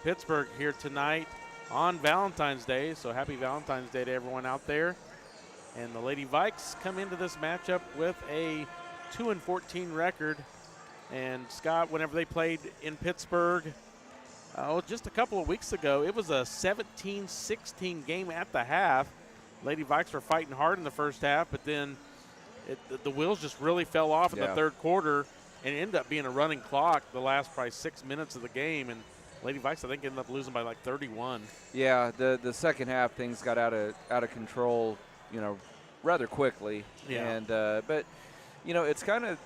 Pittsburg here tonight on Valentine's Day. So happy Valentine's Day to everyone out there. And the Lady Vikes come into this matchup with a 2-14 record. And Scott, whenever they played in Pittsburgh, just a couple of weeks ago, it was a 17-16 game at the half. Lady Vikes were fighting hard in the first half, but then the wheels just really fell off in the third quarter, and it ended up being a running clock the last probably 6 minutes of the game. And Lady Vikes, I think, ended up losing by like 31. Yeah, the second half things got out of control, rather quickly. Yeah. And but it's kind of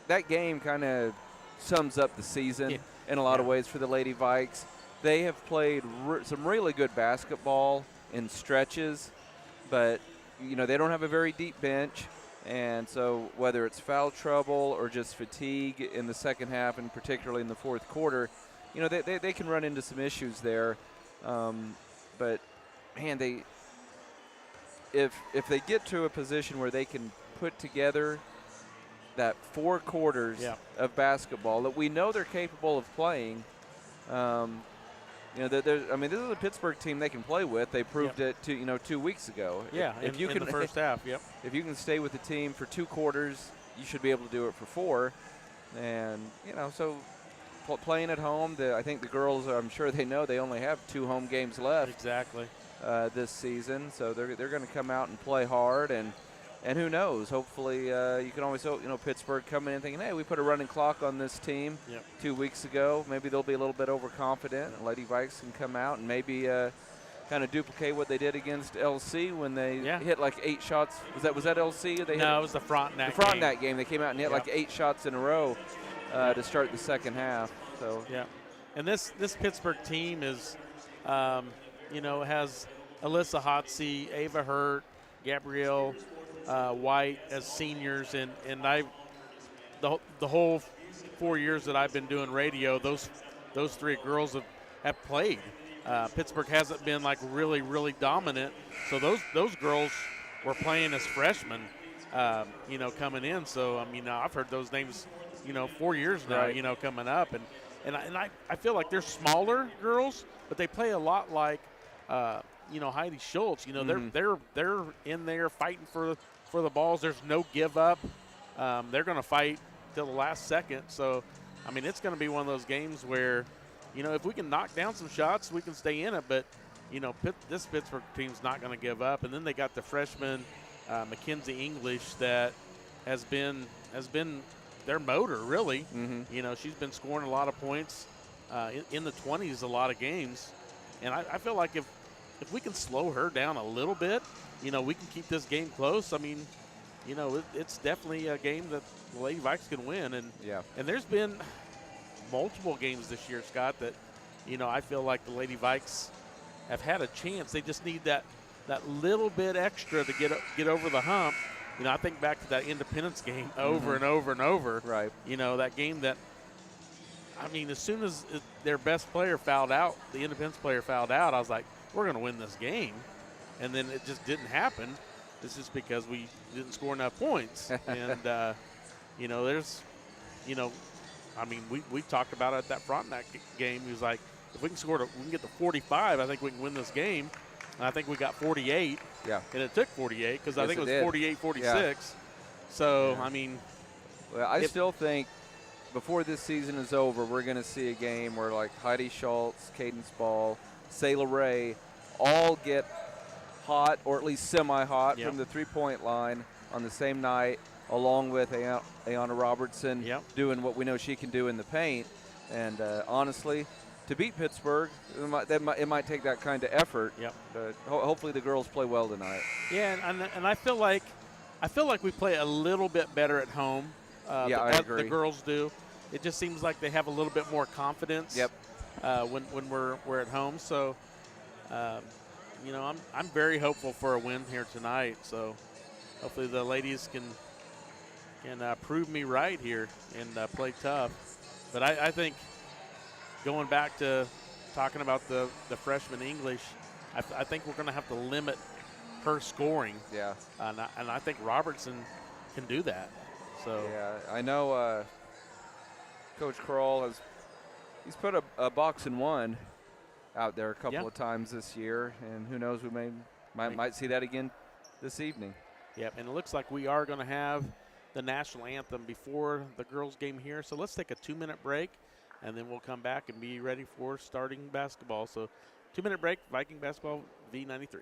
that game kind of sums up the season in a lot of ways for the Lady Vikes. They have played some really good basketball in stretches, but they don't have a very deep bench. And so whether it's foul trouble or just fatigue in the second half, and particularly in the fourth quarter, they can run into some issues there. But, man, if they get to a position where they can put together that 4 quarters of basketball that we know they're capable of playing, this is a Pittsburgh team they can play with. They proved it 2 weeks ago. Yeah, if you in the first half, If you can stay with the team for 2 quarters, you should be able to do it for 4. And, so playing at home, I think the girls, I'm sure they know they only have 2 home games left. Exactly. This season. So they're going to come out and play hard. And who knows? Hopefully, you can always hope, Pittsburgh coming in thinking, hey, we put a running clock on this team 2 weeks ago. Maybe they'll be a little bit overconfident. And Lady Vikes can come out and maybe kind of duplicate what they did against LC when they hit like 8 shots. Was that LC? No, it was the Frontenac game. They came out and hit like 8 shots in a row to start the second half. So and this Pittsburgh team is, has Alyssa Hotsey, Ava Hurt, Gabrielle White as seniors, and the whole 4 years that I've been doing radio, those 3 girls have played. Pittsburgh hasn't been like really, really dominant, so those girls were playing as freshmen, coming in. So I've heard those names, 4 years now, coming up, and I feel like they're smaller girls, but they play a lot like Heidi Schultz. They're in there fighting for the balls. There's no give up. They're going to fight till the last second. So, it's going to be one of those games where, if we can knock down some shots, we can stay in it. But, this Pittsburgh team's not going to give up. And then they got the freshman Mackenzie English that has been their motor, really. Mm-hmm. She's been scoring a lot of points in the 20s a lot of games. And I feel like if we can slow her down a little bit, we can keep this game close. It's definitely a game that the Lady Vikes can win. And there's been multiple games this year, Scott, that, I feel like the Lady Vikes have had a chance. They just need that little bit extra to get over the hump. I think back to that Independence game over and over and over. Right. That game that, as soon as their best player fouled out, the Independence player fouled out, I was like, we're going to win this game. And then it just didn't happen. It's just because we didn't score enough points. And, we talked about it at that Frontenac game. He was like, if we can get to 45, I think we can win this game. And I think we got 48. Yeah. And it took 48 because I think it was 48-46. Yeah. So, Well, I still think before this season is over, we're going to see a game where like Heidi Schultz, Cadence Ball, Sayla Ray all get hot or at least semi-hot from the three-point line on the same night, along with Ayanna Robertson doing what we know she can do in the paint. And honestly, to beat Pittsburgh, it might take that kind of effort. Yep. But hopefully the girls play well tonight. Yeah, and I feel like we play a little bit better at home. I agree. The girls do. It just seems like they have a little bit more confidence. Yep. When we're at home. So, I'm very hopeful for a win here tonight. So, hopefully the ladies can prove me right here and play tough. But I think going back to talking about the freshman English, I think we're going to have to limit her scoring. Yeah. And I think Robertson can do that. So yeah, I know Coach Kroll has He's put a box and one out there a couple of times this year, and who knows, we might see that again this evening. Yep, and it looks like we are going to have the national anthem before the girls' game here. So let's take a 2-minute break, and then we'll come back and be ready for starting basketball. So 2-minute break, Viking basketball V93.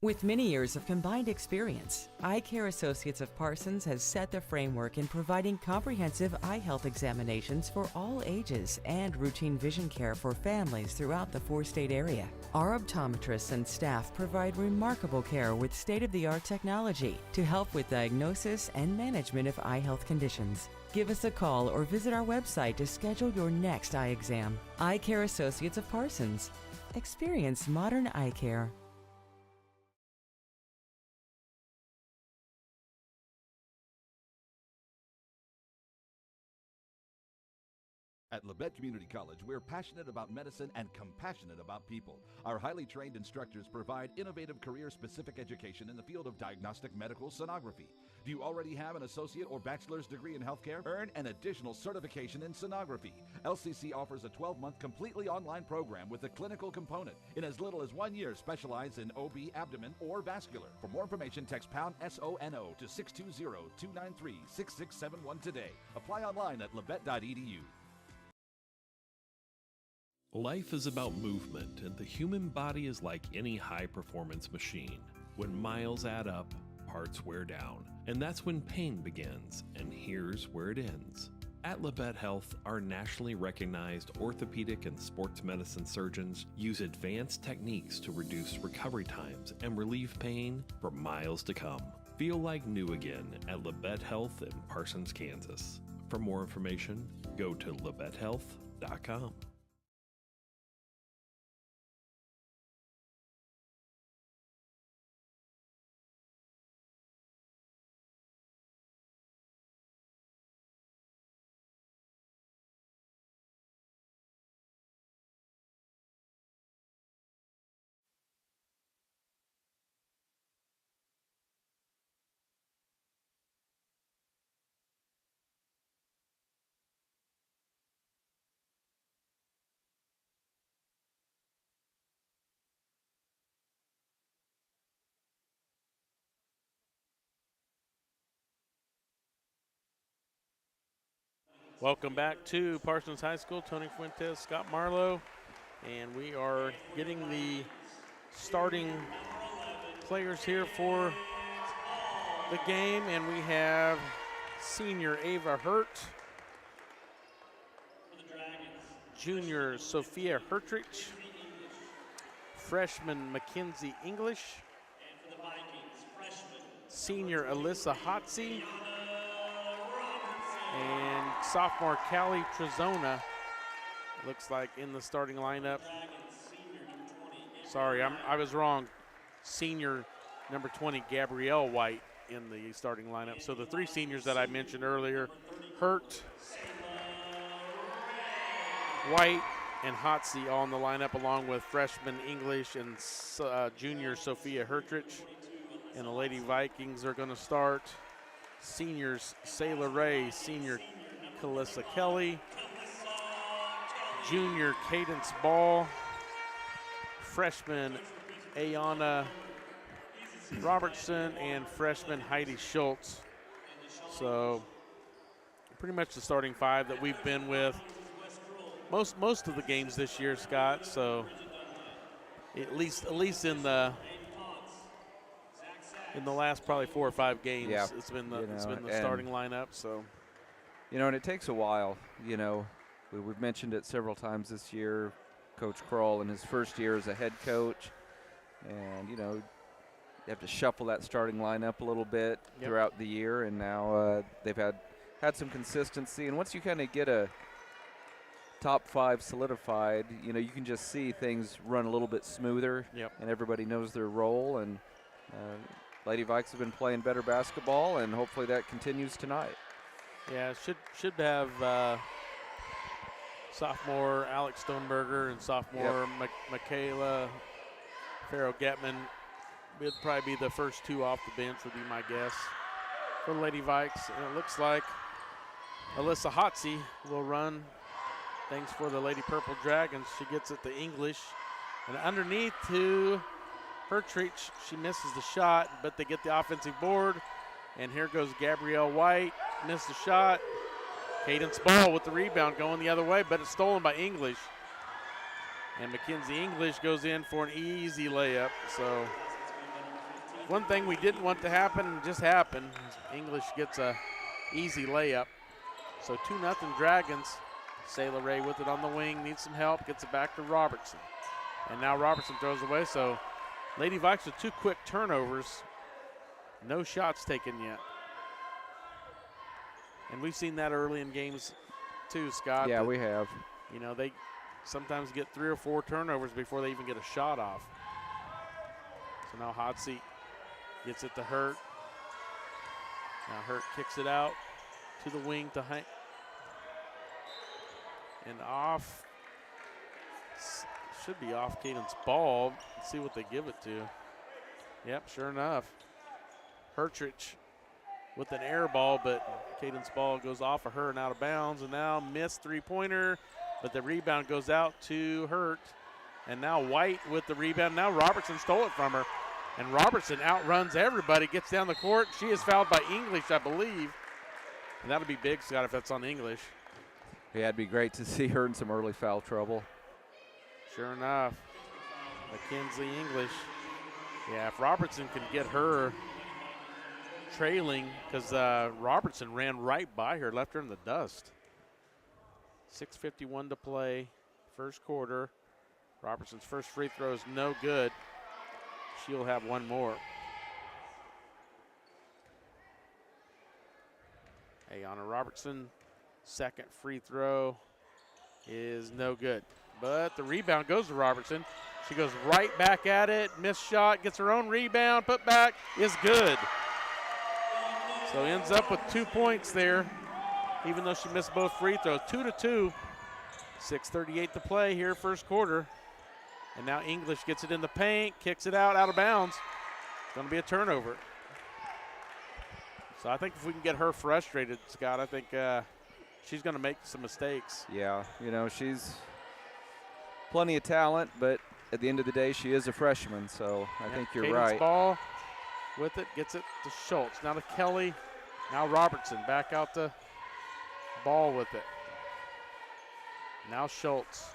With many years of combined experience, Eye Care Associates of Parsons has set the framework in providing comprehensive eye health examinations for all ages and routine vision care for families throughout the 4-state area. Our optometrists and staff provide remarkable care with state-of-the-art technology to help with diagnosis and management of eye health conditions. Give us a call or visit our website to schedule your next eye exam. Eye Care Associates of Parsons. Experience modern eye care. At Labette Community College, we're passionate about medicine and compassionate about people. Our highly trained instructors provide innovative career-specific education in the field of diagnostic medical sonography. Do you already have an associate or bachelor's degree in healthcare? Earn an additional certification in sonography. LCC offers a 12-month completely online program with a clinical component. In as little as 1 year, specialize in OB, abdomen, or vascular. For more information, text pound SONO to 620-293-6671 today. Apply online at labette.edu. Life is about movement, and the human body is like any high-performance machine. When miles add up, parts wear down, and that's when pain begins, and here's where it ends. At Labette Health, our nationally recognized orthopedic and sports medicine surgeons use advanced techniques to reduce recovery times and relieve pain for miles to come. Feel like new again at Labette Health in Parsons, Kansas. For more information, go to labettehealth.com. Welcome back to Parsons High School. Tony Fuentes, Scott Marlowe, and we are getting the starting players here for the game, and we have senior Ava Hurt, junior Sophia Hertrich, freshman Mackenzie English, senior Alyssa Hotsey, and sophomore Callie Trezona, looks like in the starting lineup. Sorry, I was wrong. Senior number 20, Gabrielle White, in the starting lineup. So the three seniors that I mentioned earlier, Hurt, White, and Hotsey all in the lineup, along with freshman English and junior Sophia Hertrich. And the Lady Vikings are going to start. Seniors Sayla Ray, senior Kalissa Kelly, junior Cadence Ball, freshman Ayana Robertson, and freshman Heidi Schultz. So pretty much the starting five that we've been with most of the games this year, Scott. So at least in the last probably 4 or 5 games, yeah, it's been the starting lineup. So, and it takes a while. We've mentioned it several times this year. Coach Kroll in his first year as a head coach, and you have to shuffle that starting lineup a little bit throughout the year, and now they've had some consistency. And once you kind of get a top 5 solidified, you can just see things run a little bit smoother, and everybody knows their role. And Lady Vikes have been playing better basketball, and hopefully that continues tonight. Yeah, should have sophomore Alex Stoneberger and sophomore Michaela Farrow-Getman would probably be the first 2 off the bench, would be my guess, for the Lady Vikes. And it looks like Alyssa Hotsey will run things for the Lady Purple Dragons. She gets it to English. And underneath to Hertrich. She misses the shot, but they get the offensive board. And here goes Gabrielle White. Missed the shot. Cadence Ball with the rebound going the other way, but it's stolen by English. And Mackenzie English goes in for an easy layup. So one thing we didn't want to happen just happened. English gets a easy layup. So 2-0 Dragons. Sayla Ray with it on the wing, needs some help, gets it back to Robertson. And now Robertson throws away, so Lady Vikes with 2 quick turnovers. No shots taken yet. And we've seen that early in games too, Scott. Yeah, we have. You know, they sometimes get 3 or 4 turnovers before they even get a shot off. So now Hotsey gets it to Hurt. Now Hurt kicks it out to the wing to Hank. And off, should be off Cadence Ball. Let's see what they give it to. Yep, sure enough. Hertrich with an air ball, but Cadence Ball goes off of her and out of bounds. And now missed 3-pointer, but the rebound goes out to Hurt. And now White with the rebound. Now Robertson stole it from her. And Robertson outruns everybody, gets down the court. She is fouled by English, I believe. And that'll be big, Scott, if that's on English. Yeah, it'd be great to see her in some early foul trouble. Sure enough. Mackenzie English. Yeah, if Robertson can get her trailing, because Robertson ran right by her, left her in the dust. 6:51 to play, first quarter. Robertson's first free throw is no good. She'll have one more. Ayana Robertson, second free throw is no good. But the rebound goes to Robertson. She goes right back at it, missed shot, gets her own rebound, put back, is good. So ends up with 2 points there, even though she missed both free throws. 2-2, 6:38 to play here, first quarter. And now English gets it in the paint, kicks it out of bounds. It's gonna be a turnover. So I think if we can get her frustrated, Scott, I think she's going to make some mistakes. Yeah, you know, she's plenty of talent, but at the end of the day, she is a freshman, so I think you're Cadence right. Ball with it, gets it to Schultz. Now to Kelly, now Robertson back out to Ball with it. Now Schultz.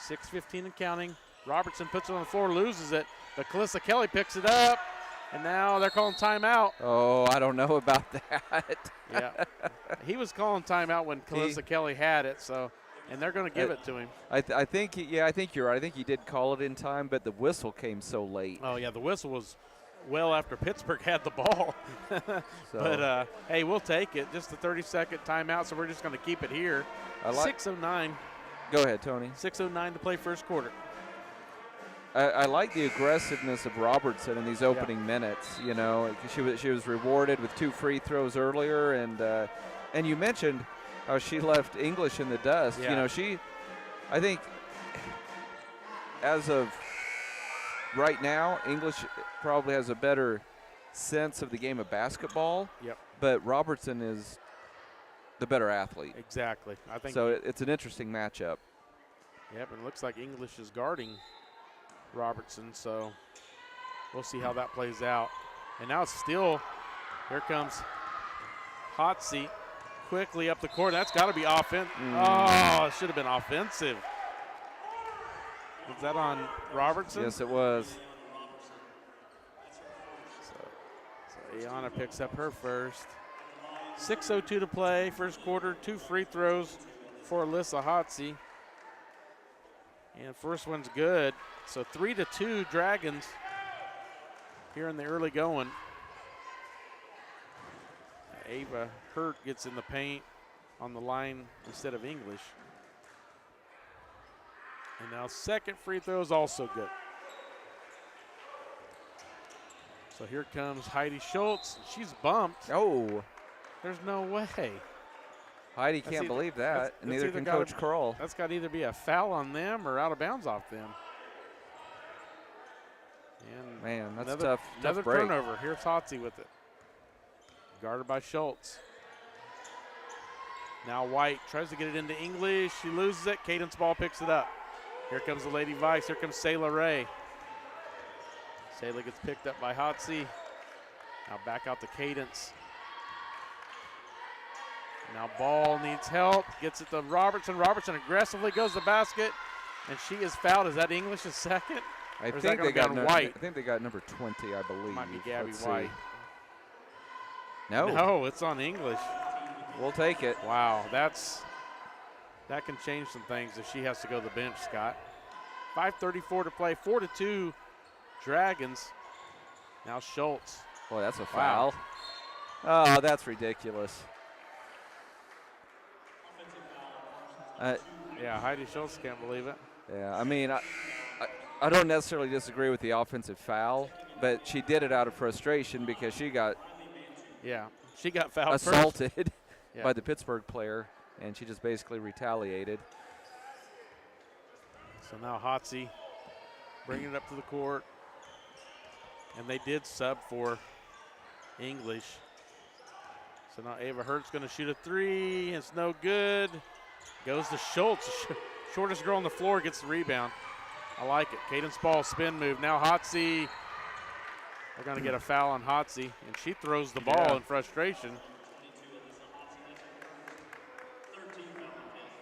6:15 and counting. Robertson puts it on the floor, loses it, but Calissa Kelly picks it up. And now they're calling timeout. Oh, I don't know about that. Yeah, he was calling timeout when Calissa Kelly had it. So, and they're going to give it to him. I think you're right. I think he did call it in time, but the whistle came so late. Oh yeah, the whistle was well after Pittsburg had the ball. But hey, we'll take it. Just a 30-second timeout, so we're just going to keep it here. 6:09. Go ahead, Tony. 6:09 to play first quarter. I like the aggressiveness of Robertson in these opening minutes. You know, she was rewarded with 2 free throws earlier, and you mentioned how she left English in the dust. Yeah. You know, I think as of right now, English probably has a better sense of the game of basketball. Yep. But Robertson is the better athlete. Exactly. I think so. It's an interesting matchup. Yep, and it looks like English is guarding Robertson, so we'll see how that plays out. And now it's still, here comes Hotsey quickly up the court. That's got to be offensive. Oh, it should have been offensive. Was that on Robertson? Yes, it was. So Ayana picks up her first. 6:02 to play, first quarter, 2 free throws for Alyssa Hotsey. And first one's good. So 3-2 Dragons here in the early going. Ava Hurt gets in the paint on the line instead of English. And now second free throw is also good. So here comes Heidi Schultz. She's bumped. Oh. There's no way. Heidi can't believe that, and neither can Coach Kroll. That's got to either be a foul on them or out of bounds off them. And man, that's another tough break. Turnover. Here's Hotsey with it. Guarded by Schultz. Now White tries to get it into English. She loses it. Cadence Ball picks it up. Here comes the Lady Vikes. Here comes Sayla Ray. Sayla gets picked up by Hotsy. Now back out to Cadence. Now Ball needs help. Gets it to Robertson. Robertson aggressively goes to the basket. And she is fouled. Is that English's second? I Or is think that they gonna got be on White? I think they got number 20, I believe. Might be Gabby Let's White. See. No. No, it's on English. We'll take it. Wow, that can change some things if she has to go to the bench, Scott. 5:34 to play, 4-2 Dragons. Now Schultz. Boy, that's a Wow. foul. Oh, that's ridiculous. Yeah, Heidi Schultz can't believe it. Yeah, I mean, I don't necessarily disagree with the offensive foul, but she did it out of frustration because she got She got fouled assaulted Yeah. by the Pittsburgh player, and she just basically retaliated. So now Hotsy bringing it up to the court. And they did sub for English. So now Ava Hurt's going to shoot a three. It's no good. Goes to Schultz. Shortest girl on the floor gets the rebound. I like it. Cadence Ball spin move. Now Hotsy. They're going to get a foul on Hotsy. And she throws the ball in frustration.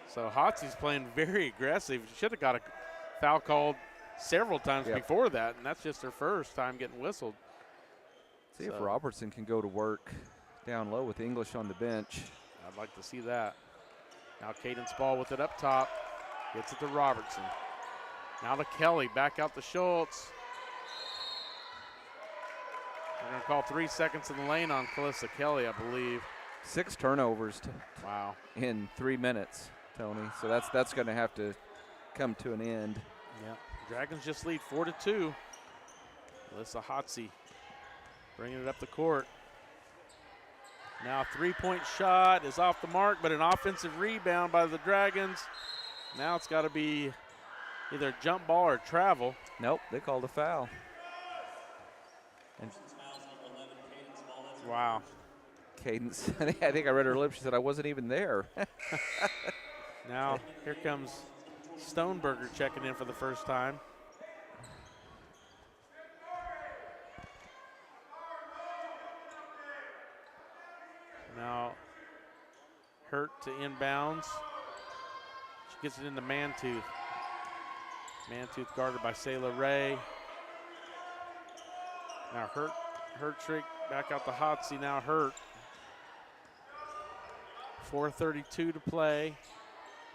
So Hotsy's playing very aggressive. She should have got a foul called several times before that, and that's just her first time getting whistled. See if Robertson can go to work down low with English on the bench. I'd like to see that. Now Cadence Ball with it up top. Gets it to Robertson. Now to Kelly, back out to Schultz. They're going to call 3 seconds in the lane on Calissa Kelly, I believe. 6 turnovers wow. in 3 minutes, Tony. So that's going to have to come to an end. Yeah. Dragons just lead 4-2. Alyssa Hotsy bringing it up the court. Now three-point shot is off the mark, but an offensive rebound by the Dragons. Now it's got to be either jump ball or travel. Nope, they called a foul. And wow. Cadence, I think I read her lips. She said, I wasn't even there. Now here comes Stoneberger checking in for the first time. Now Hurt to inbounds. She gets it into Mantooth. Mantooth guarded by Sayla Ray. Now Hurtrick back out to Hotsy. Now Hurt. 4:32 to play.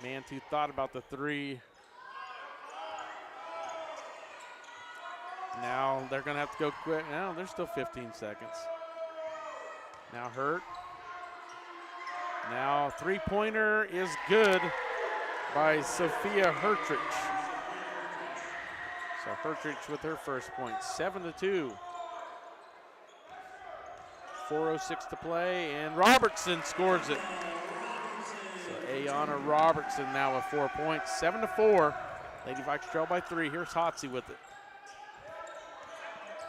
Mantooth thought about the three. Now they're going to have to go quick. Now there's still 15 seconds. Now Hurt. Now three-pointer is good by Sophia Hurtrich. So Hurtrich with her first point, 7-2. 4:06 to play, and Robertson scores it. So Ayana Robertson now with 4 points, 7-4. Lady Vikes trail by 3. Here's Hotsy with it.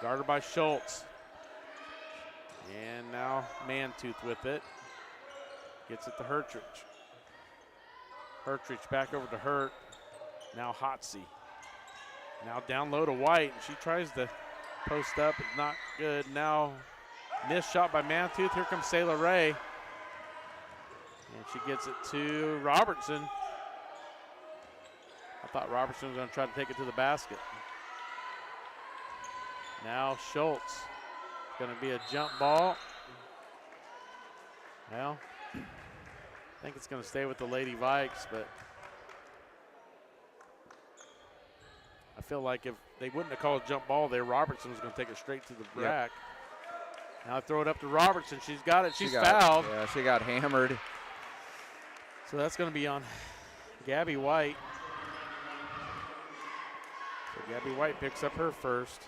Guarded by Schultz. And now Mantooth with it. Gets it to Hurtrich. Hurtrich back over to Hurt. Now Hotsy. Now down low to White. And she tries to post up. It's not good. Now missed shot by Mantooth. Here comes Sayla Ray. And she gets it to Robertson. I thought Robertson was going to try to take it to the basket. Now Schultz. It's going to be a jump ball. Well, I think it's going to stay with the Lady Vikes, but I feel like if they wouldn't have called a jump ball there, Robertson was going to take it straight to the rack. Now throw it up to Robertson. She's got it. She's fouled. Yeah, she got hammered. So that's going to be on Gabby White. So Gabby White picks up her first.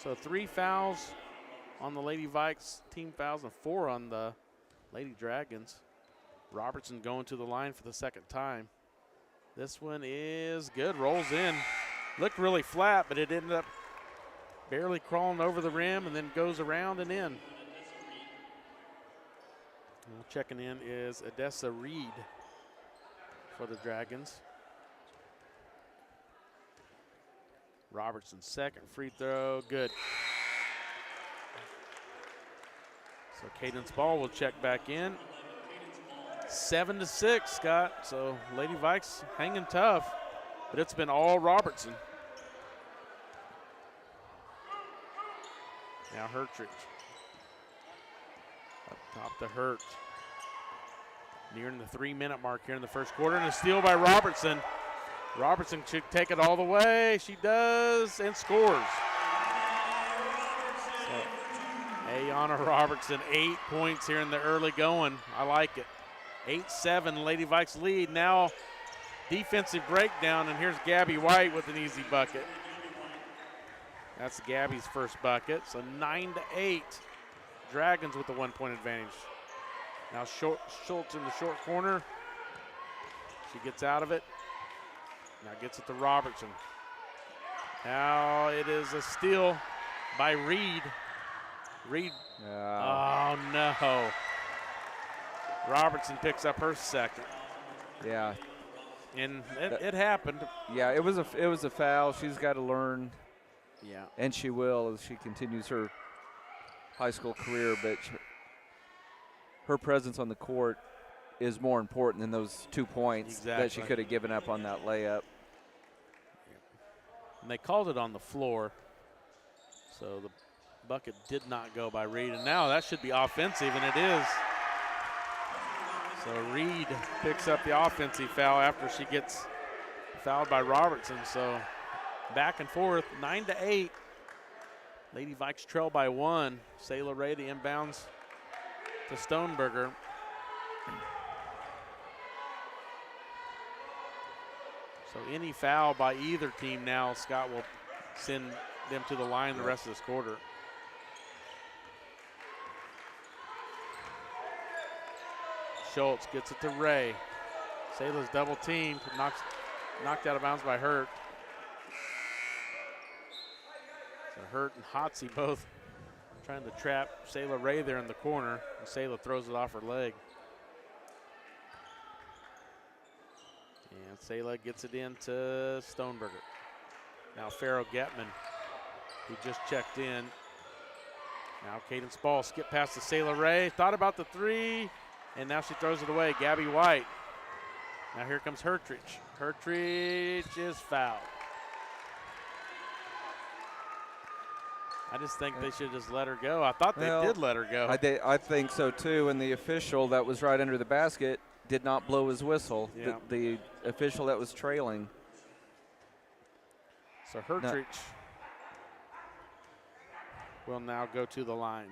So 3 fouls on the Lady Vikes, team fouls, and 4 on the Lady Dragons. Robertson going to the line for the second time. This one is good, rolls in. Looked really flat, but it ended up barely crawling over the rim and then goes around and in. Well, checking in is Odessa Reed for the Dragons. Robertson's second free throw, good. So Cadence Ball will check back in. 7-6, Scott. So Lady Vikes hanging tough, but it's been all Robertson. Now Hertridge. Up top to Hurt. Nearing the 3-minute mark here in the first quarter, and a steal by Robertson. Robertson should take it all the way. She does, and scores. So, Ayana Robertson, 8 points here in the early going. I like it. 8-7, Lady Vikes lead. Now defensive breakdown, and here's Gabby White with an easy bucket. That's Gabby's first bucket. So 9-8, Dragons with the 1-point advantage. Now Schultz in the short corner. She gets out of it. Now gets it to Robertson. Now it is a steal by Reed. Reed. Oh, no. Robertson picks up her second. Yeah. And it happened. Yeah, it was a foul. She's got to learn. Yeah. And she will as she continues her high school career, but her presence on the court is more important than those 2 points that she could have given up on that layup. And they called it on the floor, so the bucket did not go by Reed. And now that should be offensive, and it is. So Reed picks up the offensive foul after she gets fouled by Robertson. So back and forth, 9-8. Lady Vikes trail by 1. Sayla Ray, the inbounds to Stoneberger. So any foul by either team now, Scott will send them to the line the rest of this quarter. Schultz gets it to Ray. Sayla's double teamed, knocked out of bounds by Hurt. So Hurt and Hotsy both trying to trap Sayla Ray there in the corner, and Sayla throws it off her leg. And Sayla gets it into Stoneberger. Now Farrell Getman, who just checked in. Now Cadence Ball skip past to Sayla Ray. Thought about the three, and now she throws it away. Gabby White. Now here comes Hertridge. Hertridge is fouled. I just think they should just let her go. I thought they did let her go. I think so too, and the official that was right under the basket did not blow his whistle. Yeah. The official that was trailing. So Hertridge will now go to the line.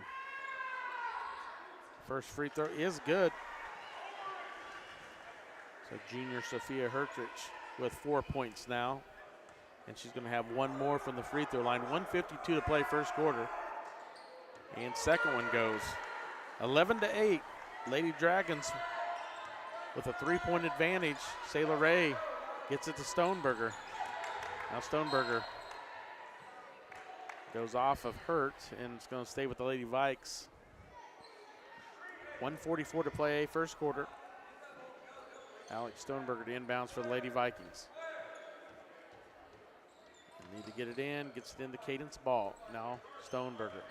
First free throw is good. So junior Sophia Hertridge with 4 points now. And she's going to have one more from the free throw line. 1:52 to play first quarter. And second one goes. 11-8. Lady Dragons with a 3-point advantage. Sayla Ray gets it to Stoneberger. Now Stoneberger goes off of Hurt, and it's going to stay with the Lady Vikes. 1:44 to play first quarter. Alex Stoneberger to inbounds for the Lady Vikings. Need to get it in, gets it into Cadence Ball. Now Stoneberger.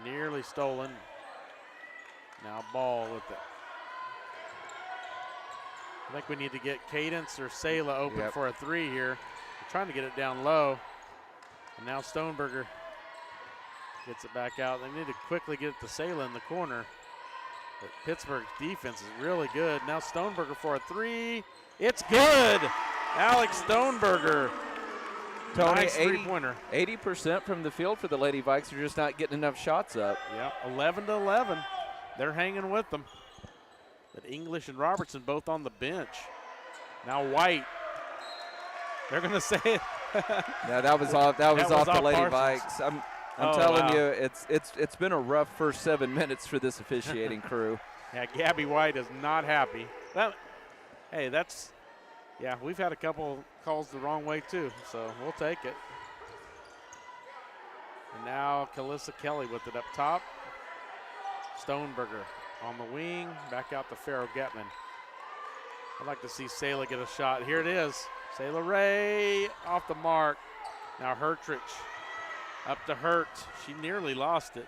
Nearly stolen. Now Ball with it. I think we need to get Cadence or Sayla open for a three here. We're trying to get it down low. And now Stoneberger gets it back out. They need to quickly get it to Sayla in the corner. But Pittsburgh's defense is really good. Now Stoneberger for a three. It's good! Alex Stoneberger. Tony, nice three-pointer. 80% from the field for the Lady Vikes. They're just not getting enough shots up. Yeah, 11-11. They're hanging with them. But English and Robertson both on the bench. Now White. They're going to say it. Yeah, that was off the Lady Parsons. Vikes. I'm telling you, it's been a rough first 7 minutes for this officiating crew. Yeah, Gabby White is not happy. Yeah, we've had a couple calls the wrong way too, so we'll take it. And now Calissa Kelly with it up top. Stoneberger on the wing, back out to Farrell Getman. I'd like to see Sayla get a shot. Here it is. Sayla Ray off the mark. Now Hertrich up to Hurt. She nearly lost it.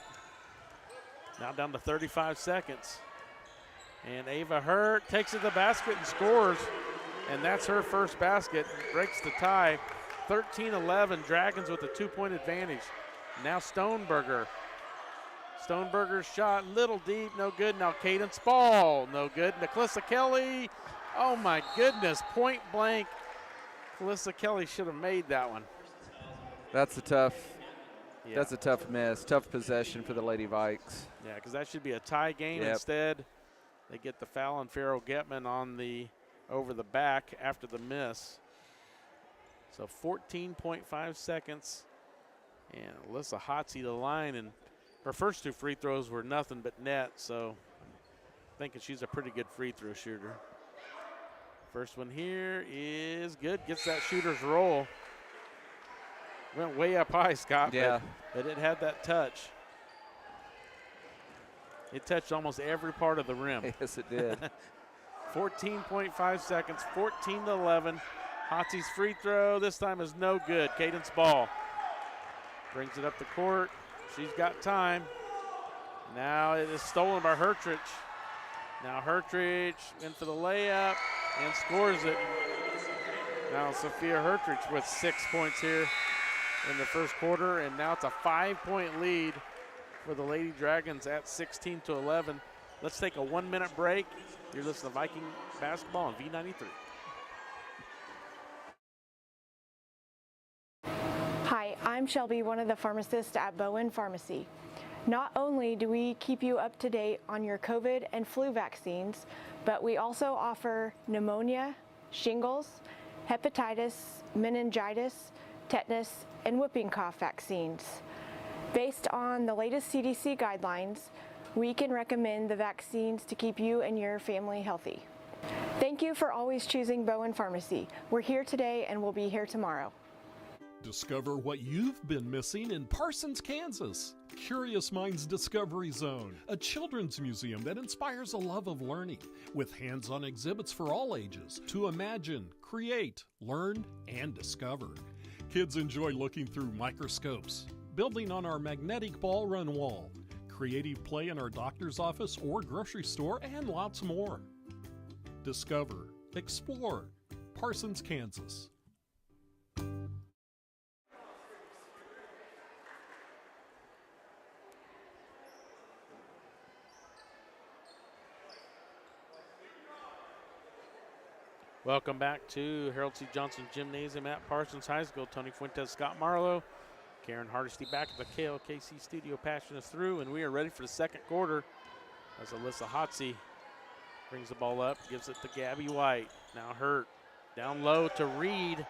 Now down to 35 seconds. And Ava Hurt takes it to the basket and scores. And that's her first basket. Breaks the tie. 13-11. Dragons with a 2-point advantage. Now Stoneberger. Stoneberger's shot, little deep, no good. Now Cadence Ball, no good. Nicolissa Kelly, oh my goodness, point blank. Nicolissa Kelly should have made that one. That's a tough miss, tough possession for the Lady Vikes. Yeah, because that should be a tie game. Yep. Instead, they get the foul on Farrell Getman on the over the back after the miss. So 14.5 seconds, and Alyssa Hotsey to the line, and her first 2 free throws were nothing but net, so I'm thinking she's a pretty good free throw shooter. First one here is good, gets that shooter's roll. Went way up high, Scott, yeah. but it had that touch. It touched almost every part of the rim. Yes, it did. 14.5 seconds, 14-11. Hotsey's free throw this time is no good. Cadence Ball brings it up the court. She's got time. Now it is stolen by Hertrich. Now Hertrich in for the layup and scores it. Now Sophia Hertrich with 6 points here in the first quarter, and now it's a 5-point lead for the Lady Dragons at 16-11. Let's take a 1-minute break. You're listening to Viking basketball on V93. Hi, I'm Shelby, one of the pharmacists at Bowen Pharmacy. Not only do we keep you up to date on your COVID and flu vaccines, but we also offer pneumonia, shingles, hepatitis, meningitis, tetanus, and whooping cough vaccines. Based on the latest CDC guidelines, we can recommend the vaccines to keep you and your family healthy. Thank you for always choosing Bowen Pharmacy. We're here today and we'll be here tomorrow. Discover what you've been missing in Parsons, Kansas. Curious Minds Discovery Zone, a children's museum that inspires a love of learning, with hands-on exhibits for all ages to imagine, create, learn, and discover. Kids enjoy looking through microscopes, building on our magnetic ball run wall, creative play in our doctor's office or grocery store, and lots more. Discover, explore, Parsons, Kansas. Welcome back to Harold C. Johnson Gymnasium at Parsons High School. Tony Fuentes, Scott Marlowe, Karen Hardesty back at the KLKC studio passing us through, and we are ready for the second quarter as Alyssa Hotsey brings the ball up, gives it to Gabby White. Now Hurt down low to Reed.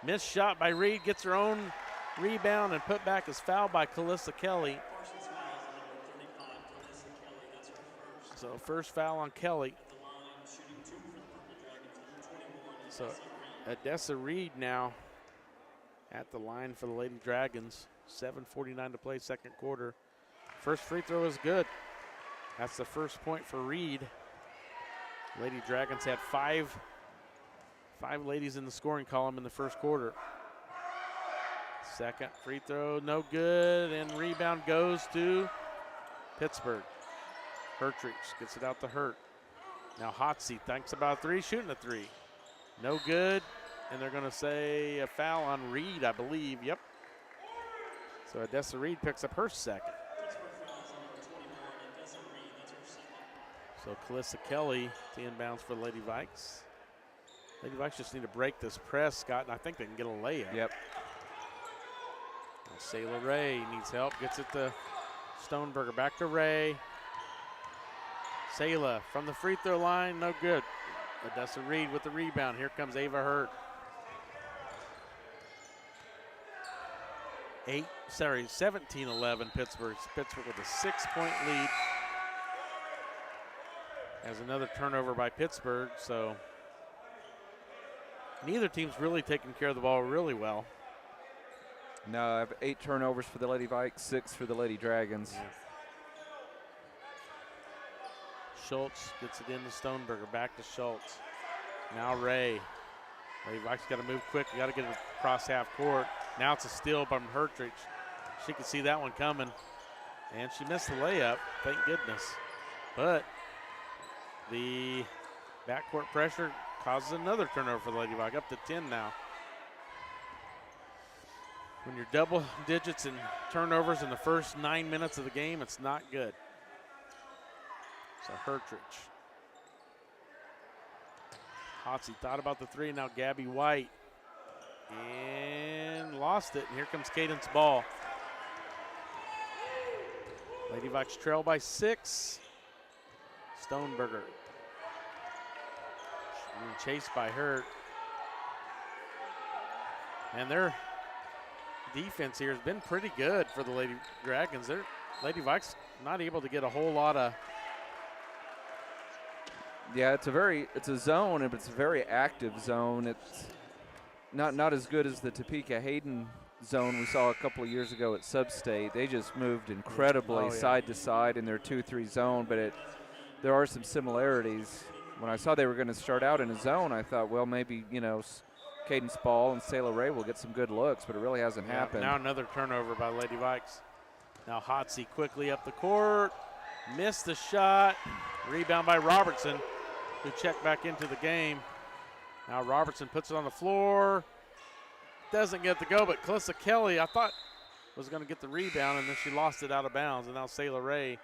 Missed shot by Reed, gets her own rebound and put back is fouled by Calissa Kelly. So first foul on Kelly. So Odessa Reed now at the line for the Lady Dragons. 7:49 to play, second quarter. First free throw is good. That's the first point for Reed. Lady Dragons had five ladies in the scoring column in the first quarter. Second free throw, no good, and rebound goes to Pittsburg. Hertrich gets it out to Hurt. Now Hotsey thinks about three, shooting a three. No good, and they're gonna say a foul on Reed, I believe, yep. So Odessa Reed picks up her second. So Calissa Kelly to inbounds for the Lady Vikes. Lady Vikes just need to break this press, Scott, and I think they can get a layup. Yep. Sayla Ray needs help, gets it to Stoneberger, back to Ray. Sayla from the free throw line, no good. Odessa Reed with the rebound. Here comes Ava Hurt. 17-11 Pittsburgh. Pittsburgh with a 6-point lead. Has another turnover by Pittsburgh, so neither team's really taking care of the ball really well. No, I have 8 turnovers for the Lady Vikes, 6 for the Lady Dragons. Yeah. Schultz gets it into Stoneberger. Back to Schultz. Now Ray. Lady Vikes got to move quick. Got to get it across half court. Now it's a steal by Hertrich. She could see that one coming. And she missed the layup, thank goodness. But the backcourt pressure causes another turnover for the Lady Vikes, up to 10 now. When you're double digits in turnovers in the first 9 minutes of the game, it's not good. So Hertrich. Hotsy thought about the three, now Gabby White. And lost it, and here comes Cadence Ball. Lady Vikes trail by 6. Stoneberger. Being chased by Hurt. And their defense here has been pretty good for the Lady Dragons. Their Lady Vikes not able to get a whole lot of. Yeah, it's a zone, and it's a very active zone. It's not as good as the Topeka Hayden zone we saw a couple of years ago at Sub-State. They just moved incredibly side to side in their 2-3 zone, but there are some similarities. When I saw they were going to start out in a zone, I thought, well, maybe, Cadence Ball and Sailor Ray will get some good looks, but it really hasn't happened. Now another turnover by Lady Vikes. Now Hotsy quickly up the court. Missed the shot. Rebound by Robertson, who checked back into the game. Now Robertson puts it on the floor. Doesn't get to go, but Calissa Kelly, I thought, was going to get the rebound, and then she lost it out of bounds. And now Sailor Ray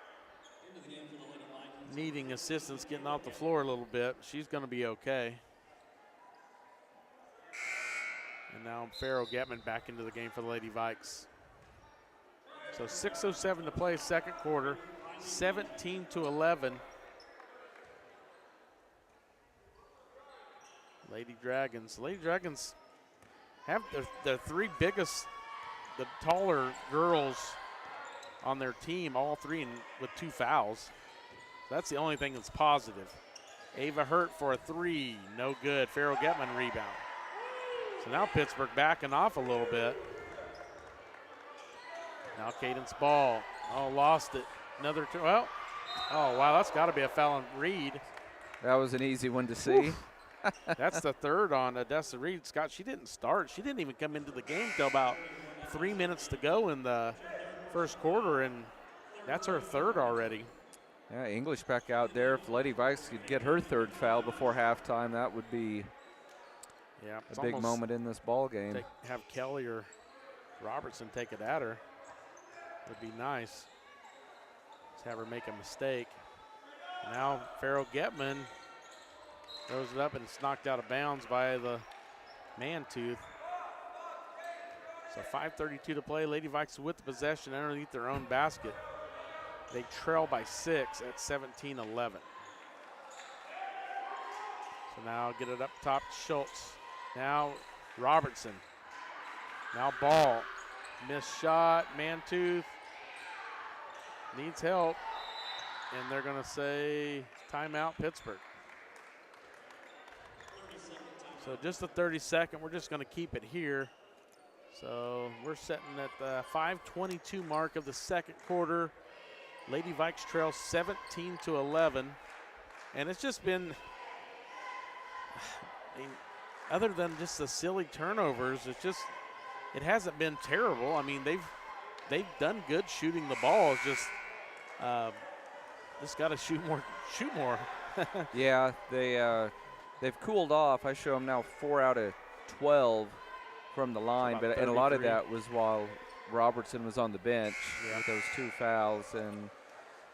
needing assistance getting off the floor a little bit. She's going to be okay. And now Farrell Getman back into the game for the Lady Vikes. So 6:07 to play, second quarter, 17-11. Lady Dragons have the three biggest, the taller girls on their team, all three with 2 fouls. That's the only thing that's positive. Ava Hurt for a 3, no good. Farrell Getman rebound. So now Pittsburgh backing off a little bit. Now Cadence Ball. Oh, lost it. Another two. Well, oh, wow, that's got to be a foul on Reed. That was an easy one to see. That's the third on Odessa Reed. Scott, she didn't start. She didn't even come into the game till about 3 minutes to go in the first quarter, and that's her third already. Yeah, English back out there. If Lady Vikes could get her third foul before halftime, that would be a big moment in this ball game. Have Kelly or Robertson take it at her would be nice. Just have her make a mistake. Now Farrell Getman throws it up, and it's knocked out of bounds by the man-tooth. So 5:32 to play. Lady Vikes with the possession underneath their own basket. They trail by 6 at 17-11. So now get it up top to Schultz. Now Robertson. Now Ball. Missed shot, man-tooth. Needs help. And they're going to say timeout Pittsburgh. So just the 32nd, we're just going to keep it here. So we're sitting at the 5:22 mark of the second quarter. Lady Vikes trail 17-11. And it's just been, I mean, other than just the silly turnovers, it hasn't been terrible. I mean, they've done good shooting the ball. It's just got to shoot more. Yeah, they've cooled off. I show them now 4 out of 12 from the line, and a lot of that was while Robertson was on the bench with those 2 fouls.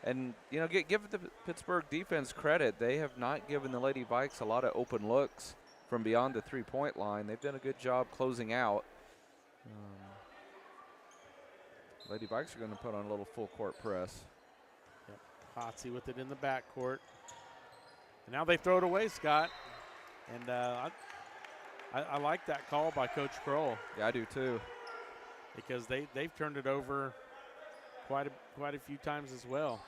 And give the Pittsburgh defense credit. They have not given the Lady Vikes a lot of open looks from beyond the 3-point line. They've done a good job closing out. Lady Vikes are going to put on a little full court press. Yep. Hotsy with it in the backcourt. And now they throw it away, Scott. And I like that call by Coach Kroll. Yeah, I do too. Because they've turned it over quite a few times as well.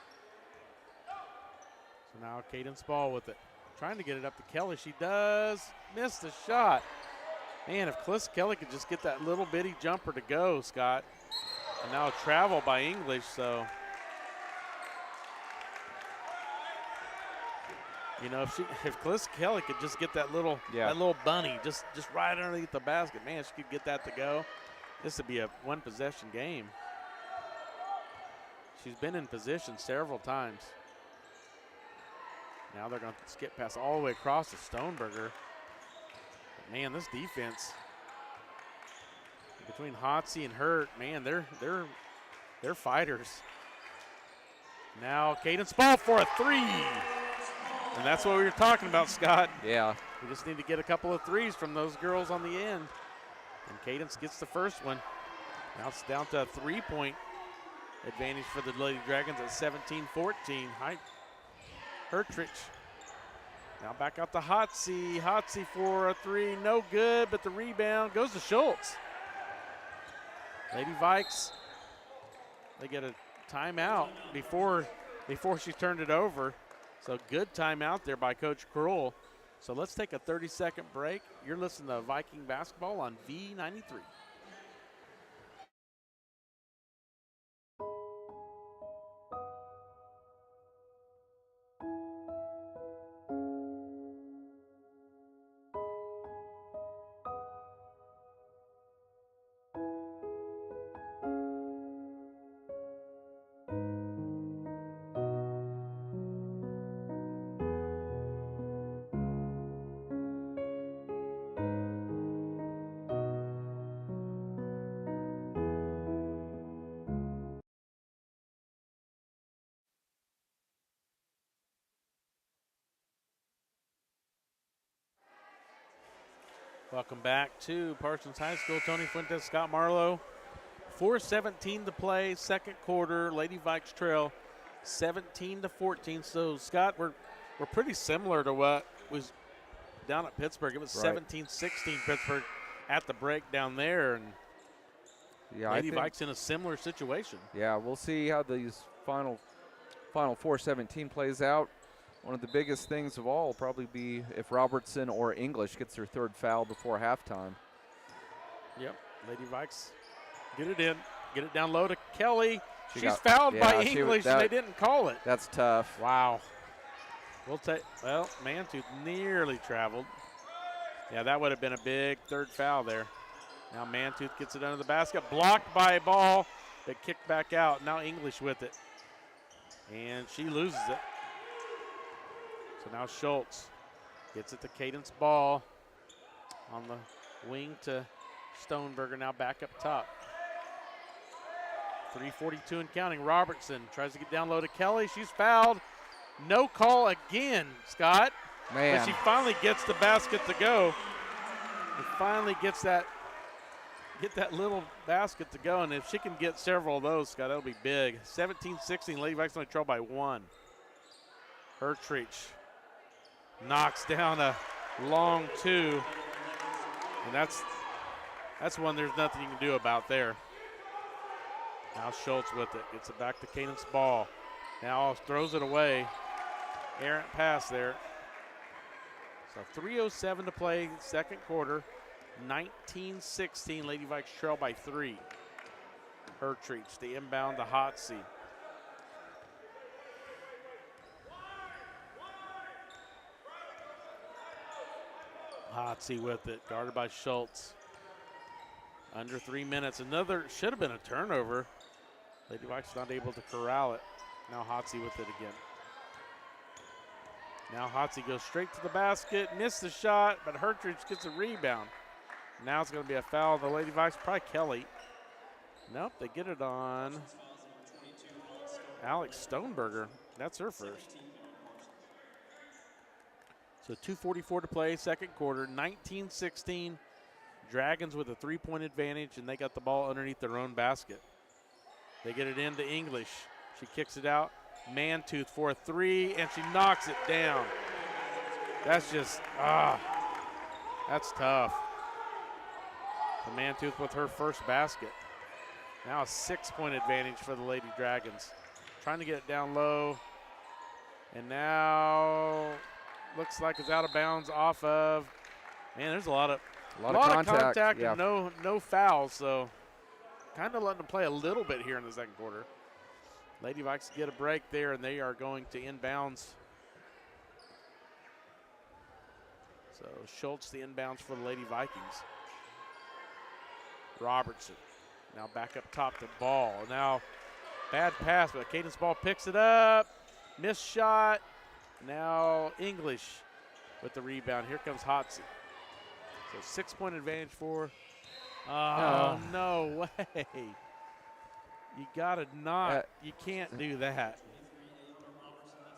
So now Cadence Ball with it. Trying to get it up to Kelly. She does miss the shot. Man, if Calissa Kelly could just get that little bitty jumper to go, Scott. And now a travel by English, so. You know, if Calissa Kelly could just get that little bunny just right underneath the basket, man, she could get that to go. This would be a one-possession game. She's been in position several times. Now they're going to skip pass all the way across to Stoneberger. But man, this defense between Hotsy and Hurt, man, they're fighters. Now Cadence Ball for a three. And that's what we were talking about, Scott. Yeah. We just need to get a couple of threes from those girls on the end. And Cadence gets the first one. Now it's down to a 3-point advantage for the Lady Dragons at 17-14. Hertrich. Now back out to Hotsy. Hotsy for a three, no good, but the rebound goes to Schultz. Lady Vikes, they get a timeout before she turned it over. So good timeout there by Coach Kroll. So let's take a 30-second break. You're listening to Viking basketball on V93. Welcome back to Parsons High School. Tony Fuentes, Scott Marlowe. 4:17 to play, second quarter. Lady Vikes trail 17-14. So Scott, we're pretty similar to what was down at Pittsburg. It was 17-16 Pittsburg at the break down there, and Lady Vikes in a similar situation. Yeah, we'll see how these final 4:17 plays out. One of the biggest things of all will probably be if Robertson or English gets their third foul before halftime. Yep, Lady Vikes get it in, get it down low to Kelly. She's fouled by English, and they didn't call it. That's tough. Wow. Well, Mantooth nearly traveled. Yeah, that would have been a big third foul there. Now Mantooth gets it under the basket, blocked by a ball, but kicked back out. Now English with it, and she loses it. So now Schultz gets it to Cadence Ball on the wing to Stoneberger, now back up top. 3:42 and counting. Robertson tries to get down low to Kelly. She's fouled. No call again, Scott. Man. But she finally gets the basket to go. She finally get that little basket to go, and if she can get several of those, Scott, that'll be big. 17-16, Lady Vikes only trail by one. Hertrich knocks down a long two, and that's one there's nothing you can do about there. Now Schultz with it, gets it back to Cadence Ball. Now throws it away. Errant pass there. So 3:07 to play, second quarter. 19-16, Lady Vikes trail by three. Hertrich, the inbound to Hotsy. Hotsy with it, guarded by Schultz. Under 3 minutes. Another, should have been a turnover. Lady Vikes not able to corral it. Now Hotsy with it again. Now Hotsy goes straight to the basket, missed the shot, but Hertrich gets a rebound. Now it's going to be a foul. The Lady Vikes, probably Kelly. Nope, they get it on Alex Stoneberger. That's her first. So 2:44 to play, second quarter, 19-16. Dragons with a three-point advantage, and they got the ball underneath their own basket. They get it into English. She kicks it out. Mantooth for a three, and she knocks it down. That's just, that's tough. So Mantooth with her first basket. Now a 6-point advantage for the Lady Dragons. Trying to get it down low. And now looks like it's out of bounds off of, man, there's a lot of contact yeah. and no fouls, so kind of letting them play a little bit here in the second quarter. Lady Vikes get a break there, and they are going to inbounds So Schultz, the inbounds for the Lady Vikings. Robertson now back up top to Ball. Now bad pass, but Cadence Ball picks it up. Missed shot. Now English with the rebound. Here comes Hotsey. So 6-point advantage for. Oh, no way. You got to not. You can't do that.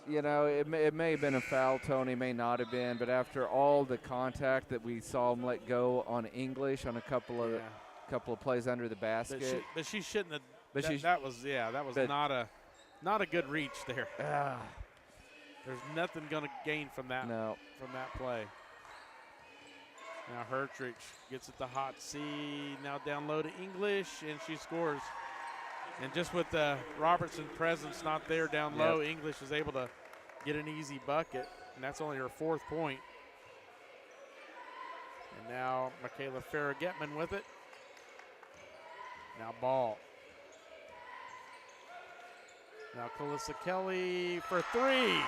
You know, it may have been a foul, Tony, may not have been, but after all the contact that we saw him let go on English on a couple of plays under the basket. But she shouldn't have. But that was not a good reach there. There's nothing going to gain from that. No. From that play. Now Hertrich gets it to Hotsey. Now down low to English, and she scores. And just with the Robertson presence not there down low, English is able to get an easy bucket, and that's only her 4th point. And now Michaela Farrah-Getman with it. Now Ball. Now Calissa Kelly for 3.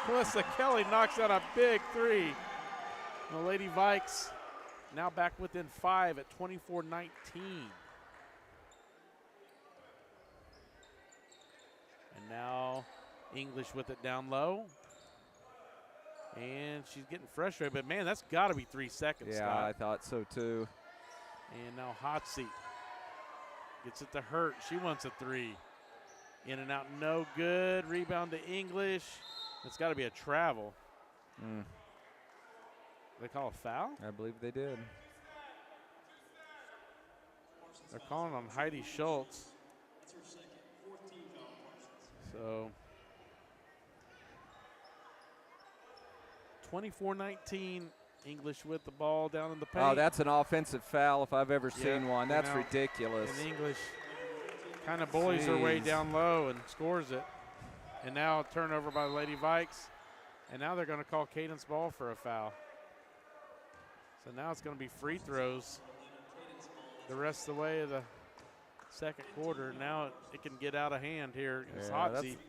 Calissa Kelly knocks out a big 3. The Lady Vikes now back within 5 at 24-19. And now English with it down low. And she's getting frustrated, but man, that's got to be 3 seconds. Yeah, Scott. I thought so too. And now Hotsey gets it to Hurt. She wants a 3. In and out, no good. Rebound to English. It's got to be a travel. They call a foul? I believe they did. They're calling on Heidi Schultz. So 24-19, English with the ball down in the paint. Oh, that's an offensive foul if I've ever seen one. That's ridiculous. And English kind of bullies her way down low and scores it. And now a turnover by the Lady Vikes. And now they're going to call Cadence Ball for a foul. So now it's going to be free throws the rest of the way of the second quarter. Now it can get out of hand here.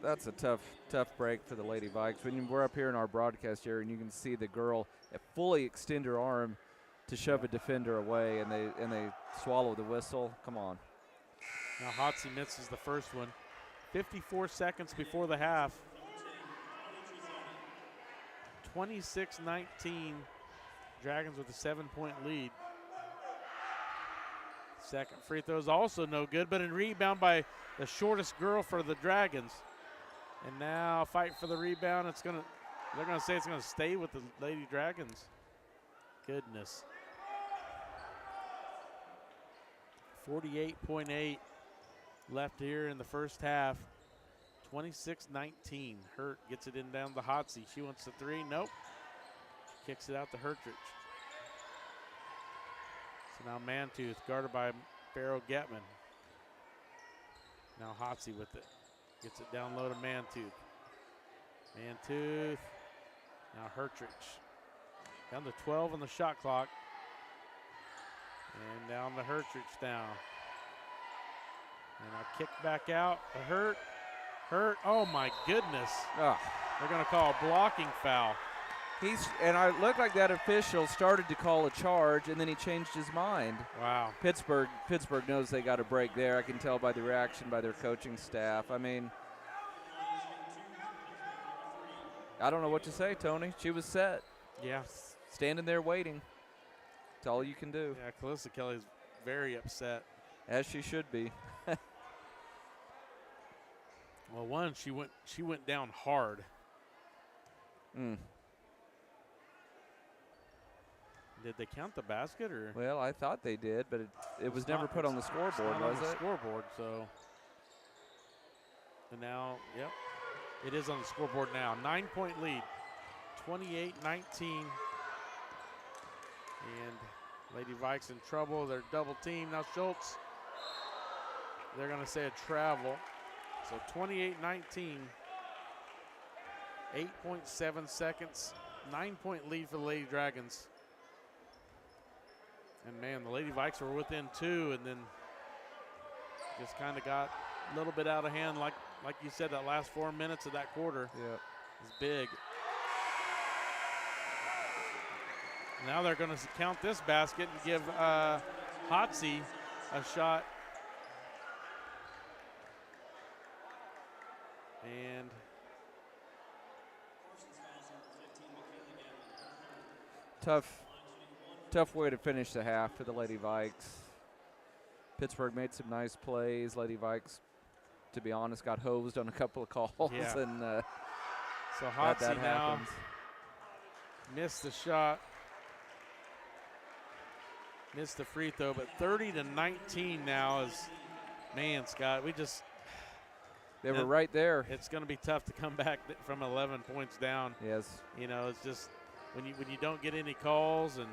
That's a tough break for the Lady Vikes. When we're up here in our broadcast area and you can see the girl fully extend her arm to shove a defender away, and they swallow the whistle. Come on. Now Hotsey misses the first one. 54 seconds before the half. 26-19. Dragons with a 7-point lead. Second free throw is also no good, but a rebound by the shortest girl for the Dragons. And now fight for the rebound. They're gonna say it's gonna stay with the Lady Dragons. Goodness. 48.8 left here in the first half. 26-19. Hurt gets it in down to Hotsey. She wants the 3. Nope. Kicks it out to Hertrich. So now Mantooth guarded by Farrah-Getman. Now Hotsey with it. Gets it down low to Mantooth. Mantooth. Now Hertrich. Down to 12 on the shot clock. And down to Hertrich now. And a kick back out to Hurt. Oh my goodness. They're going to call a blocking foul. And I looked like that official started to call a charge, and then he changed his mind. Wow. Pittsburgh knows they got a break there. I can tell by the reaction by their coaching staff. I mean, I don't know what to say, Tony. She was set. Yeah. Standing there waiting. That's all you can do. Yeah, Calissa Kelly's very upset. As she should be. Well, she went down hard. Did they count the basket or? Well, I thought they did, but it was never put on the scoreboard, was it? Scoreboard, so. And now, yep, it is on the scoreboard now. 9-point lead, 28-19. And Lady Vikes in trouble. They're double team. Now Schultz, they're going to say a travel. So 28-19, 8.7 seconds, 9-point lead for the Lady Dragons. And man, the Lady Vikes were within 2 and then just kind of got a little bit out of hand. Like you said, that last 4 minutes of that quarter was big. Now they're going to count this basket and give Hotsy a shot. And tough way to finish the half for the Lady Vikes. Pittsburgh made some nice plays. Lady Vikes, to be honest, got hosed on a couple of calls. Yeah. And so Hotsy that now happens. missed the shot. Missed the free throw, but 30-19 now is, man, Scott, they were right there. It's going to be tough to come back from 11 points down. Yes. You know, it's just when you don't get any calls and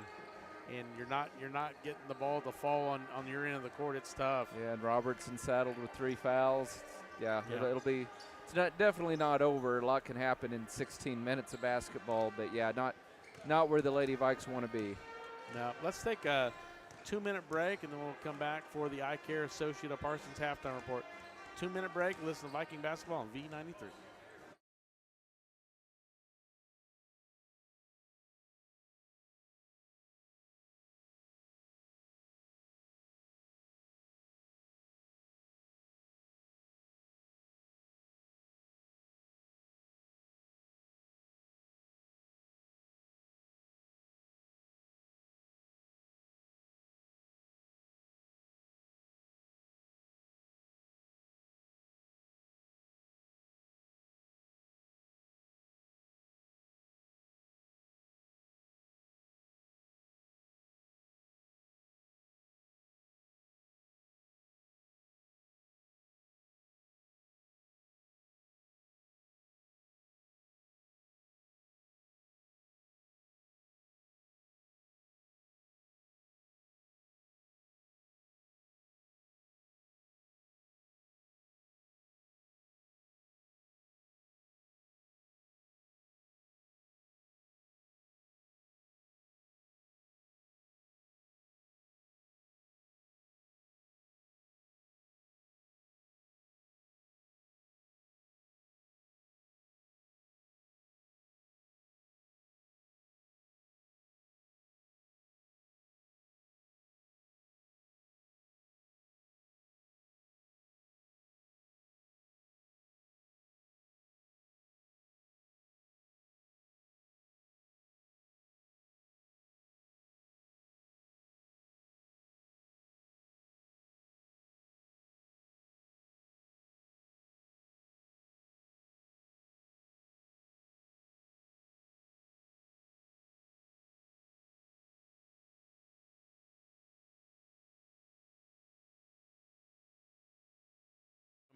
you're not getting the ball to fall on your end of the court, it's tough. Yeah, and Robertson saddled with 3 fouls. Yeah. It'll be. It's definitely not over. A lot can happen in 16 minutes of basketball, but yeah, not where the Lady Vikes want to be. Now let's take a 2-minute break, and then we'll come back for the Eye Care Associate of Parsons halftime report. 2-minute break. Listen to Viking basketball on V93.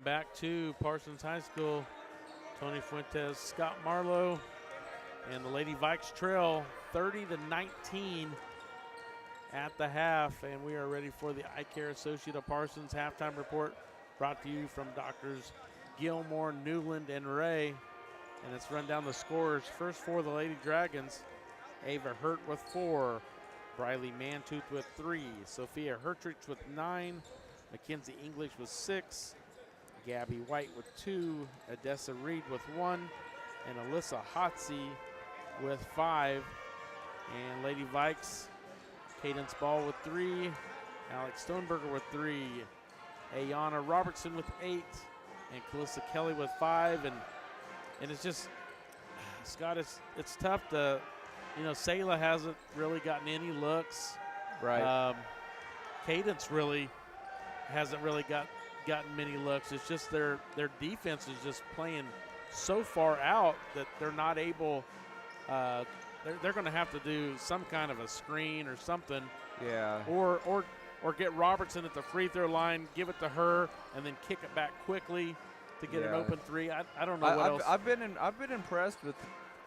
Back to Parsons High School. Tony Fuentes, Scott Marlowe, and the Lady Vikes trail 30-19 at the half, and we are ready for the Eye Care Associate of Parsons halftime report, brought to you from Doctors Gilmore, Newland, and Ray. And let's run down the scores. First for the Lady Dragons, Ava Hurt with 4, Briley Mantooth with 3, Sophia Hertrich with 9, Mackenzie English with 6, Gabby White with 2, Odessa Reed with 1, and Alyssa Hotsy with 5. And Lady Vikes, Cadence Ball with 3, Alex Stoneberger with 3, Ayana Robertson with 8, and Calissa Kelly with 5. And it's just, Scott, it's tough to, Sayla hasn't really gotten any looks. Right. Cadence really hasn't really gotten many looks. It's just their defense is just playing so far out that they're not able. They're going to have to do some kind of a screen or something. Yeah. Or get Robertson at the free throw line, give it to her, and then kick it back quickly to get an open 3. I don't know what else. I've been impressed with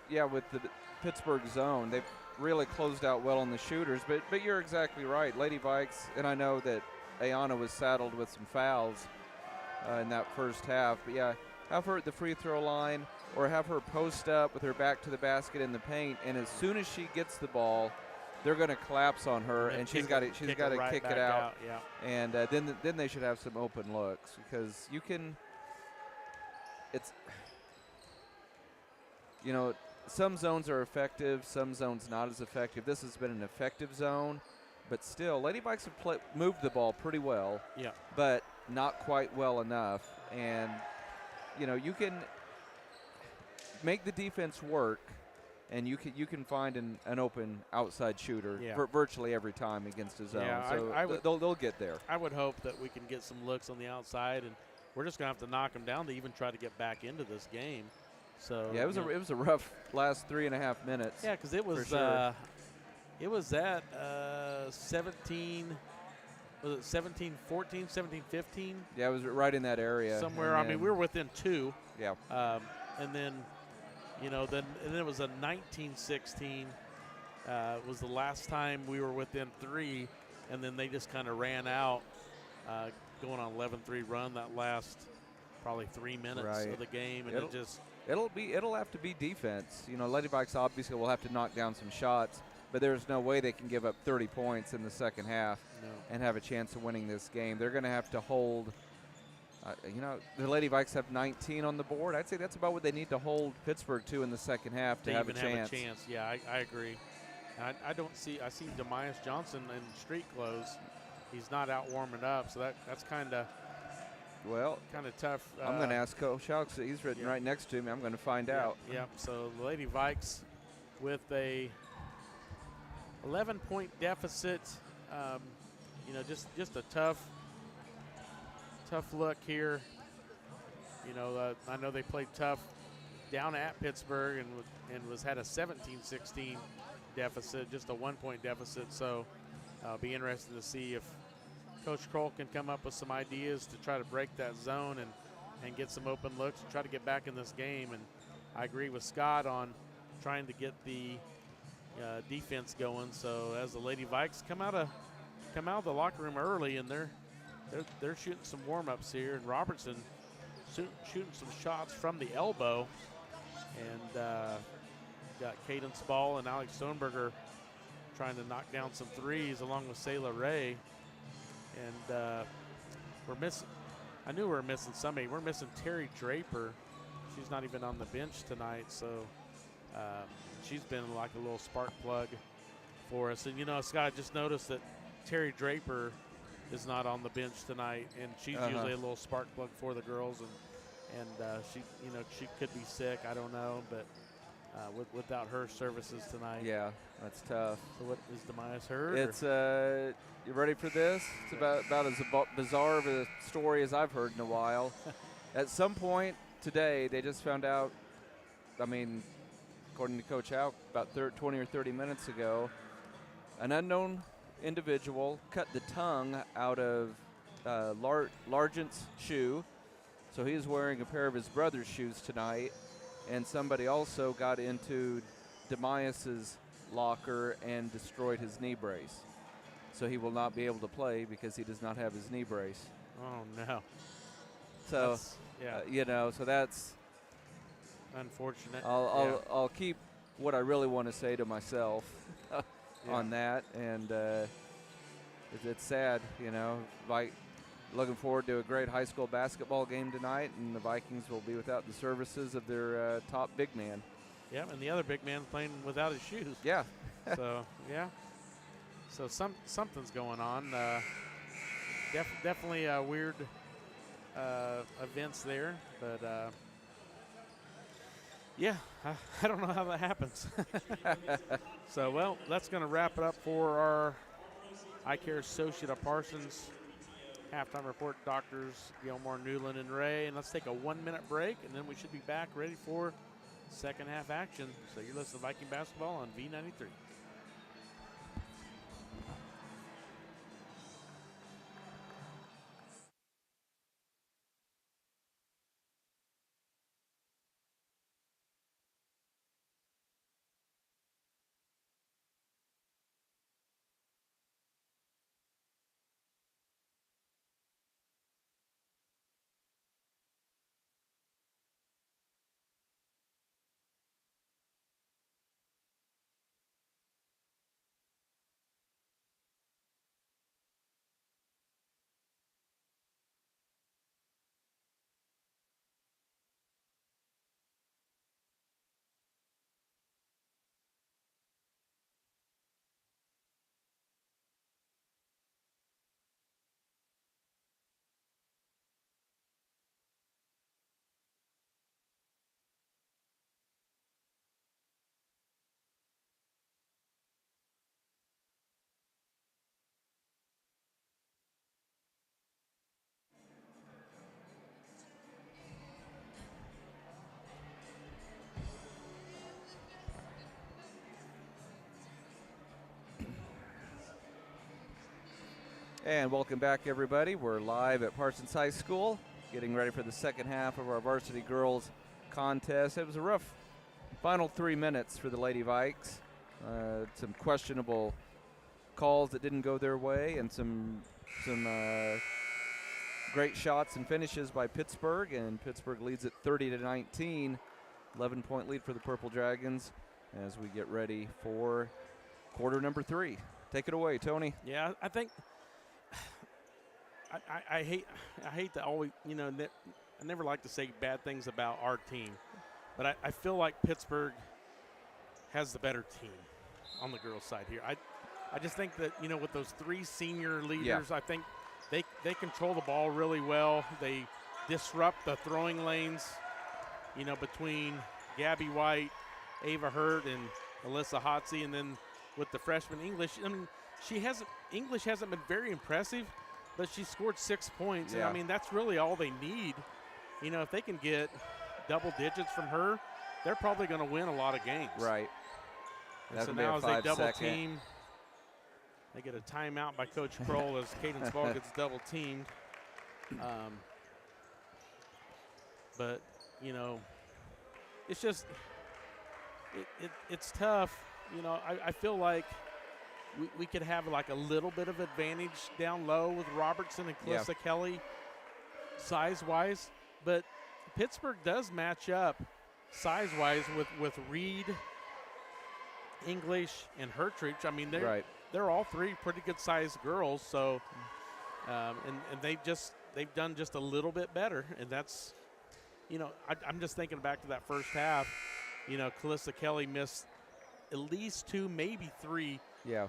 the Pittsburgh zone. They've really closed out well on the shooters. But you're exactly right, Lady Vikes, and I know that Ayana was saddled with some fouls in that first half. But, yeah, have her at the free throw line or have her post up with her back to the basket in the paint, and as soon as she gets the ball, they're going to collapse on her, and she's got to kick it out. Yeah. And then they should have some open looks, because you can – it's – some zones are effective, some zones not as effective. This has been an effective zone, but still, Lady Vikes have moved the ball pretty well, Yeah. but not quite well enough. And, you can make the defense work, and you can find an open outside shooter virtually every time against a zone. Yeah, so they'll get there. I would hope that we can get some looks on the outside, and we're just going to have to knock them down to even try to get back into this game. So yeah, it was a rough last 3.5 minutes. Yeah, because it was sure. It was at 17. Was it 17-14, 17-15? Yeah, it was right in that area. Somewhere. I mean, we were within 2. Yeah. And then, then it was a 19-16. Was the last time we were within 3, and then they just kind of ran out, going on 11-3 run that last probably 3 minutes of the game, and it'll have to be defense. Lady Vikes obviously will have to knock down some shots, but there's no way they can give up 30 points in the second half and have a chance of winning this game. They're going to have to hold. The Lady Vikes have 19 on the board. I'd say that's about what they need to hold Pittsburg to in the second half to have a chance. Yeah, I agree. I see Demias Johnson in street clothes. He's not out warming up, so that's kind of tough. I'm going to ask Coach Alex. He's right next to me. I'm going to find out. Yeah. So the Lady Vikes with a 11-point deficit. Just a tough look here. I know they played tough down at Pittsburgh and had a 17-16 deficit, just a 1-point deficit. So it'll be interesting to see if Coach Kroll can come up with some ideas to try to break that zone and get some open looks and try to get back in this game. And I agree with Scott on trying to get the defense going. So as the Lady Vikes come out of the locker room early, and they're shooting some warm-ups here, and Robertson shooting some shots from the elbow, and got Cadence Ball and Alex Stoneberger trying to knock down some threes along with Sayla Ray. And I knew we were missing somebody. We're missing Terry Draper. She's not even on the bench tonight, so she's been like a little spark plug for us. And, Scott, just noticed that Terry Draper is not on the bench tonight, and she's usually a little spark plug for the girls. And she could be sick. I don't know, but without her services tonight. Yeah, that's tough. So what is Demias hurt? It's you ready for this? It's about as bizarre of a story as I've heard in a while. At some point today, they just found out. I mean, according to Coach Al, about 20 or 30 minutes ago, an unknown individual cut the tongue out of Largent's shoe. So he was wearing a pair of his brother's shoes tonight, and somebody also got into Demias's locker and destroyed his knee brace. So he will not be able to play because he does not have his knee brace. Oh no! So so that's unfortunate. I'll keep what I really want to say to myself on that, and it's sad, Looking forward to a great high school basketball game tonight, and the Vikings will be without the services of their top big man. Yeah, and the other big man playing without his shoes. Yeah. So something's going on. Definitely weird events there, but I don't know how that happens. So, that's going to wrap it up for our Eye Care Associate of Parsons halftime report. Doctors Gilmore, Newland, and Ray. And let's take a 1-minute break, and then we should be back ready for second half action. So you're listening to Viking Basketball on V93. And welcome back, everybody. We're live at Parsons High School, getting ready for the second half of our varsity girls contest. It was a rough final 3 minutes for the Lady Vikes. Some questionable calls that didn't go their way, and some great shots and finishes by Pittsburg, and Pittsburg leads at 30-19. 11-point lead for the Purple Dragons as we get ready for quarter number 3. Take it away, Tony. Yeah, I think I hate to always, I never like to say bad things about our team, but I feel like Pittsburg has the better team on the girls' side here. I just think that, with those 3 senior leaders, I think they control the ball really well. They disrupt the throwing lanes, between Gabby White, Ava Hurt, and Alyssa Hotsey, and then with the freshman English. I mean, English hasn't been very impressive, but she scored 6 points. Yeah. And, that's really all they need. If they can get double digits from her, they're probably going to win a lot of games. Right. And so now as they double team, they get a timeout by Coach Kroll as Cadence Ball gets double teamed. But, it's just it's tough. I feel like we could have like a little bit of advantage down low with Robertson and Calissa Kelly size-wise, but Pittsburgh does match up size-wise with Reed, English, and Hertrich. I mean, they're all 3 pretty good-sized girls. So, and they've done just a little bit better, and that's, I'm just thinking back to that first half. Calissa Kelly missed at least 2, maybe 3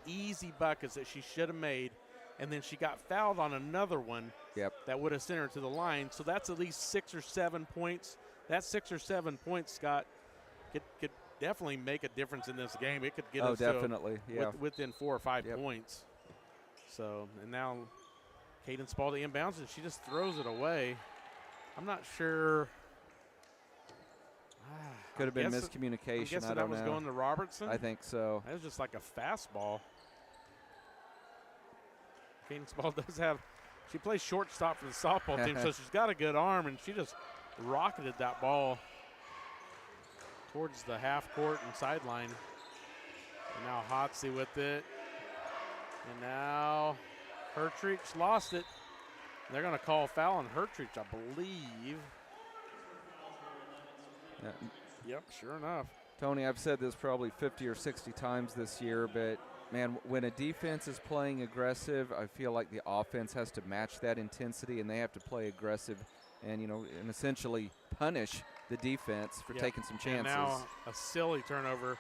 easy buckets that she should have made, and then she got fouled on another one that would have sent her to the line. So that's at least 6 or 7 points. That 6 or 7 points, Scott, could definitely make a difference in this game. It could get us within 4 or 5 points. So, and now Cadence ball to inbounds, and she just throws it away. I'm not sure. Could have been miscommunication. I'm guessing I don't that was know. going to Robertson. I think so. That was just like a fastball. Cadence Ball she plays shortstop for the softball team, so she's got a good arm, and she just rocketed that ball towards the half court and sideline. And now Hotsey with it. And now Hertrich lost it. They're going to call a foul on Hertrich, I believe. Yep, sure enough. Tony, I've said this probably 50 or 60 times this year, but, man, when a defense is playing aggressive, I feel like the offense has to match that intensity, and they have to play aggressive and, and essentially punish the defense for taking some chances. And now a silly turnover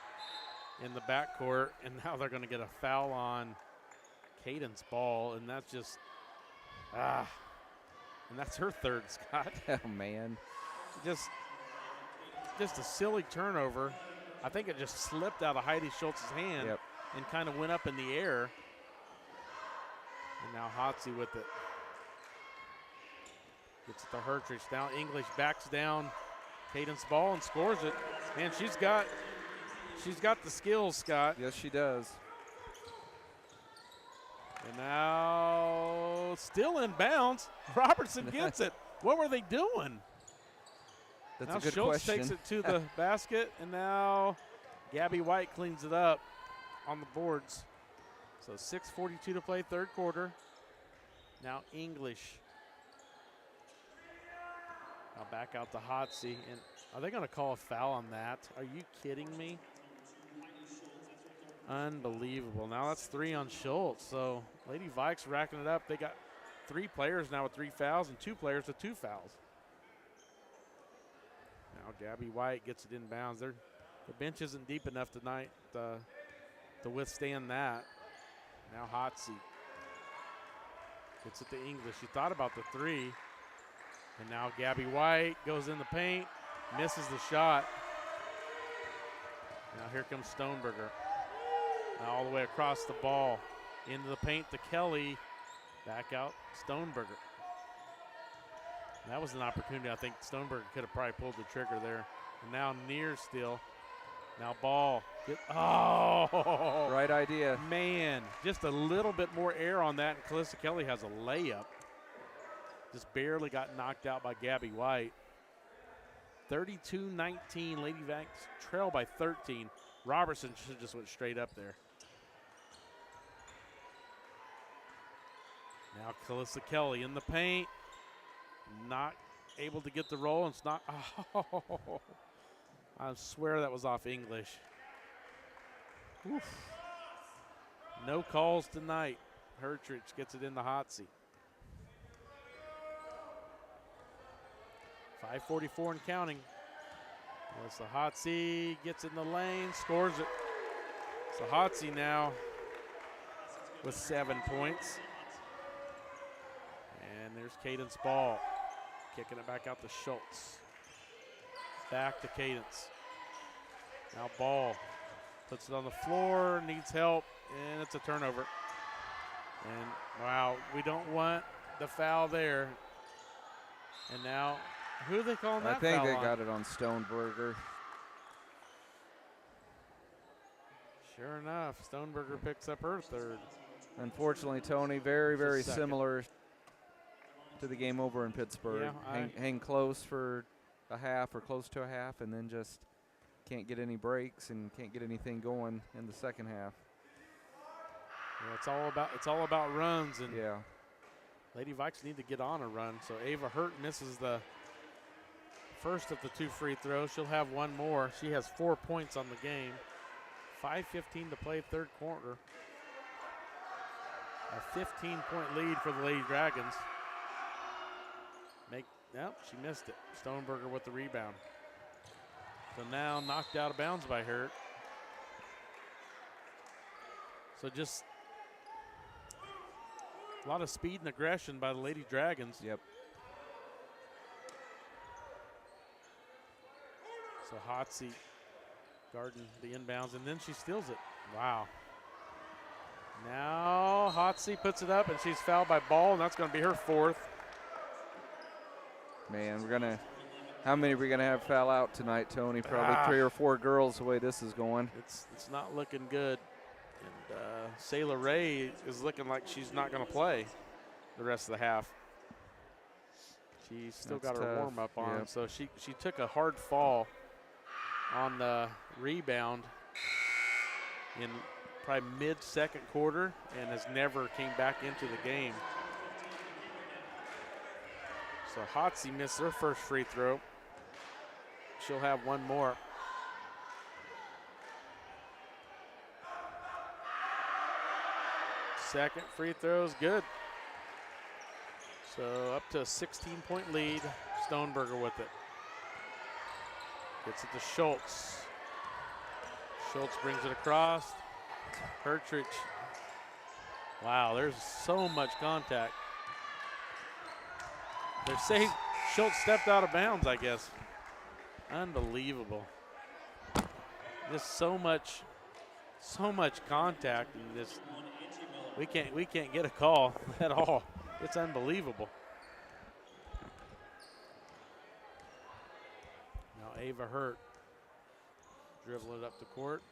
in the backcourt, and now they're going to get a foul on Cadence Ball, and that's just and that's her third, Scott. Oh, man. Just a silly turnover. I think it just slipped out of Heidi Schultz's hand and kind of went up in the air. And now Hotsey with it. Gets it to Hertrich. Now English backs down Cadence Ball and scores it. Man, she's got the skills, Scott. Yes, she does. And now still in bounds. Robertson gets it. What were they doing? That's now a good Schultz question. takes it to the basket, and now Gabby White cleans it up on the boards. So 6:42 to play, third quarter. Now English. Now back out to Hotsey. And are they going to call a foul on that? Are you kidding me? Unbelievable. Now that's 3 on Schultz. So Lady Vikes racking it up. They got 3 players now with 3 fouls and 2 players with 2 fouls. Now Gabby White gets it inbounds. The bench isn't deep enough tonight to withstand that. Now Hotsey gets it to English. She thought about the 3. And now Gabby White goes in the paint, misses the shot. Now here comes Stoneberger. Now all the way across the ball. Into the paint to Kelly. Back out Stoneberger. That was an opportunity. I think Stoneberger could have probably pulled the trigger there. And now near steal. Now ball. Oh! Right idea. Man, just a little bit more air on that, and Calissa Kelly has a layup. Just barely got knocked out by Gabby White. 32-19, Lady Vikes trail by 13. Robertson should just went straight up there. Now Calissa Kelly in the paint. Not able to get the roll, and it's not. Oh, I swear that was off English. Oof. No calls tonight. Hertrich gets it in the hot seat. 5:44 and counting. Melissa Hotsey gets in the lane, scores it. So Hotsey now with 7 points. And there's Cadence Ball, kicking it back out to Schultz. Back to Cadence. Now Ball puts it on the floor, needs help, and it's a turnover. And wow, we don't want the foul there. And now, who are they calling that foul I think they on? got it on Stoneberger. Sure enough, Stoneberger picks up her third. Unfortunately, Tony, very similar to the game over in Pittsburgh. Yeah, hang close for a half or close to a half, and then just can't get any breaks and can't get anything going in the second half. Yeah, it's all about runs, and yeah, Lady Vikes need to get on a run. So Ava Hurt misses the first of the 2 free throws. She'll have one more. She has 4 points on the game. 5:15 to play, third quarter. A 15-point lead for the Lady Dragons. Nope, she missed it. Stoneberger with the rebound. So now knocked out of bounds by Hurt. So just a lot of speed and aggression by the Lady Dragons. Yep. So Hotsey guarding the inbounds, and then she steals it. Wow. Now Hotsey puts it up, and she's fouled by Ball, and that's going to be her 4th. Man, how many are we gonna have foul out tonight, Tony? Probably 3 or 4 girls the way this is going. It's not looking good. And Sayla Ray is looking like she's not going to play the rest of the half. She's still got her warm-up on, so she took a hard fall on the rebound in probably mid-second quarter and has never came back into the game. So Hotsey missed her first free throw. She'll have one more. Second free throw is good. So up to a 16-point lead. Stoneberger with it. Gets it to Schultz. Schultz brings it across. Hertrich. Wow, there's so much contact. They're saying Schultz stepped out of bounds, I guess. Unbelievable. Just so much contact, and just we can't get a call at all. It's unbelievable. Now Ava Hurt dribbling it up the court.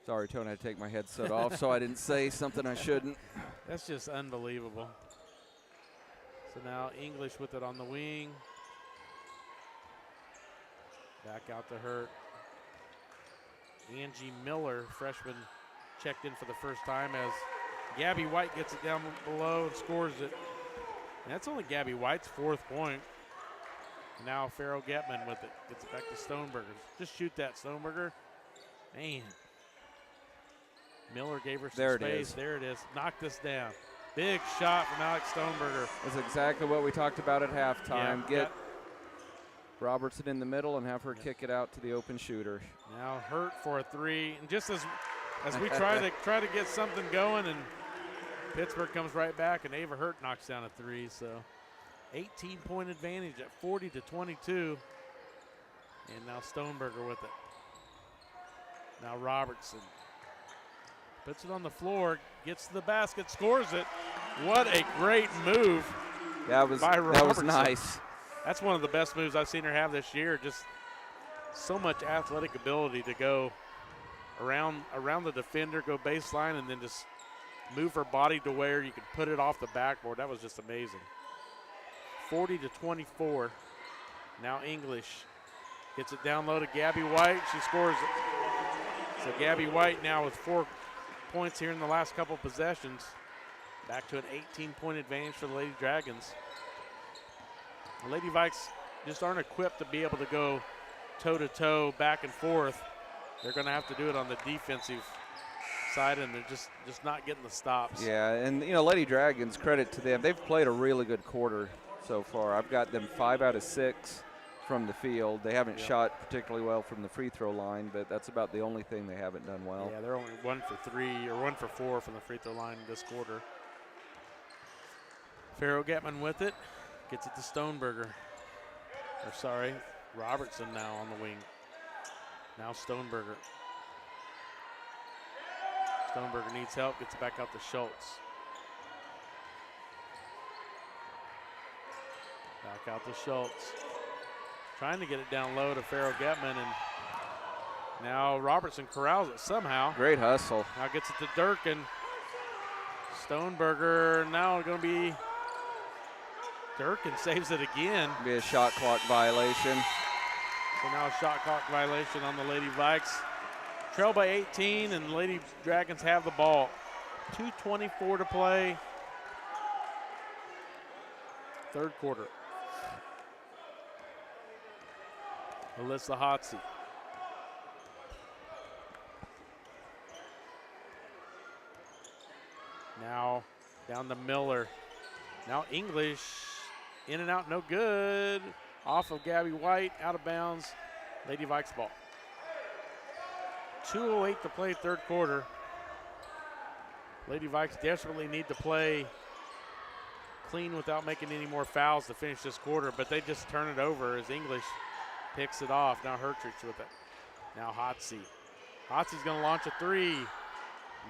Sorry, Tony, I had to take my headset off so I didn't say something I shouldn't. That's just unbelievable. So now English with it on the wing. Back out to Hurt. Angie Miller, freshman, checked in for the first time as Gabby White gets it down below and scores it. And that's only Gabby White's 4th point. Now Farrell Getman with it. Gets it back to Stoneberger. Just shoot that, Stoneberger. Man. Miller gave her some space. There it is. Knocked this down. Big shot from Alex Stoneberger. That's exactly what we talked about at halftime. Get Robertson in the middle and have her kick it out to the open shooter. Now Hurt for a 3. And just as we try to get something going, and Pittsburgh comes right back, and Ava Hurt knocks down a 3. So 18-point advantage at 40-22. And now Stoneberger with it. Now Robertson puts it on the floor, gets to the basket, scores it. What a great move by Robertson. That was nice. That's one of the best moves I've seen her have this year. Just so much athletic ability to go around the defender, go baseline, and then just move her body to where you could put it off the backboard. That was just amazing. 40-24. Now English gets it down low to Gabby White. She scores it. So Gabby White now with 4 points here in the last couple possessions. Back to an 18-point advantage for the Lady Dragons. The Lady Vikes just aren't equipped to be able to go toe-to-toe, back and forth. They're going to have to do it on the defensive side, and they're just not getting the stops. Yeah, and, you know, Lady Dragons, credit to them. They've played a really good quarter so far. I've got them 5 out of 6 from the field. They haven't shot particularly well from the free throw line, but that's about the only thing they haven't done well. Yeah, they're only 1 for 3 or 1 for 4 from the free throw line this quarter. Farrell Getman with it. Gets it to Stoneberger. Or sorry, Robertson now on the wing. Now Stoneberger. Stoneberger needs help, gets back out to Schultz. Back out to Schultz. Trying to get it down low to Farrell Getman, and now Robertson corrals it somehow. Great hustle. Now gets it to Durkin. Stoneberger now going to be, Durkin saves it again. Be a shot clock violation. So now a shot clock violation on the Lady Vikes. Trail by 18, and Lady Dragons have the ball. 2:24 to play. Third quarter. Alyssa Hotsey. Now down to Miller. Now English. In and out, no good. Off of Gabby White, out of bounds. Lady Vikes ball. 2:08 to play third quarter. Lady Vikes desperately need to play clean without making any more fouls to finish this quarter, but they just turn it over as English picks it off. Now Hertrich with it. Now Hotsey. Hotsey's going to launch a 3.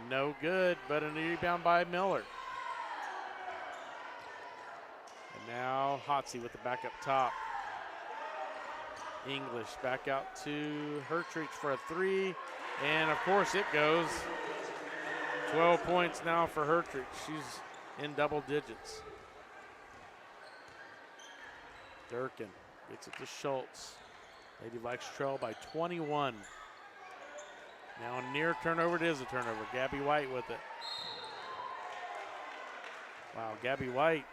No good, but a rebound by Miller. And now Hotsey with the back up top. English back out to Hertrich for a 3. And, of course, it goes. 12 points now for Hertrich. She's in double digits. Durkin gets it to Schultz. Lady Vikes trail by 21. Now a near turnover. It is a turnover. Gabby White with it. Wow, Gabby White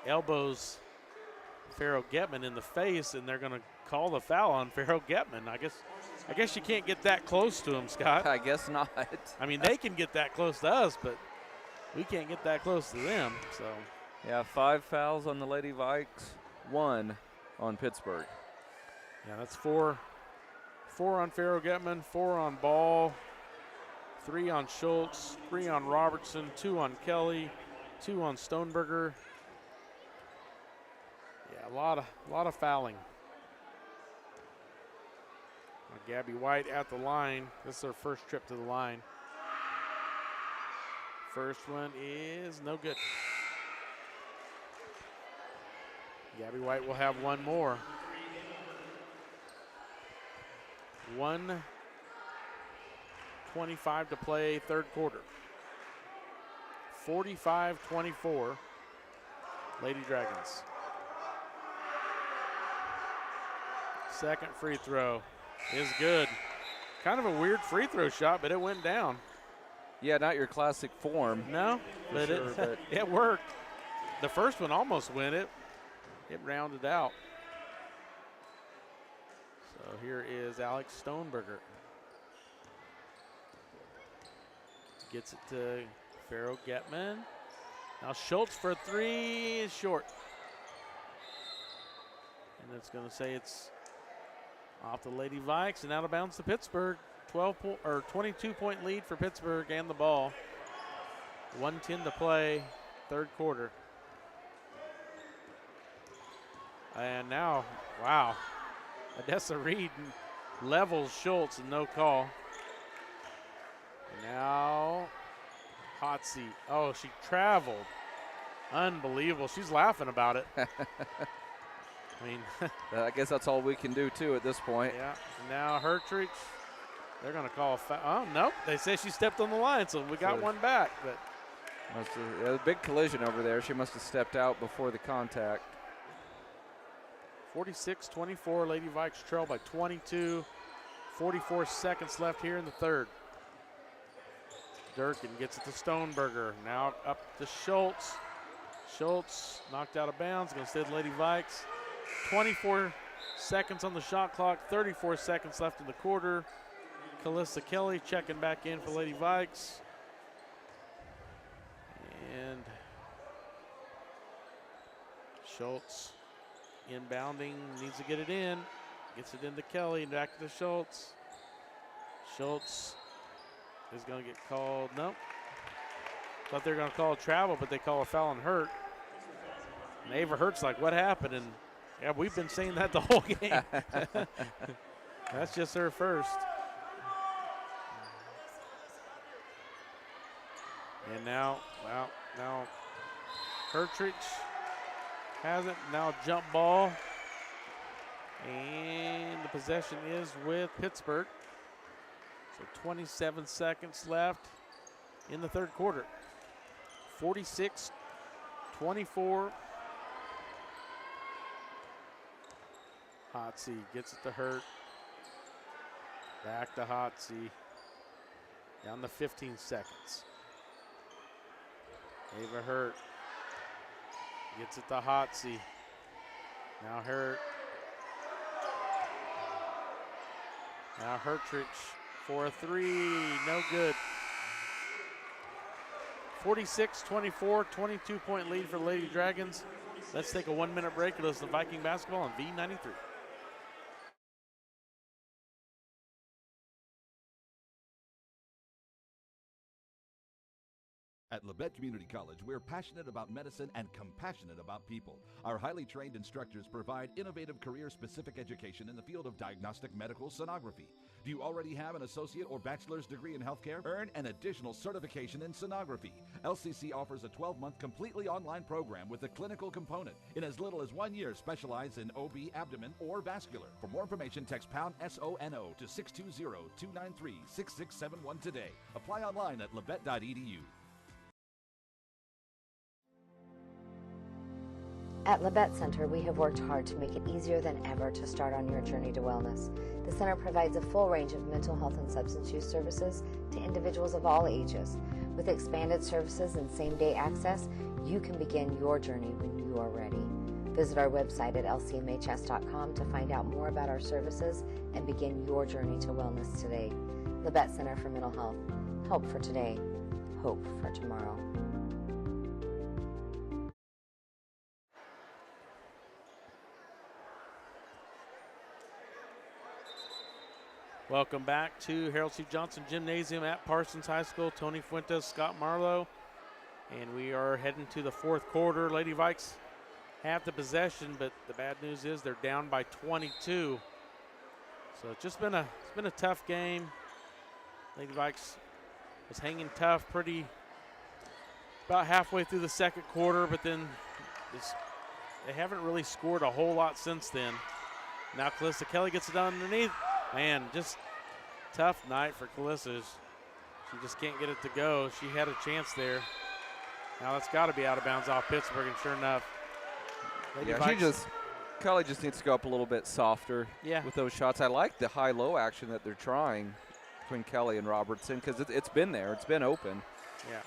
elbows Farrell Getman in the face, and they're going to call the foul on Farrell Getman. I guess you can't get that close to him, Scott. I guess not. I mean, they can get that close to us, but we can't get that close to them. So, yeah, 5 fouls on the Lady Vikes, 1 on Pittsburg. yeah, that's 4 on Farrell Getman, 4 on Ball, 3 on Schultz, 3 on Robertson, 2 on Kelly, 2 on Stoneberger. Yeah, a lot of fouling. Gabby White at the line. This is her first trip to the line. First one is no good. Gabby White will have one more. 1:25 to play third quarter. 45-24, Lady Dragons. Second free throw is good. Kind of a weird free throw shot, but it went down. Yeah, not your classic form. No, but, sure, it worked. The first one almost went. It rounded out. So here is Alex Stoneberger. Gets it to Farrell Getman. Now Schultz for 3 is short. And it's going to say it's off the Lady Vikes and out of bounds to Pittsburgh. 22-point lead for Pittsburgh and the ball. 1:10 to play, third quarter. And now, wow, Odessa Reed levels Schultz and no call. And now Hotsey. Oh, she traveled. Unbelievable. She's laughing about it. I mean, I guess that's all we can do, too, at this point. yeah. Now Hertrich, they're going to call a foul. Oh, nope. They say she stepped on the line, so we got one back. But A big collision over there. She must have stepped out before the contact. 46-24, Lady Vikes trail by 22. 44 seconds left here in the third. Durkin gets it to Stoneberger. Now up to Schultz. Schultz knocked out of bounds. Going to stay with Lady Vikes. 24 seconds on the shot clock. 34 seconds left in the quarter. Calissa Kelly checking back in for Lady Vikes. And Schultz inbounding, needs to get it in. Gets it into Kelly, back to Schultz. Schultz is going to get called. Nope. Thought they were going to call a travel, but they call a foul on Hurt. And Ava Hurt's like, what happened? And yeah, we've been saying that the whole game. That's just her first. And now Hertrich has it. Now jump ball. And the possession is with Pittsburgh. So 27 seconds left in the third quarter. 46-24. Hotsey gets it to Hurt. Back to Hotsey. Down to 15 seconds. Ava Hurt gets it to Hotsey. Now Hurt. Now Hertrich for a three, no good. 46-24, 22-point lead for the Lady Dragons. Let's take a 1-minute break and listen to Viking basketball on V93. At Labette Community College, we're passionate about medicine and compassionate about people. Our highly trained instructors provide innovative career-specific education in the field of diagnostic medical sonography. Do you already have an associate or bachelor's degree in healthcare? Earn an additional certification in sonography. LCC offers a 12-month completely online program with a clinical component. In as little as 1 year, specialize in OB, abdomen, or vascular. For more information, text pound SONO to 620-293-6671 today. Apply online at labette.edu. At Labette Center, we have worked hard to make it easier than ever to start on your journey to wellness. The center provides a full range of mental health and substance use services to individuals of all ages. With expanded services and same-day access, you can begin your journey when you are ready. Visit our website at lcmhs.com to find out more about our services and begin your journey to wellness today. Labette Center for Mental Health. Help for today. Hope for tomorrow. Welcome back to Harold C. Johnson Gymnasium at Parsons High School. Tony Fuentes, Scott Marlowe. And we are heading to the fourth quarter. Lady Vikes have the possession, but the bad news is they're down by 22. So it's just been a tough game. Lady Vikes was hanging tough about halfway through the second quarter, but then they haven't really scored a whole lot since then. Now Calissa Kelly gets it underneath. Man, just tough night for Calissa. She just can't get it to go. She had a chance there. Now that's got to be out of bounds off Pittsburgh, and sure enough. Kelly just needs to go up a little bit softer with those shots. I like the high-low action that they're trying between Kelly and Robertson because it's been there. It's been open. Yeah.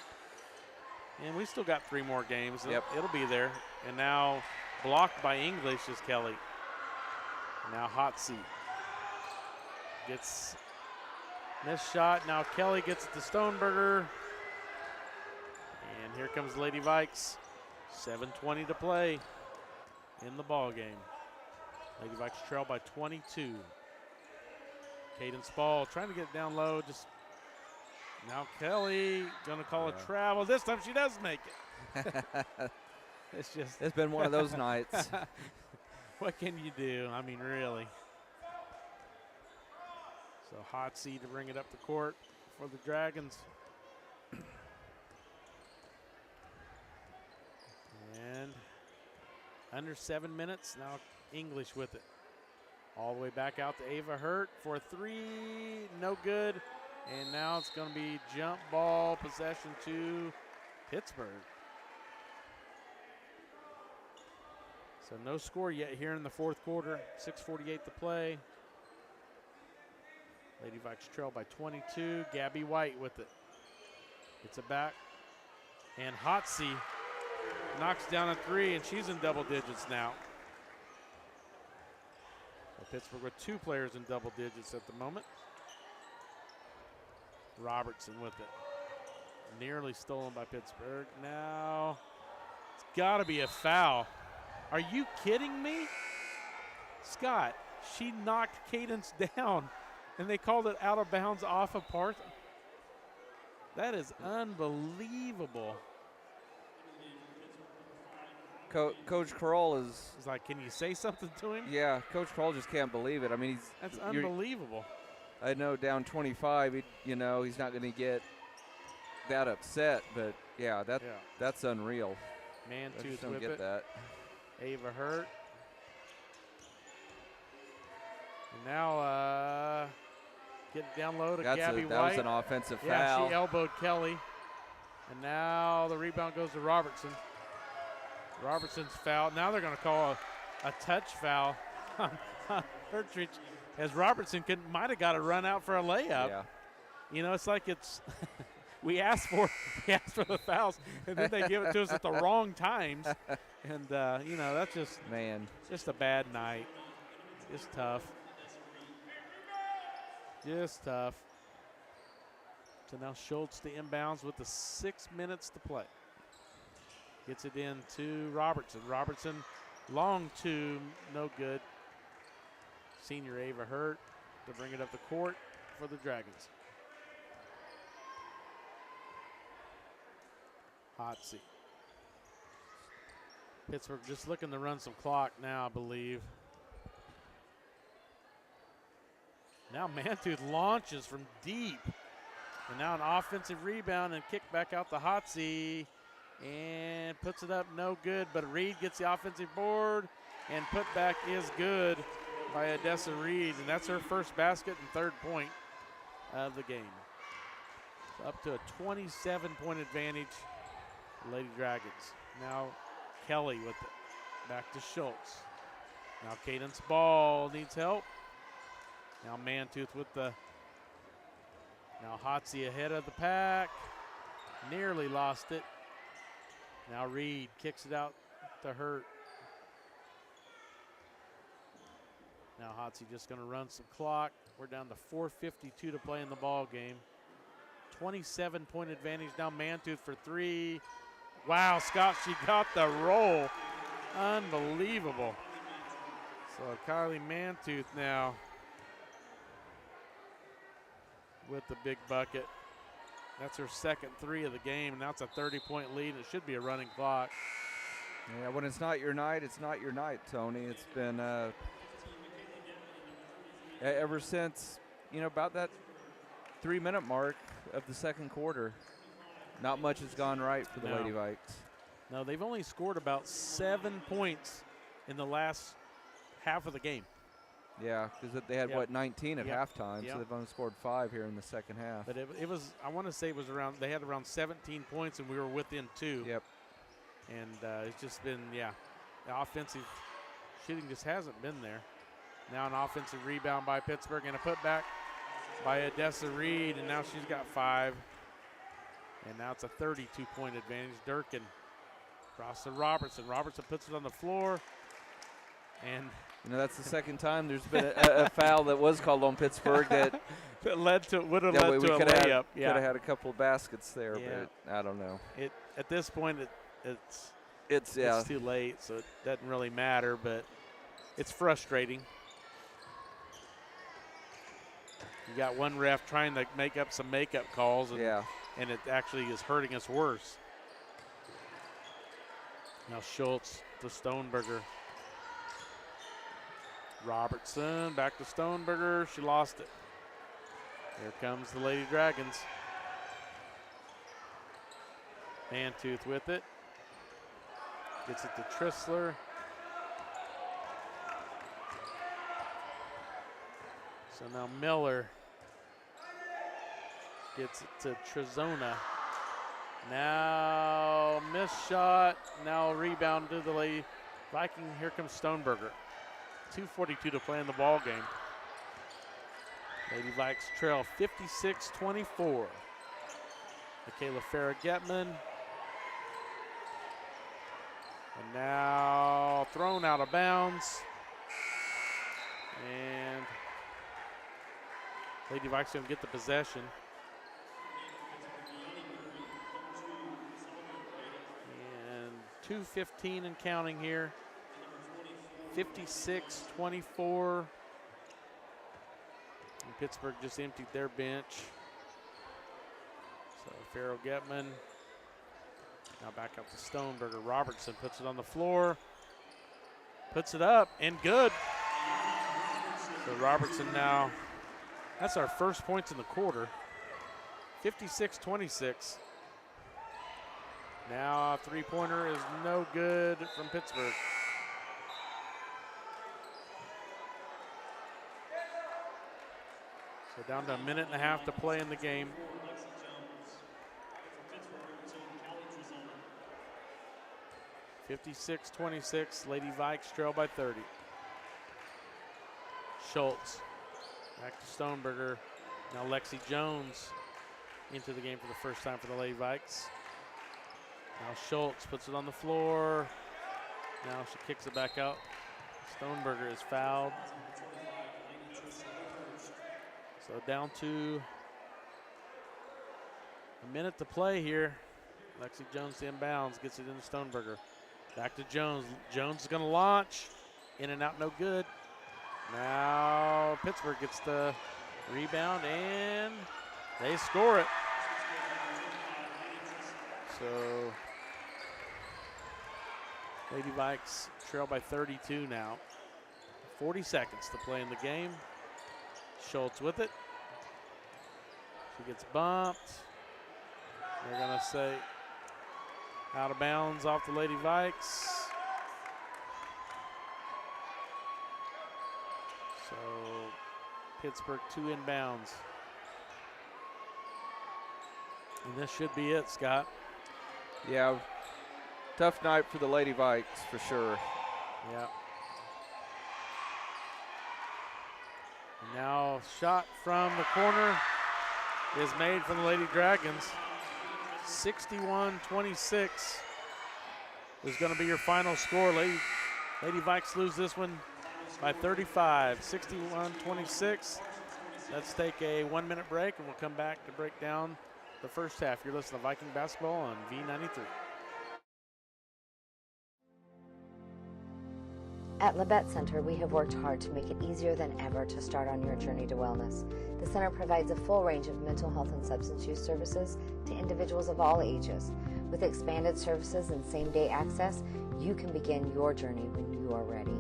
And we still got 3 more games. Yep. It'll be there. And now blocked by English is Kelly. Now Hotsey gets missed shot. Now Kelly gets it to Stoneberger. And here comes Lady Vikes. 7:20 to play in the ball game. Lady Vikes trail by 22. Caden Spall trying to get it down low. Just now Kelly gonna call a travel. This time she does make it. It's been one of those nights. What can you do? I mean, really. So Hotsey to bring it up the court for the Dragons. And under 7 minutes. Now English with it. All the way back out to Ava Hurt for a three. No good. And now it's going to be jump ball possession to Pittsburgh. So no score yet here in the fourth quarter. 6:48 to play. Lady Vikes trail by 22. Gabby White with it. Gets it back. And Hotsey knocks down a three, and she's in double digits now. So Pittsburgh with two players in double digits at the moment. Robertson with it. Nearly stolen by Pittsburgh. Now it's got to be a foul. Are you kidding me? Scott, she knocked Cadence down, and they called it out of bounds off of Parsons. That is unbelievable. Coach Kroll is like, can you say something to him? Yeah, Coach Kroll just can't believe it. I mean, that's unbelievable. I know down 25, he's not going to get that upset, but yeah, that's unreal. Man-tooth don't whip get it. that. Ava Hurt. And now get it down low to Gabby White. That was an offensive foul. Yeah, she elbowed Kelly. And now the rebound goes to Robertson. Robertson's foul. Now they're going to call a touch foul on Hertrich, as Robertson might have got a run out for a layup. Yeah. It's like we asked for the fouls, and then they give it to us at the wrong times. And, that's just a bad night. Just tough. Just tough. So now Schultz to inbounds with the 6 minutes to play. Gets it in to Robertson. Robertson, long two, no good. Senior Ava Hurt to bring it up the court for the Dragons. Hotsey. Pittsburgh just looking to run some clock now, I believe. Now Mantooth launches from deep. And now an offensive rebound and kick back out to Hotsey. And puts it up, no good. But Reed gets the offensive board. And put back is good by Odessa Reed. And that's her first basket and third point of the game. So up to a 27-point advantage, Lady Dragons. Now Kelly with it. Back to Schultz. Now Cadence Ball needs help. Now Mantooth with the. Now Hotsey ahead of the pack. Nearly lost it. Now Reed kicks it out to Hurt. Now Hotsey just going to run some clock. We're down to 4:52 to play in the ball game. 27-point advantage. Now Mantooth for three. Wow, Scott, she got the roll. Unbelievable. So Kylie Mantooth now with the big bucket. That's her second three of the game, and that's a 30-point lead. It should be a running clock. Yeah, when it's not your night, it's not your night, Tony. It's been ever since, about that 3-minute mark of the second quarter, not much has gone right for the Lady Vikes. No, they've only scored about 7 points in the last half of the game. Yeah, because they had, 19 at halftime, Yep. so they've only scored 5 here in the second half. But it was, I want to say it was they had around 17 points, and we were within 2. Yep. And it's just been, the offensive shooting just hasn't been there. Now an offensive rebound by Pittsburgh and a putback by Odessa Reed, and now she's got 5. And now it's a 32-point advantage. Durkin across to Robertson. Robertson puts it on the floor. And that's the second time there's been a foul that was called on Pittsburgh that would have led to a layup. Could have had a couple of baskets there, but I don't know. At this point, it's too late, so it doesn't really matter. But it's frustrating. You got one ref trying to make up some makeup calls, and it actually is hurting us worse. Now Schultz to Stoneberger. Robertson back to Stoneberger. She lost it. Here comes the Lady Dragons. Mantooth with it. Gets it to Trissler. So now Miller gets it to Trezona. Now missed shot. Now rebound to the Lady Viking. Here comes Stoneberger. 2:42 to play in the ball game. Lady Vikes trail 56-24. Michaela Farrah-Getman. And now thrown out of bounds. And Lady Vikes going to get the possession. And 2:15 and counting here. 56-24. And Pittsburgh just emptied their bench. So Farrell-Getman. Now back up to Stoneberger. Robertson puts it on the floor. Puts it up and good. So Robertson now, that's our first points in the quarter. 56-26. Now a three-pointer is no good from Pittsburgh. So down to a minute and a half to play in the game. (56-26). Lady Vikes trail by 30. Schultz back to Stoneberger. Now Lexi Jones into the game for the first time for the Lady Vikes. Now Schultz puts it on the floor. Now she kicks it back out. Stoneberger is fouled. So down to a minute to play here. Lexi Jones inbounds, gets it into Stoneberger. Back to Jones. Jones is going to launch. In and out, no good. Now Pittsburgh gets the rebound and they score it. So Lady Vikes trail by 32 now. 40 seconds to play in the game. Schultz with it. She gets bumped. They're going to say out of bounds off the Lady Vikes. So Pittsburgh 2 inbounds. And this should be it, Scott. Yeah, tough night for the Lady Vikes for sure. Yeah. And now shot from the corner is made from the Lady Dragons. 61-26 is going to be your final score. Lady Vikes lose this one by 35, 61-26. Let's take a 1-minute break and we'll come back to break down the first half. You're listening to Viking Basketball on V93. At Labette Center, we have worked hard to make it easier than ever to start on your journey to wellness. The center provides a full range of mental health and substance use services to individuals of all ages. With expanded services and same-day access, you can begin your journey when you are ready.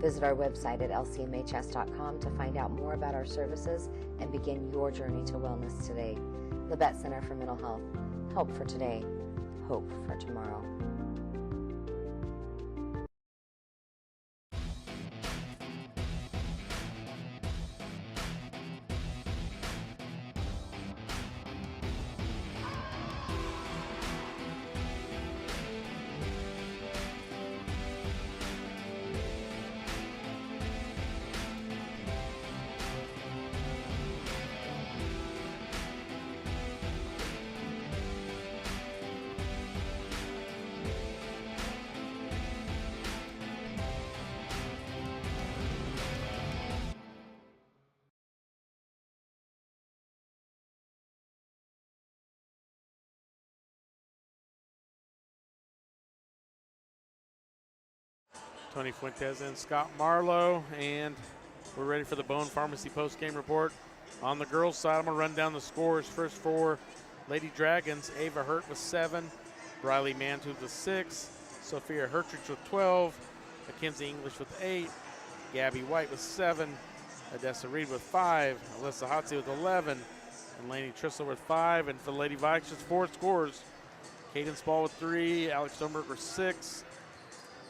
Visit our website at lcmhs.com to find out more about our services and begin your journey to wellness today. Labette Center for Mental Health. Help for today, hope for tomorrow. Tony Fuentes and Scott Marlowe, and we're ready for the Bone Pharmacy post-game report. On the girls' side, I'm going to run down the scores. First for Lady Dragons, Ava Hurt with 7, Briley Mantooth with 6, Sophia Hertrich with 12, Mackenzie English with 8, Gabby White with 7, Odessa Reed with 5, Alyssa Hotze with 11, and Lainey Trissel with 5. And for the Lady Vikes, just 4 scores. Caden Spall with 3, Alex Stoneberg with 6,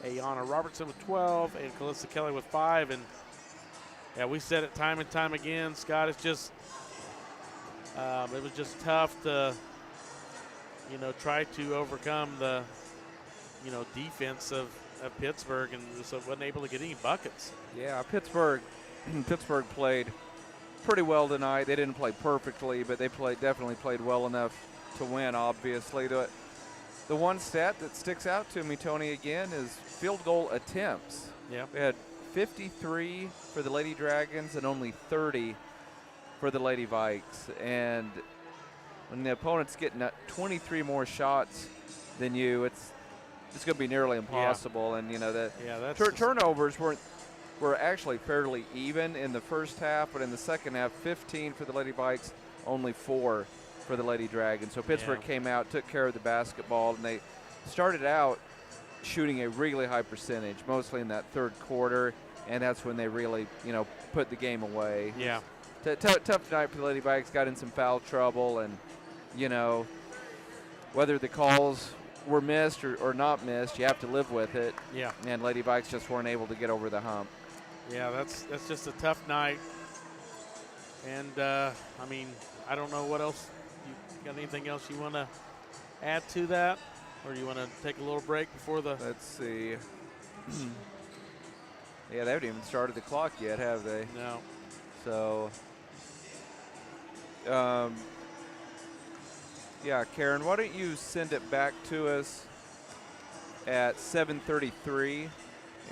Ayana Robertson with 12, and Calissa Kelly with 5. And Yeah, we said it time and time again, Scott. It's just it was just tough to, try to overcome the, defense of Pittsburgh, and so wasn't able to get any buckets. Yeah, Pittsburgh played pretty well tonight. They didn't play perfectly, but they definitely played well enough to win, obviously. The one stat that sticks out to me, Tony, again, is field goal attempts. Yeah. We had 53 for the Lady Dragons and only 30 for the Lady Vikes. And when the opponent's getting 23 more shots than you, it's going to be nearly impossible. Yeah. And, that's turnovers were actually fairly even in the first half, but in the second half, 15 for the Lady Vikes, only 4 for the Lady Dragons. So Pittsburgh came out, took care of the basketball, and they started out shooting a really high percentage, mostly in that third quarter, and that's when they really, put the game away. Yeah. Tough night for the Lady Vikes, got in some foul trouble, and, whether the calls were missed or not missed, you have to live with it. Yeah. And Lady Vikes just weren't able to get over the hump. Yeah, that's just a tough night. And, I don't know what else. You got anything else you want to add to that? Or you want to take a little break before the. Let's see. Yeah, they haven't even started the clock yet, have they? No. So, yeah, Karen, why don't you send it back to us at 7:33,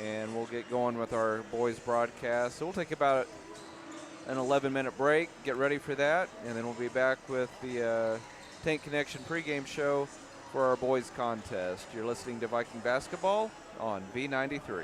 and we'll get going with our boys broadcast. So we'll take about an 11-minute break, get ready for that, and then we'll be back with the Tank Connection pregame show for our boys contest. You're listening to Viking Basketball on V93.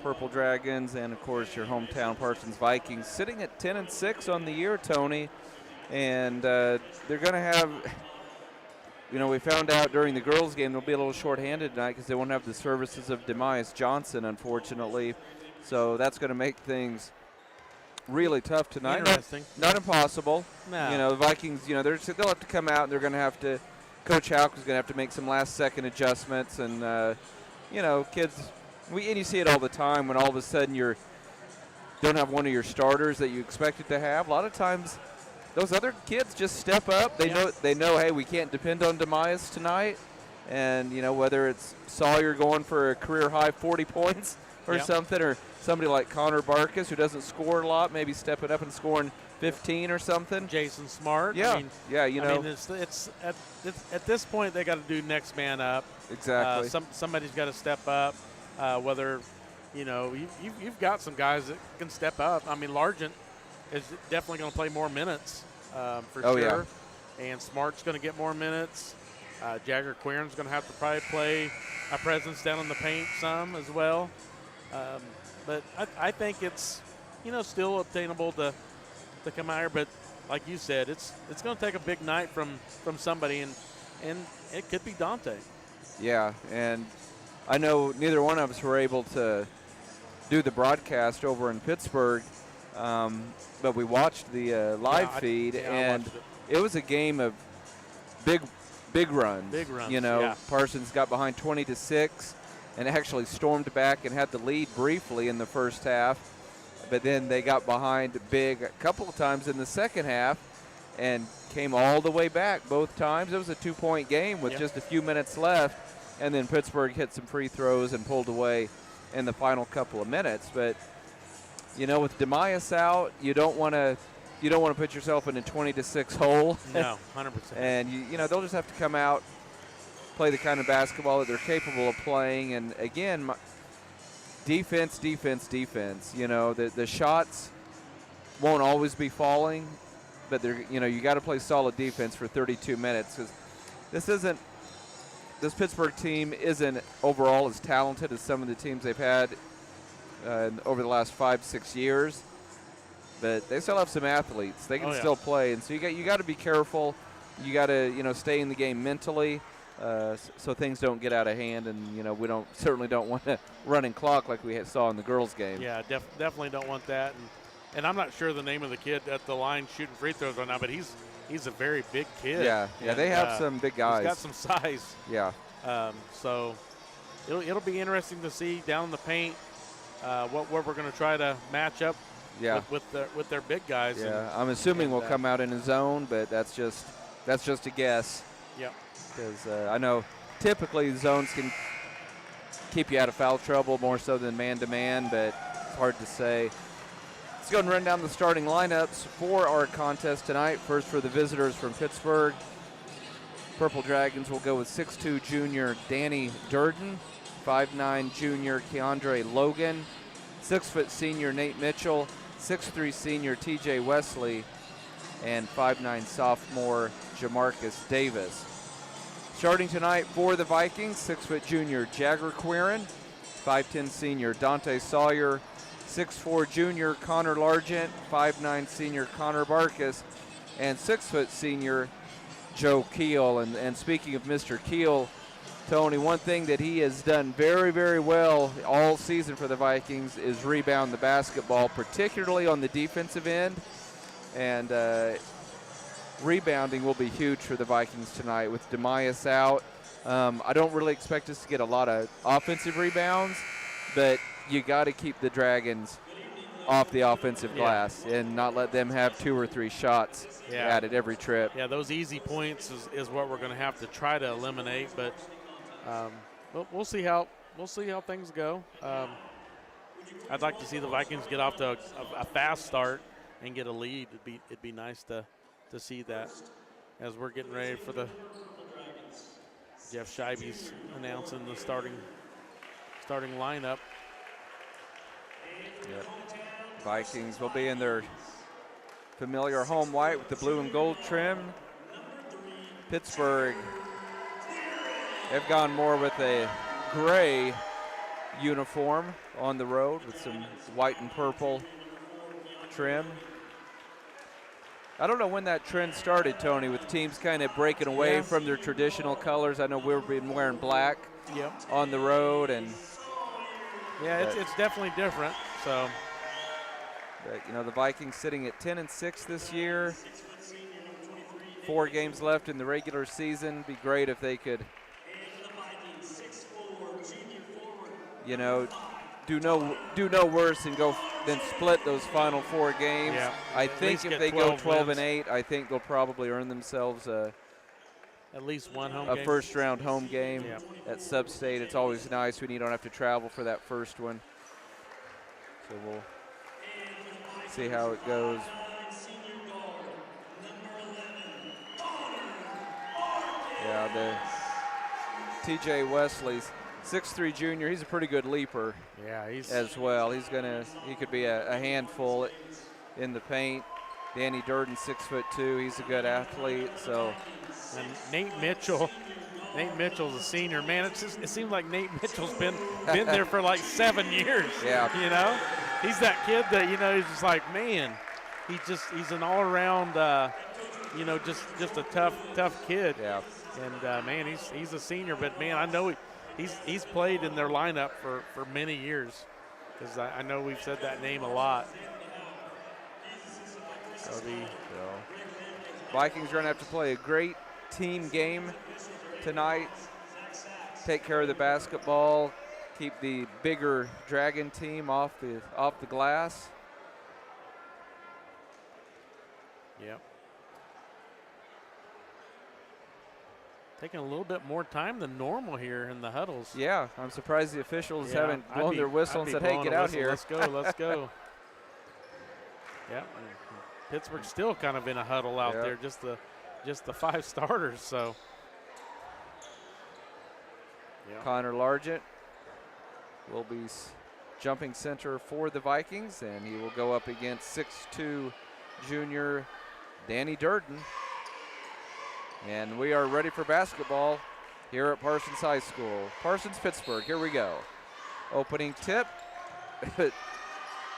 Purple Dragons, and of course your hometown Parsons Vikings, sitting at 10-6 on the year, Tony, and they're going to have. We found out during the girls' game they'll be a little shorthanded tonight because they won't have the services of Demias Johnson, unfortunately. So that's going to make things really tough tonight. Interesting. Not impossible. No. The Vikings, they'll have to come out and they're going to have to. Coach Houck is going to have to make some last-second adjustments, and kids. And you see it all the time when all of a sudden you don't have one of your starters that you expected to have. A lot of times, those other kids just step up. They know. Hey, we can't depend on Demias tonight, and whether it's Sawyer going for a career high 40 points or something, or somebody like Connor Barkus who doesn't score a lot, maybe stepping up and scoring 15 or something. Jason Smart. Yeah, it's at this point they got to do next man up. Exactly. Somebody's got to step up. Whether you've got some guys that can step up. I mean, Largent is definitely going to play more minutes for sure. Yeah. And Smart's going to get more minutes. Jagger Quirin's going to have to probably play a presence down in the paint some as well. But I think it's still obtainable to come out here. But like you said, it's going to take a big night from somebody, and it could be Dante. Yeah, and I know neither one of us were able to do the broadcast over in Pittsburgh, but we watched the live feed, and it was a game of big runs. Big runs. Parsons got behind 20-6 and actually stormed back and had the lead briefly in the first half, but then they got behind big a couple of times in the second half and came all the way back both times. It was a 2-point game with just a few minutes left. And then Pittsburgh hit some free throws and pulled away in the final couple of minutes. But with Demias out, you don't want to put yourself in a 20-6 hole. No, 100%. And they'll just have to come out, play the kind of basketball that they're capable of playing. And again, defense. The shots won't always be falling, but you got to play solid defense for 32 minutes because this Pittsburgh team isn't overall as talented as some of the teams they've had over the last 5-6 years, but they still have some athletes. They can still play, and so you got to be careful. You got to stay in the game mentally, so things don't get out of hand, and we certainly don't want to running clock like we saw in the girls' game. Yeah, definitely don't want that. And I'm not sure the name of the kid at the line shooting free throws right now, but he's a very big kid. Yeah, they have some big guys. He's got some size. Yeah. So it'll be interesting to see down in the paint what we're going to try to match up with their big guys. Yeah, I'm assuming we'll come out in a zone, but that's just a guess. Yeah. Because I know typically zones can keep you out of foul trouble more so than man-to-man, but it's hard to say. Let's go and run down the starting lineups for our contest tonight. First for the visitors from Pittsburgh. Purple Dragons will go with 6'2" junior Danny Durden, 5'9" junior Keandre Logan, 6' senior Nate Mitchell, 6'3" senior TJ Wesley, and 5'9" sophomore Jamarcus Davis. Starting tonight for the Vikings, 6' junior Jagger Quirin, 5'10" senior Dante Sawyer, 6'4" junior Connor Largent, 5'9" senior Connor Barkus, and 6' senior Joe Keel. And speaking of Mr. Keel, Tony, one thing that he has done very, very well all season for the Vikings is rebound the basketball, particularly on the defensive end. And rebounding will be huge for the Vikings tonight with Demias out. I don't really expect us to get a lot of offensive rebounds, but you got to keep the Dragons off the offensive glass and not let them have 2 or 3 shots at it every trip. Yeah, those easy points is what we're going to have to try to eliminate, but we'll see how things go. I'd like to see the Vikings get off to a fast start and get a lead. It'd be nice to see that as we're getting ready for the Jeff Scheibe's announcing the starting lineup. Yep. Vikings will be in their familiar home white with the blue and gold trim. Pittsburgh have gone more with a gray uniform on the road with some white and purple trim. I don't know when that trend started, Tony, with teams kind of breaking away from their traditional colors. I know we've been wearing black on the road, and it's definitely different. So, but, you know, the Vikings sitting at 10-6 this year. 4 games left in the regular season. Be great if they could, you know, do no worse and go then split those final 4 games. Yeah. I think if they go 12-8, I think they'll probably earn themselves at least one a first-round home game at Sub-State. It's always nice when you don't have to travel for that first one. So we'll see how it goes. Yeah, the T.J. Wesley's 6'3" junior. He's a pretty good leaper. Yeah, he's as well. He could be a handful in the paint. Danny Durden, 6'2". He's a good athlete. So, and Nate Mitchell's a senior. Man, it seems like Nate Mitchell's been there for like 7 years. Yeah, you know, he's that kid that, you know, he's just like, man, he's an all-around, you know, just a tough kid. Yeah. And man, he's a senior, but man, I know he's played in their lineup for many years, because I know we've said that name a lot. So Vikings are going to have to play a great team game tonight. Take care of the basketball, keep the bigger Dragon team off the glass. Yep. Taking a little bit more time than normal here in the huddles. Yeah, I'm surprised the officials haven't blown their whistle and said, hey, get out here. Let's go. Yeah, Pittsburgh's still kind of in a huddle out there, just the 5 starters. So, Connor Largent will be jumping center for the Vikings, and he will go up against 6'2" junior Danny Durden. And we are ready for basketball here at Parsons High School. Parsons, Pittsburgh, here we go. Opening tip.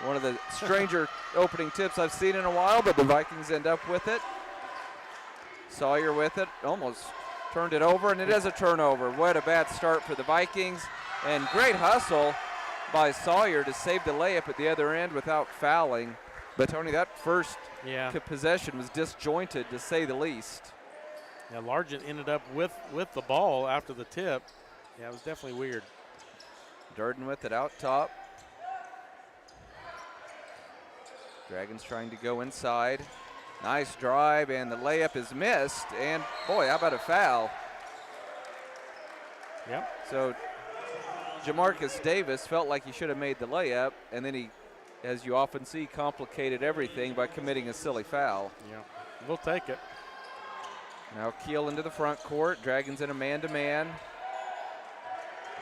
One of the stranger opening tips I've seen in a while, but the Vikings end up with it. Sawyer with it, almost turned it over, and it is a turnover. What a bad start for the Vikings. And great hustle by Sawyer to save the layup at the other end without fouling. But, Tony, that first possession was disjointed, to say the least. Yeah, Largent ended up with the ball after the tip. Yeah, it was definitely weird. Durden with it out top. Dragons trying to go inside. Nice drive, and the layup is missed. And, boy, how about a foul? Yep. So Jamarcus Davis felt like he should have made the layup, and then he, as you often see, complicated everything by committing a silly foul. Yeah, we'll take it. Now Keel into the front court. Dragons in a man-to-man.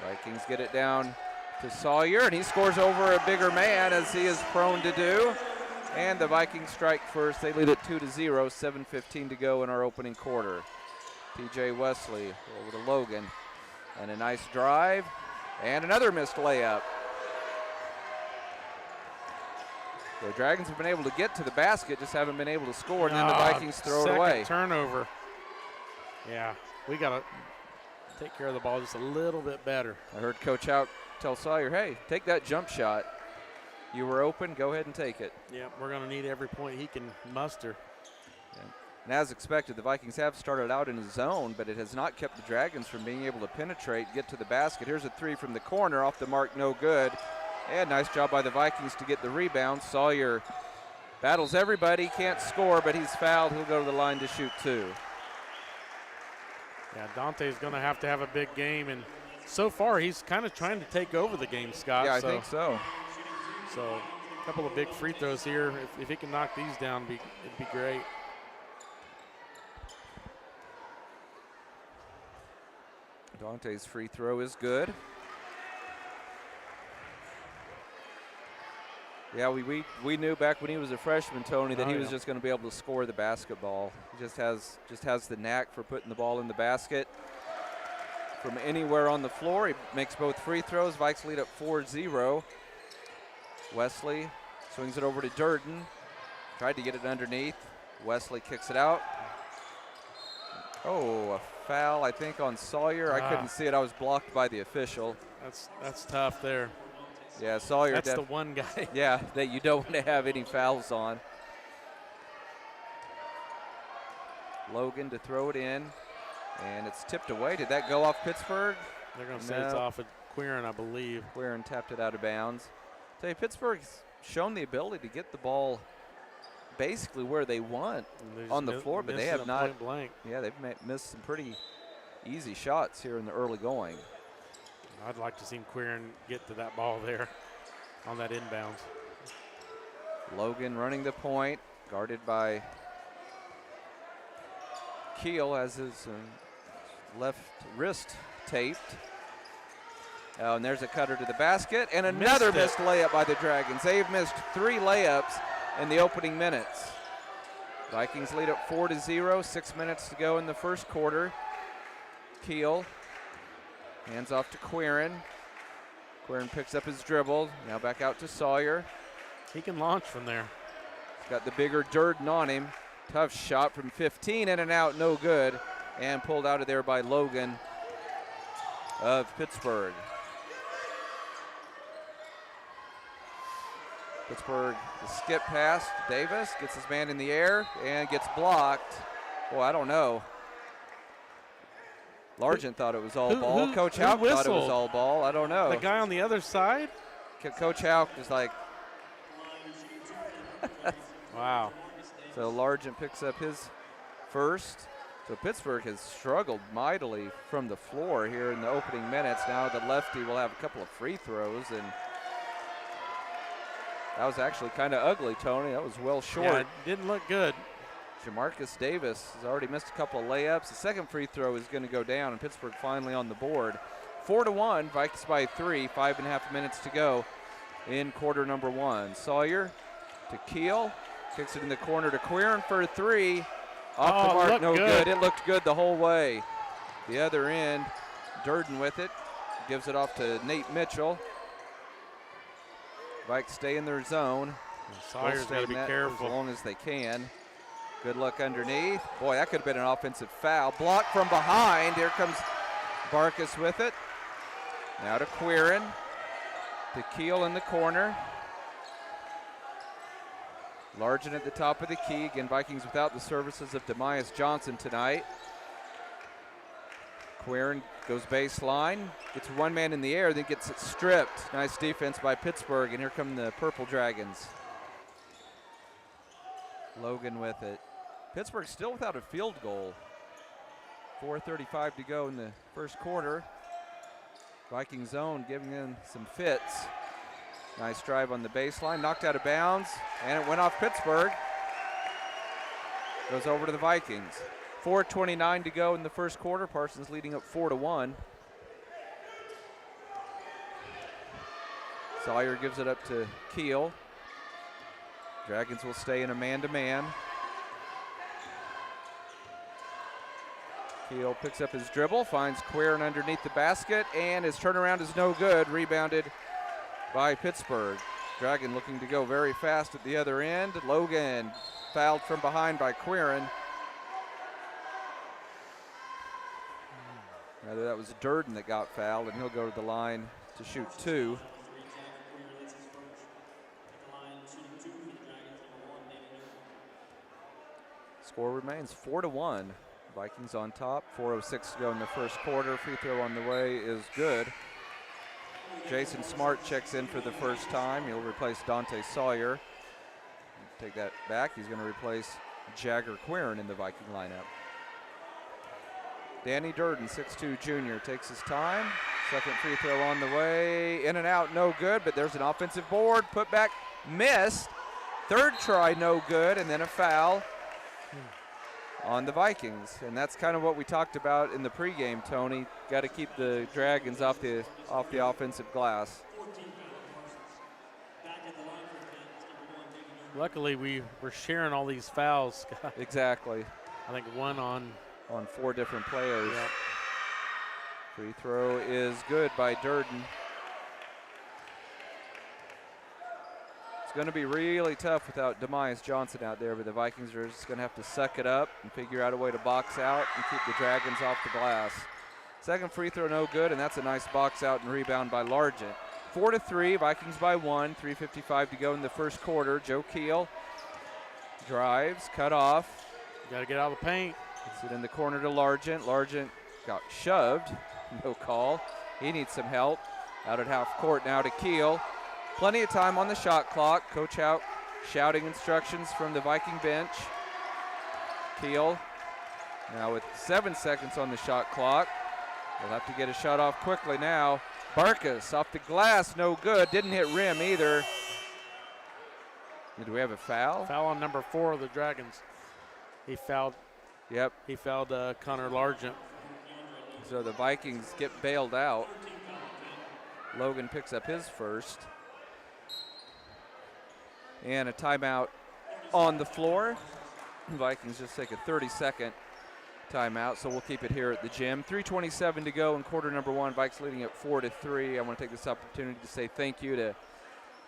Vikings get it down to Sawyer, and he scores over a bigger man, as he is prone to do. And the Vikings strike first. They lead it 2-0, 7:15 to go in our opening quarter. T.J. Wesley over to Logan. And a nice drive. And another missed layup. The Dragons have been able to get to the basket, just haven't been able to score, and then the Vikings throw it away. Turnover. Yeah, we got to take care of the ball just a little bit better. I heard Coach Houck tell Sawyer, hey, take that jump shot. You were open, go ahead and take it. Yeah, we're going to need every point he can muster. And as expected, the Vikings have started out in a zone, but it has not kept the Dragons from being able to penetrate, get to the basket. Here's a 3 from the corner, off the mark, no good. And nice job by the Vikings to get the rebound. Sawyer battles everybody, can't score, but he's fouled. He'll go to the line to shoot 2. Yeah, Dante's going to have a big game, and so far he's kind of trying to take over the game, Scott. Yeah, I think so. So a couple of big free throws here. If he can knock these down, it'd be great. Dante's free throw is good. Yeah, we knew back when he was a freshman, Tony, that he was just going to be able to score the basketball. He just has the knack for putting the ball in the basket from anywhere on the floor. He makes both free throws. Vikes lead up 4-0. Wesley swings it over to Durden. Tried to get it underneath. Wesley kicks it out. Oh, a foul, I think, on Sawyer. I couldn't see it. I was blocked by the official. That's tough there. Yeah, Sawyer. That's the one guy. Yeah, that you don't want to have any fouls on. Logan to throw it in, and it's tipped away. Did that go off Pittsburg? They're going to say it's off of Quirin, I believe. Quirin tapped it out of bounds. Tell you, Pittsburgh's shown the ability to get the ball basically where they want on the floor, but they have not. Blank. Yeah, they've missed some pretty easy shots here in the early going. I'd like to see Quirin get to that ball there on that inbounds. Logan running the point, guarded by Keel, has his left wrist taped. Oh, and there's a cutter to the basket, and another missed layup by the Dragons. They've missed 3 layups in the opening minutes. Vikings lead up 4-0, 6 minutes to go in the first quarter. Keel hands off to Quirin. Quirin picks up his dribble, now back out to Sawyer. He can launch from there. He's got the bigger Durden on him. Tough shot from 15, in and out, no good. And pulled out of there by Logan of Pittsburgh. Pittsburgh, the skip pass. Davis gets his man in the air and gets blocked. Boy, I don't know. Largent thought it was all ball. Coach Houck thought it was all ball. I don't know. The guy on the other side? Coach Houck is like. Wow. So Largent picks up his first. So Pittsburgh has struggled mightily from the floor here in the opening minutes. Now the lefty will have a couple of free throws, and that was actually kind of ugly, Tony. That was well short. Yeah, it didn't look good. Jamarcus Davis has already missed a couple of layups. The second free throw is going to go down, and Pittsburgh finally on the board. 4-1, Vikings by 3, 5.5 minutes to go in quarter number 1. Sawyer to Keel, kicks it in the corner to Quirin for 3. Off the mark, no good. It looked good the whole way. The other end, Durden with it, gives it off to Nate Mitchell. Vikes stay in their zone. Sawyer's got to be careful as long as they can. Good look underneath. Boy, that could have been an offensive foul. Blocked from behind. Here comes Barkas with it. Now to Quirin. To Keel in the corner. Largent at the top of the key. Again, Vikings without the services of Demias Johnson tonight. Quirin goes baseline, gets one man in the air, then gets it stripped. Nice defense by Pittsburgh, and here come the Purple Dragons. Logan with it. Pittsburgh still without a field goal. 4:35 to go in the first quarter. Viking zone giving them some fits. Nice drive on the baseline, knocked out of bounds, and it went off Pittsburgh. Goes over to the Vikings. 4:29 to go in the first quarter. Parsons leading up 4-1. Sawyer gives it up to Keel. Dragons will stay in a man-to-man. Keel picks up his dribble, finds Quirin underneath the basket, and his turnaround is no good. Rebounded by Pittsburgh. Dragon looking to go very fast at the other end. Logan fouled from behind by Quirin. Rather, that was Durden that got fouled, and he'll go to the line to shoot 2. Score remains 4-1. Vikings on top. 4:06 to go in the first quarter. Free throw on the way is good. Jason Smart checks in for the first time. He'll replace Dante Sawyer. Take that back. He's going to replace Jagger Quirin in the Viking lineup. Danny Durden, 6'2 junior, takes his time. Second free throw on the way. In and out, no good, but there's an offensive board. Put back, missed. Third try, no good, and then a foul on the Vikings. And that's kind of what we talked about in the pregame, Tony. Got to keep the Dragons off the offensive glass. Luckily, we were sharing all these fouls. Exactly. I think one on 4 different players. Yep. Free throw is good by Durden. It's going to be really tough without Demias Johnson out there, but the Vikings are just going to have to suck it up and figure out a way to box out and keep the Dragons off the glass. Second free throw no good, and that's a nice box out and rebound by Largent. 4-3, Vikings by 1, 3:55 to go in the first quarter. Joe Keel drives, cut off. Got to get out of the paint. Gets it in the corner to Largent. Largent got shoved, no call. He needs some help. Out at half court now to Keel. Plenty of time on the shot clock. Coach out shouting instructions from the Viking bench. Keel now with 7 seconds on the shot clock. We'll have to get a shot off quickly now. Barkas off the glass, no good. Didn't hit rim either. Did we have a foul? Foul on number 4 of the Dragons. He fouled. Yep. He fouled Connor Largent. So the Vikings get bailed out. Logan picks up his first. And a timeout on the floor. Vikings just take a 30-second timeout, so we'll keep it here at the gym. 3:27 to go in quarter number 1. Vikes leading at 4-3. I want to take this opportunity to say thank you to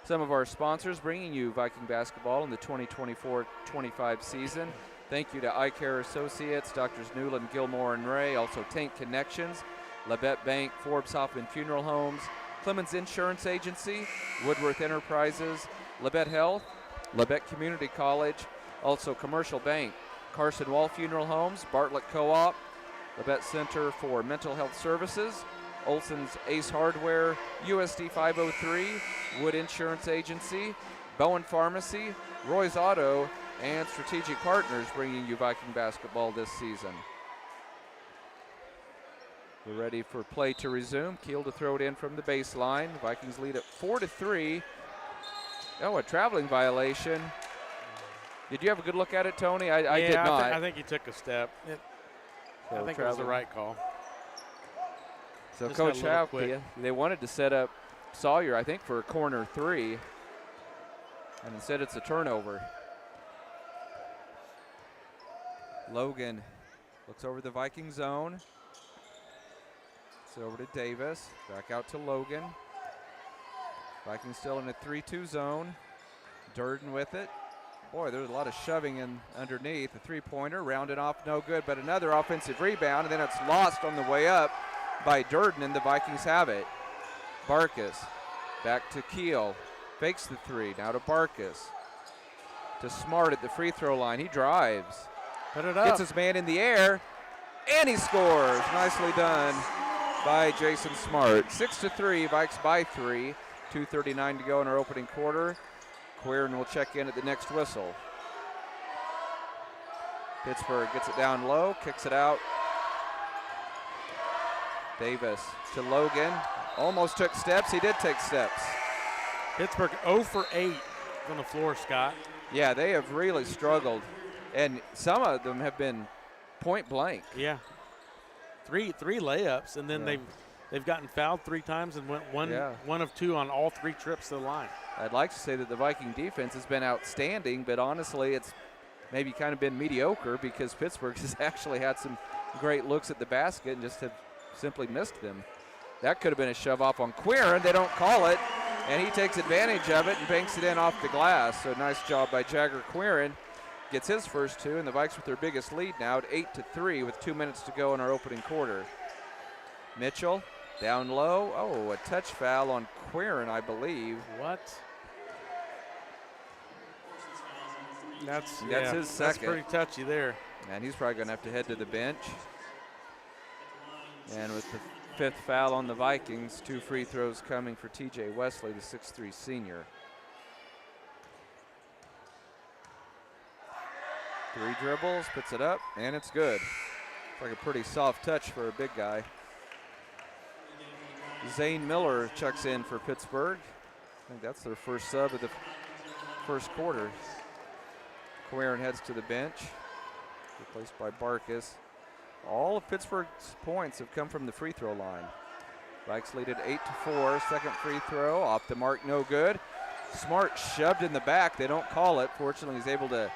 some of our sponsors bringing you Viking basketball in the 2024-25 season. Thank you to Eye Care Associates, Doctors Newland, Gilmore, and Ray. Also Tank Connections, Labette Bank, Forbes Hoffman Funeral Homes, Clemens Insurance Agency, Woodworth Enterprises, Labette Health, Labette Community College, also Commercial Bank, Carson Wall Funeral Homes, Bartlett Co-op, Labette Center for Mental Health Services, Olson's Ace Hardware, USD 503, Wood Insurance Agency, Bowen Pharmacy, Roy's Auto, and Strategic Partners bringing you Viking basketball this season. We're ready for play to resume. Keel to throw it in from the baseline. Vikings lead at 4-3. Oh, a traveling violation. Did you have a good look at it, Tony? I did not. I think he took a step. I think it was the right call. So Just Coach got a little Hauke, quick. they wanted to set up Sawyer, I think, for a corner 3. And instead it's a turnover. Logan looks over the Viking zone. It's over to Davis. Back out to Logan. Vikings still in a 3-2 zone. Durden with it. Boy, there's a lot of shoving in underneath. A three-pointer, rounded off, no good, but another offensive rebound, and then it's lost on the way up by Durden, and the Vikings have it. Barkas back to Keel. Fakes the 3, now to Barkas. To Smart at the free throw line. He drives. Put it up. Gets his man in the air, and he scores. Nicely done by Jason Smart. 6-3, Vikes by 3. 2:39 to go in our opening quarter. Quirin will check in at the next whistle. Pittsburgh gets it down low, kicks it out. Davis to Logan. Almost took steps. He did take steps. Pittsburgh 0 for 8 on the floor, Scott. Yeah, they have really struggled. And some of them have been point blank. Yeah. Three layups, and then they've gotten fouled 3 times and went one of 2 on all 3 trips to the line. I'd like to say that the Viking defense has been outstanding, but honestly it's maybe kind of been mediocre because Pittsburgh has actually had some great looks at the basket and just have simply missed them. That could have been a shove off on Quirin. They don't call it, and he takes advantage of it and banks it in off the glass. So nice job by Jagger Quirin. Gets his first 2, and the Vikes with their biggest lead now at 8-3 with 2 minutes to go in our opening quarter. Mitchell down low. Oh, a touch foul on Quirin, I believe. What? That's his second. That's pretty touchy there. And he's probably going to have to head to the bench. And with the 5th foul on the Vikings, 2 free throws coming for TJ Wesley, the 6'3 senior. 3 dribbles, puts it up, and it's good. It's like a pretty soft touch for a big guy. Zane Miller checks in for Pittsburgh. I think that's their first sub of the first quarter. Quirin heads to the bench, replaced by Barkas. All of Pittsburgh's points have come from the free throw line. Vikes lead at 8-4. Second free throw, off the mark, no good. Smart shoved in the back. They don't call it. Fortunately, he's able to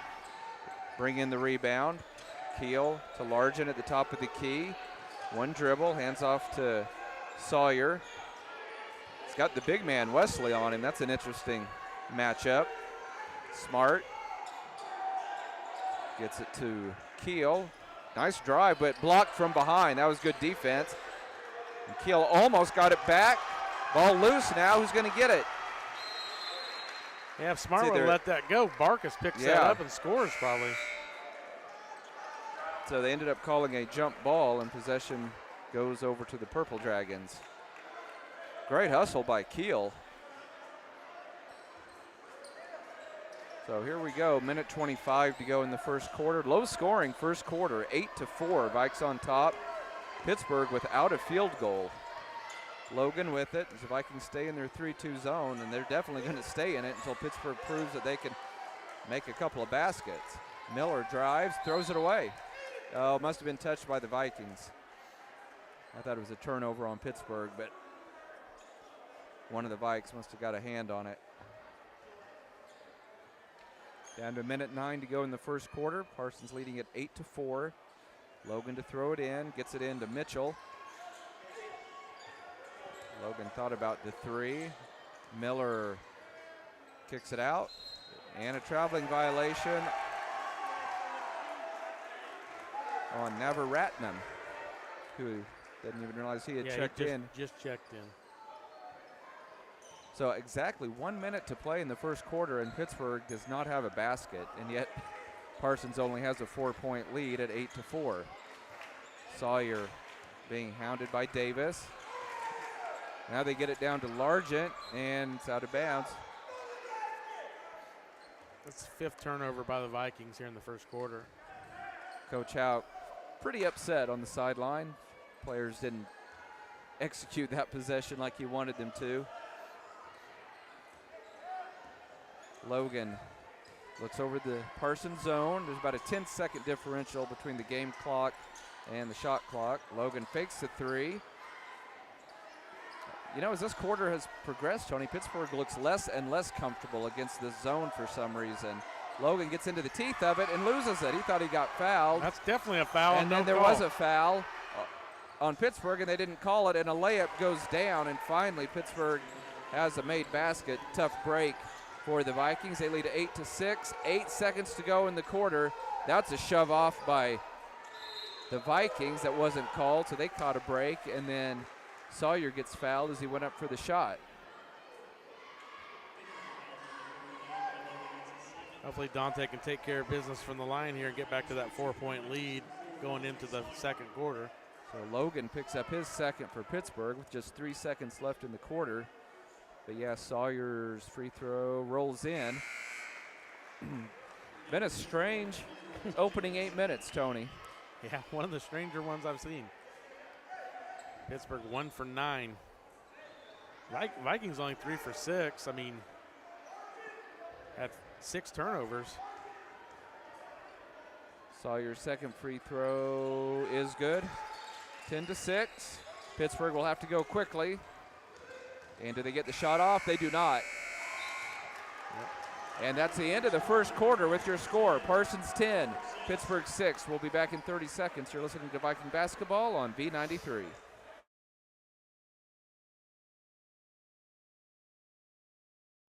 bring in the rebound. Keel to Largent at the top of the key. 1 dribble, hands off to Sawyer. He's got the big man Wesley on him. That's an interesting matchup. Smart gets it to Keel. Nice drive, but blocked from behind. That was good defense. And Keel almost got it back. Ball loose now. Who's going to get it? Yeah, if Smart would let that go, Barkus picks that up and scores probably. So they ended up calling a jump ball, and possession goes over to the Purple Dragons. Great hustle by Keel. So here we go, minute 25 to go in the first quarter. Low scoring first quarter, 8-4, Vikes on top. Pittsburgh without a field goal. Logan with it as the Vikings stay in their 3-2 zone, and they're definitely going to stay in it until Pittsburgh proves that they can make a couple of baskets. Miller drives, throws it away. Oh, must have been touched by the Vikings. I thought it was a turnover on Pittsburgh, but one of the Vikes must have got a hand on it. Down to minute 9 to go in the first quarter. Parsons leading at 8-4. Logan to throw it in, gets it into Mitchell. Logan thought about the three. Miller kicks it out. And a traveling violation on Navaratnam, who didn't even realize he had checked in. Just checked in. So exactly 1 minute to play in the first quarter, and Pittsburgh does not have a basket, and yet Parsons only has a 4-point lead at 8-4. Sawyer being hounded by Davis. Now they get it down to Largent, and it's out of bounds. That's the fifth turnover by the Vikings here in the first quarter. Coach Howe pretty upset on the sideline. Players didn't execute that possession like he wanted them to. Logan looks over the Parsons zone. There's about a 10-second differential between the game clock and the shot clock. Logan fakes the three. You know, as this quarter has progressed, Tony, Pittsburgh looks less and less comfortable against this zone for some reason. Logan gets into the teeth of it and loses it. He thought he got fouled. That's definitely a foul. And then there was a foul on Pittsburgh, and they didn't call it, and a layup goes down, and finally Pittsburgh has a made basket. Tough break for the Vikings. They lead 8-6. 8 seconds to go in the quarter. That's a shove off by the Vikings that wasn't called, so they caught a break, and then Sawyer gets fouled as he went up for the shot. Hopefully Dante can take care of business from the line here and get back to that 4-point lead going into the second quarter. So Logan picks up his second for Pittsburgh with just 3 seconds left in the quarter. But yeah, Sawyer's free throw rolls in. Been a strange opening 8 minutes, Tony. Yeah, one of the stranger ones I've seen. Pittsburgh 1 for 9. Vikings only 3 for 6. I mean, had 6 turnovers. Sawyer's second free throw is good. 10-6. Pittsburgh will have to go quickly. And do they get the shot off? They do not. Yep. And that's the end of the first quarter with your score. Parsons 10, Pittsburgh 6. We'll be back in 30 seconds. You're listening to Viking Basketball on V93.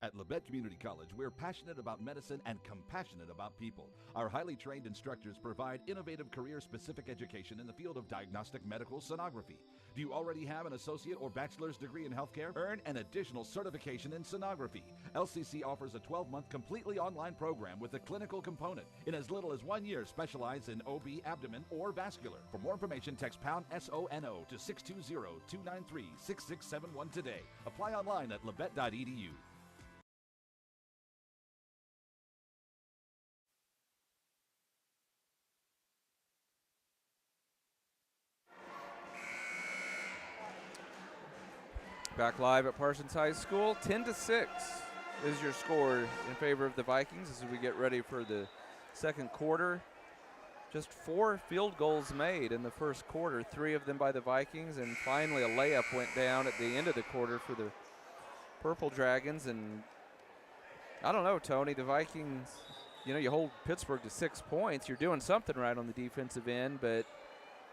At Labette Community College, we're passionate about medicine and compassionate about people. Our highly trained instructors provide innovative career-specific education in the field of diagnostic medical sonography. Do you already have an associate or bachelor's degree in healthcare? Earn an additional certification in sonography. LCC offers a 12-month completely online program with a clinical component. In as little as 1 year, specialize in OB, abdomen, or vascular. For more information, text pound SONO to 620-293-6671 today. Apply online at labette.edu. Back live at Parsons High School, 10-6 is your score in favor of the Vikings as we get ready for the second quarter. Just 4 field goals made in the first quarter, 3 of them by the Vikings, and finally a layup went down at the end of the quarter for the Purple Dragons. And I don't know, Tony, the Vikings, you know, you hold Pittsburgh to 6 points. You're doing something right on the defensive end, but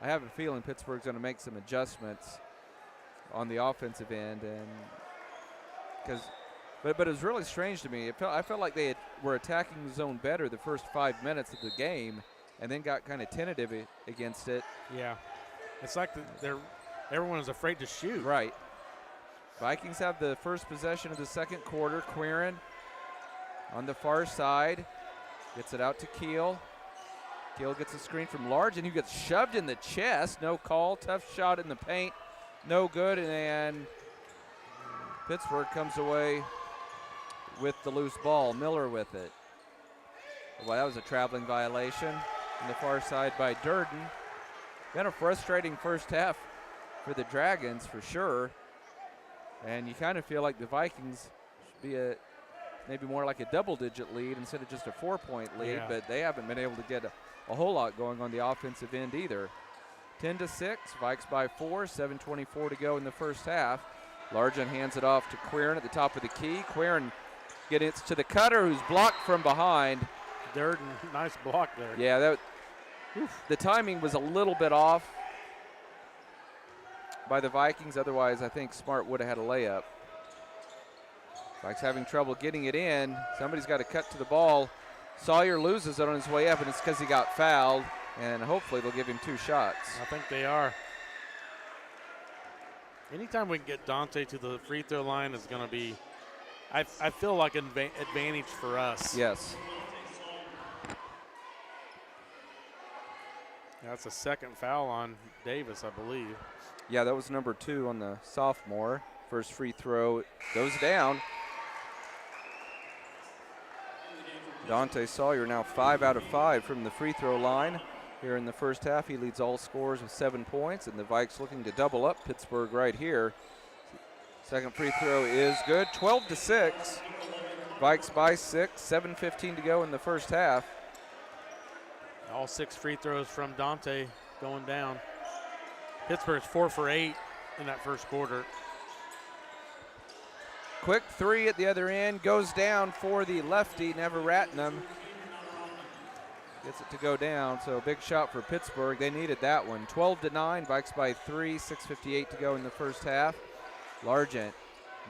I have a feeling Pittsburgh's going to make some adjustments on the offensive end, and because But it was really strange to me. I felt like they were attacking the zone better the first 5 minutes of the game, and then got kind of tentative against it. Yeah, it's like everyone is afraid to shoot. Right. Vikings have the first possession of the second quarter. Quirin on the far side gets it out to Keel. Keel gets a screen from Largent, who gets shoved in the chest. No call. Tough shot in the paint. No good. And Pittsburgh comes away with the loose ball. Miller with it. Well, that was a traveling violation on the far side by Durden. Been a frustrating first half for the Dragons for sure. And you kind of feel like the Vikings should be maybe more like a double-digit lead instead of just a 4-point lead, but they haven't been able to get a whole lot going on the offensive end either. 10-6, Vikes by 4, 7:24 to go in the first half. Largent hands it off to Quirin at the top of the key. Quirin gets to the cutter, who's blocked from behind. Durden, nice block there. Yeah, the timing was a little bit off by the Vikings. Otherwise, I think Smart would have had a layup. Vikes having trouble getting it in. Somebody's got to cut to the ball. Sawyer loses it on his way up, and it's because he got fouled, and hopefully they'll give him 2 shots. I think they are. Anytime we can get Dante to the free throw line is going to be, I feel like an advantage for us. Yes. That's a second foul on Davis, I believe. Yeah, that was number 2 on the sophomore. First free throw goes down. Dante Sawyer now 5 out of 5 from the free throw line. Here in the first half, he leads all scorers with 7 points, and the Vikes looking to double up Pittsburgh right here. Second free throw is good. 12-6. Vikes by 6. 7:15 to go in the first half. All 6 free throws from Dante going down. Pittsburgh's 4 for 8 in that first quarter. Quick 3 at the other end, goes down for the lefty, Never-Ratnam. Gets it to go down, so big shot for Pittsburgh. They needed that one. 12-9, Vikes by 3, 6:58 to go in the first half. Largent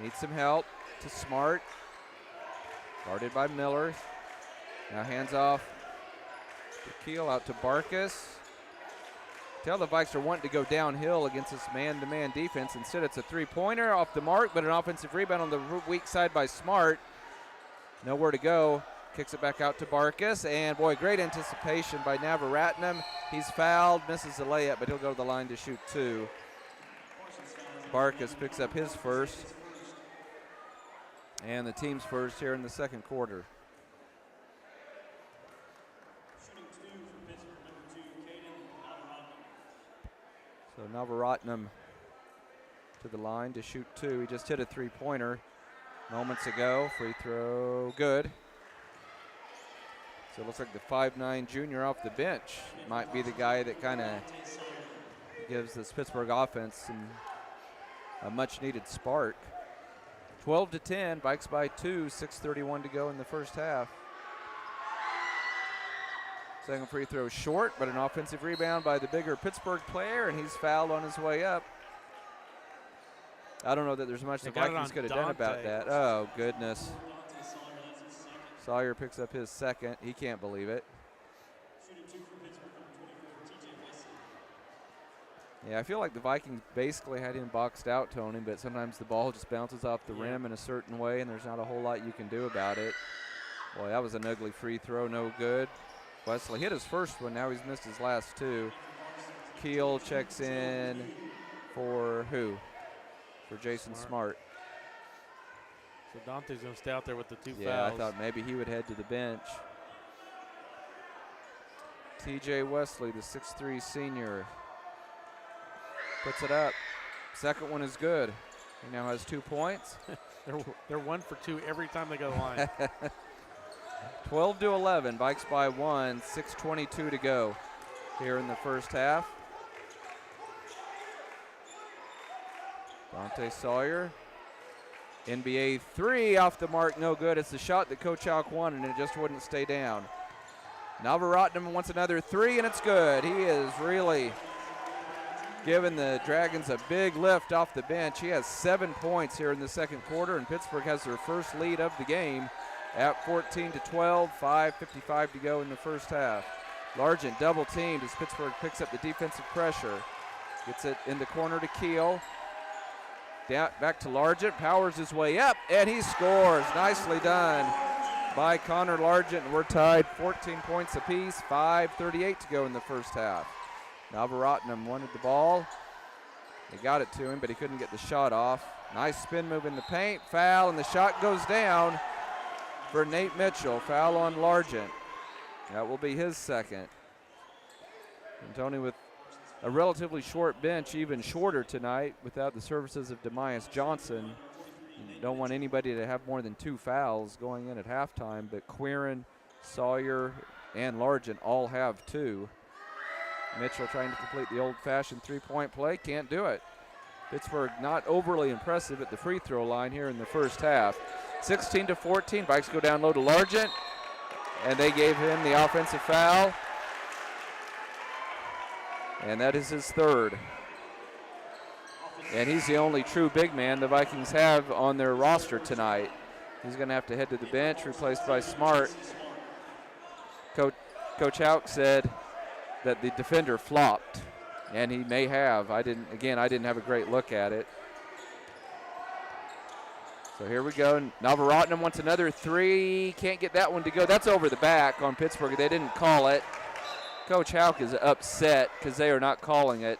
needs some help to Smart. Guarded by Miller. Now hands off to Keel, out to Barkas. Tell the Vikes are wanting to go downhill against this man-to-man defense. Instead, it's a three-pointer off the mark, but an offensive rebound on the weak side by Smart. Nowhere to go. Kicks it back out to Barkas, and boy, great anticipation by Never-Ratnam. He's fouled, misses the layup, but he'll go to the line to shoot 2. Barkas picks up his first, and the team's first here in the second quarter. So Never-Ratnam to the line to shoot 2. He just hit a three-pointer moments ago. Free throw, good. So it looks like the 5'9" junior off the bench might be the guy that kind of gives this Pittsburgh offense a much-needed spark. 12-10, Vikes by 2, 6:31 to go in the first half. Second free throw short, but an offensive rebound by the bigger Pittsburgh player, and he's fouled on his way up. I don't know that there's much the Vikings could have done about that. Oh, goodness. Sawyer picks up his second. He can't believe it. Yeah, I feel like the Vikings basically had him boxed out, Tony, but sometimes the ball just bounces off the rim in a certain way, and there's not a whole lot you can do about it. Boy, that was an ugly free throw, no good. Wesley hit his first one, now he's missed his last 2. Keel checks in for who? For Jason Smart. So Dante's going to stay out there with the 2 fouls. Yeah, I thought maybe he would head to the bench. TJ Wesley, the 6'3" senior, puts it up. Second one is good. He now has 2 points. They're 1 for 2 every time they go to the line. 12-11, Vikes by 1, 6:22 to go here in the first half. Dante Sawyer, NBA 3 off the mark, no good. It's the shot that Coach Alk wanted, and it just wouldn't stay down. Never-Ratnam wants another 3, and it's good. He is really giving the Dragons a big lift off the bench. He has 7 points here in the second quarter, and Pittsburgh has their first lead of the game at 14-12, 5:55 to go in the first half. Largent double teamed as Pittsburgh picks up the defensive pressure. Gets it in the corner to Keel. Down, back to Largent, powers his way up, and he scores. Nicely done by Connor Largent. We're tied 14 points apiece, 5:38 to go in the first half. Navaratnam wanted the ball. They got it to him, but he couldn't get the shot off. Nice spin move in the paint, foul, and the shot goes down for Nate Mitchell. Foul on Largent. That will be his second. And Tony with a relatively short bench, even shorter tonight without the services of Demias Johnson. You don't want anybody to have more than 2 fouls going in at halftime, but Quirin, Sawyer, and Largent all have 2. Mitchell trying to complete the old-fashioned three-point play, can't do it. Pittsburgh not overly impressive at the free throw line here in the first half. 16-14, Vikes go down low to Largent, and they gave him the offensive foul. And that is his third. And he's the only true big man the Vikings have on their roster tonight. He's going to have to head to the bench, replaced by Smart. Coach Hauk said that the defender flopped, and he may have. I didn't have a great look at it. So here we go. Navaratnam wants another 3. Can't get that one to go. That's over the back on Pittsburgh. They didn't call it. Coach Hauk is upset because they are not calling it.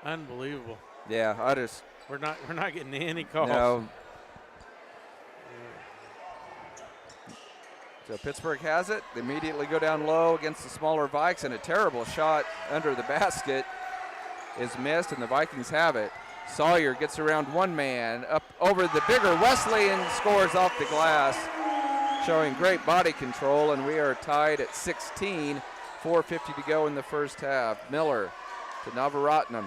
Unbelievable. Yeah, we're not getting any calls. No. So Pittsburgh has it. They immediately go down low against the smaller Vikes, and a terrible shot under the basket is missed, and the Vikings have it. Sawyer gets around one man, up over the bigger Wesley, and scores off the glass, showing great body control, and we are tied at 16, 4:50 to go in the first half. Miller to Navaratnam.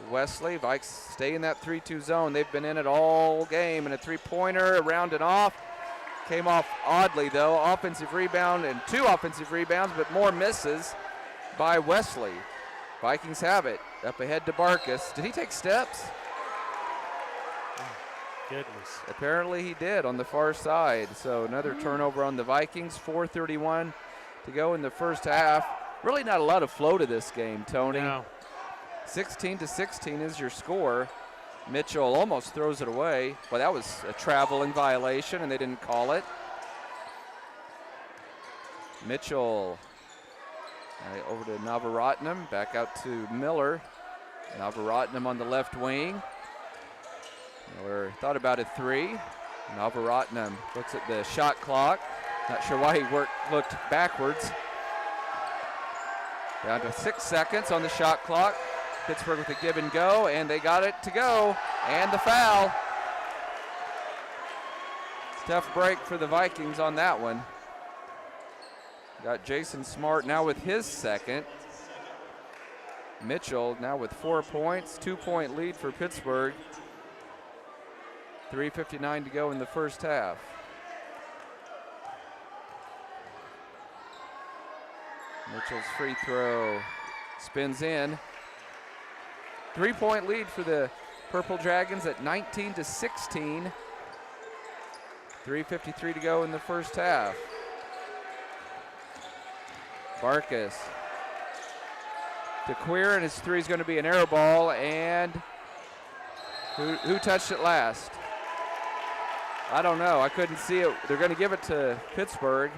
Wesley, Vikes stay in that 3-2 zone. They've been in it all game, and a three-pointer around and off. Came off oddly, though. Offensive rebound and 2 offensive rebounds, but more misses by Wesley. Vikings have it. Up ahead to Barkus. Did he take steps? Goodness. Apparently he did on the far side. So another turnover on the Vikings. 4:31 to go in the first half. Really not a lot of flow to this game, Tony. No. 16-16 is your score. Mitchell almost throws it away. Well, that was a traveling violation, and they didn't call it. Mitchell over to Navaratnam, back out to Miller. Navaratnam on the left wing. Miller thought about a 3. Navaratnam looks at the shot clock. Not sure why he looked backwards. Down to 6 seconds on the shot clock. Pittsburgh with a give and go, and they got it to go, and the foul. Tough break for the Vikings on that one. Got Jason Smart now with his second. Mitchell now with 4 points, 2-point lead for Pittsburgh. 3:59 to go in the first half. Mitchell's free throw spins in. 3-point lead for the Purple Dragons at 19-16. 3:53 to go in the first half. Barkus to Queer, and his 3 is going to be an air ball, and who touched it last? I don't know. I couldn't see it. They're going to give it to Pittsburgh.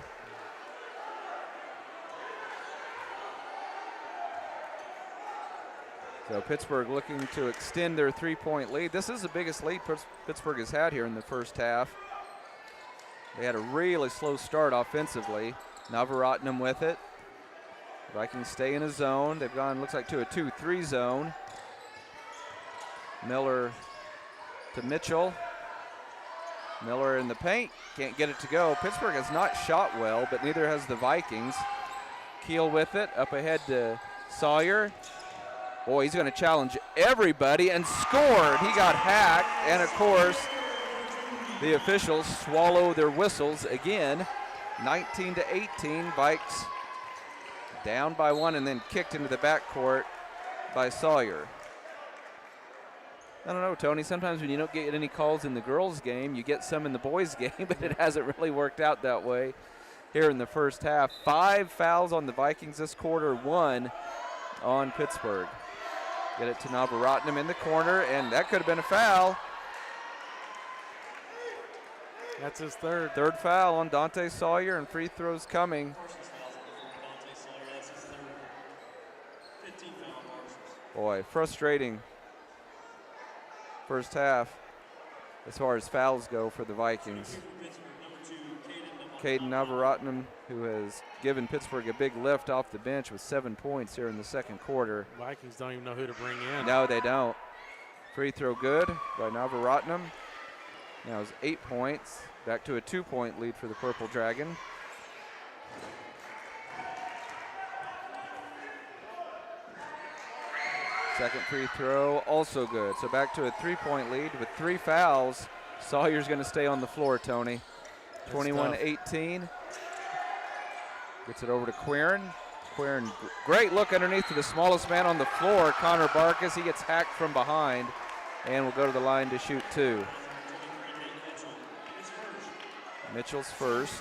So Pittsburgh looking to extend their 3-point lead. This is the biggest lead Pittsburgh has had here in the first half. They had a really slow start offensively. Navaratnam with it. Vikings stay in a zone. They've gone, looks like, to a 2-3 zone. Miller to Mitchell. Miller in the paint. Can't get it to go. Pittsburgh has not shot well, but neither has the Vikings. Keel with it. Up ahead to Sawyer. Boy, he's going to challenge everybody, and scored. He got hacked, and of course, the officials swallow their whistles again. 19-18, Vikes Down by one and then kicked into the backcourt by Sawyer. I don't know, Tony, sometimes when you don't get any calls in the girls' game, you get some in the boys' game, but it hasn't really worked out that way here in the first half. 5 fouls on the Vikings this quarter, 1 on Pittsburgh. Get it to Navaratnam in the corner, and that could have been a foul. That's his third. Third foul on Dante Sawyer, and free throws coming. Boy, frustrating first half as far as fouls go for the Vikings. Caden Navaratnam, who has given Pittsburgh a big lift off the bench with 7 points here in the second quarter. Vikings don't even know who to bring in. No, they don't. Free throw good by Navaratnam. Now it's 8 points. Back to a 2-point lead for the Purple Dragon. Second free throw, also good. So back to a 3-point lead with 3 fouls. Sawyer's going to stay on the floor, Tony. 21-18. Gets it over to Quirin. Quirin, great look underneath to the smallest man on the floor, Connor Barkas. He gets hacked from behind and will go to the line to shoot 2. Mitchell's first.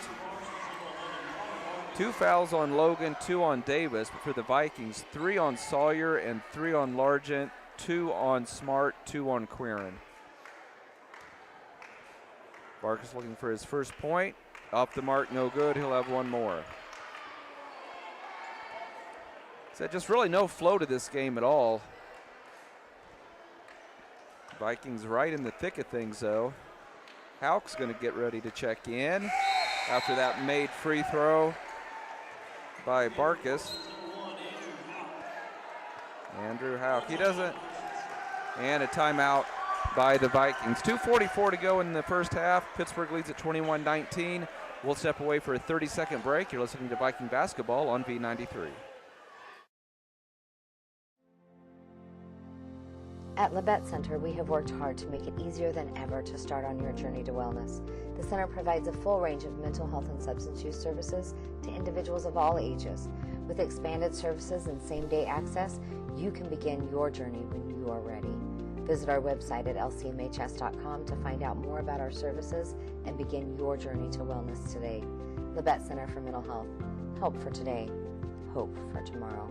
2 fouls on Logan, 2 on Davis, but for the Vikings, 3 on Sawyer and 3 on Largent, 2 on Smart, 2 on Quirin. Barkas looking for his first point. Off the mark, no good. He'll have 1 more. So just really no flow to this game at all. Vikings right in the thick of things, though. Hauk's going to get ready to check in after that made free throw by Barkas. Andrew Hauk, he doesn't. And a timeout by the Vikings. 2:44 to go in the first half. Pittsburgh leads at 21-19. We'll step away for a 30-second break. You're listening to Viking basketball on V93. At Labette Center, we have worked hard to make it easier than ever to start on your journey to wellness. The center provides a full range of mental health and substance use services to individuals of all ages. With expanded services and same-day access, you can begin your journey when you are ready. Visit our website at lcmhs.com to find out more about our services and begin your journey to wellness today. Labette Center for Mental Health. Help for today, hope for tomorrow.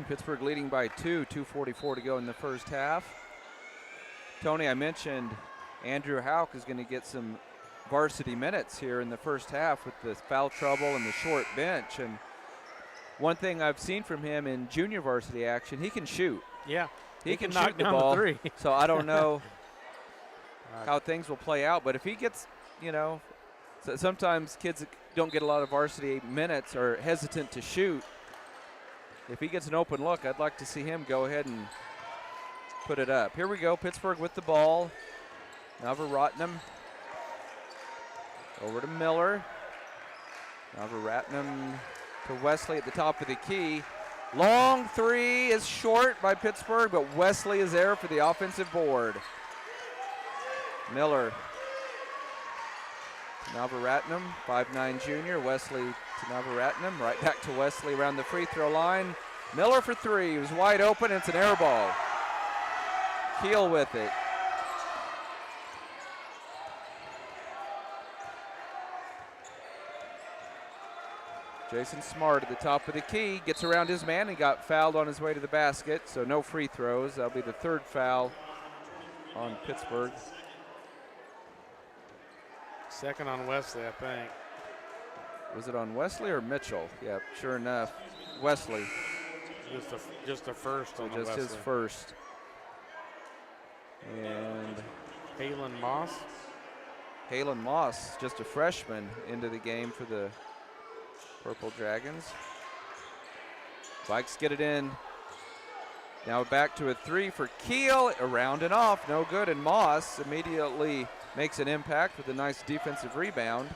Pittsburgh leading by 2, 2:44 to go in the first half. Tony, I mentioned Andrew Hauk is going to get some varsity minutes here in the first half with the foul trouble and the short bench. And one thing I've seen from him in junior varsity action, he can shoot. Yeah. He can knock shoot the down ball. the three. So I don't know how things will play out. But if he gets, sometimes kids don't get a lot of varsity minutes or hesitant to shoot. If he gets an open look, I'd like to see him go ahead and put it up. Here we go, Pittsburgh with the ball. Navaratnam over to Miller. Navaratnam to Wesley at the top of the key. Long three is short by Pittsburgh, but Wesley is there for the offensive board. Miller to Navaratnam, 5'9" junior. Wesley to Navaratnam, right back to Wesley around the free throw line. Miller for 3, he was wide open, it's an air ball. Keel with it. Jason Smart at the top of the key, gets around his man and got fouled on his way to the basket, so no free throws. That'll be the 3rd foul on Pittsburgh. 2nd on Wesley, I think. Was it on Wesley or Mitchell? Yeah, sure enough, Wesley. Just a first on just Wesley. His first. And Halen Moss. Halen Moss, just a freshman, into the game for the Purple Dragons. Vikes get it in. Now back to a 3 for Keel, around and off, no good, and Moss immediately makes an impact with a nice defensive rebound.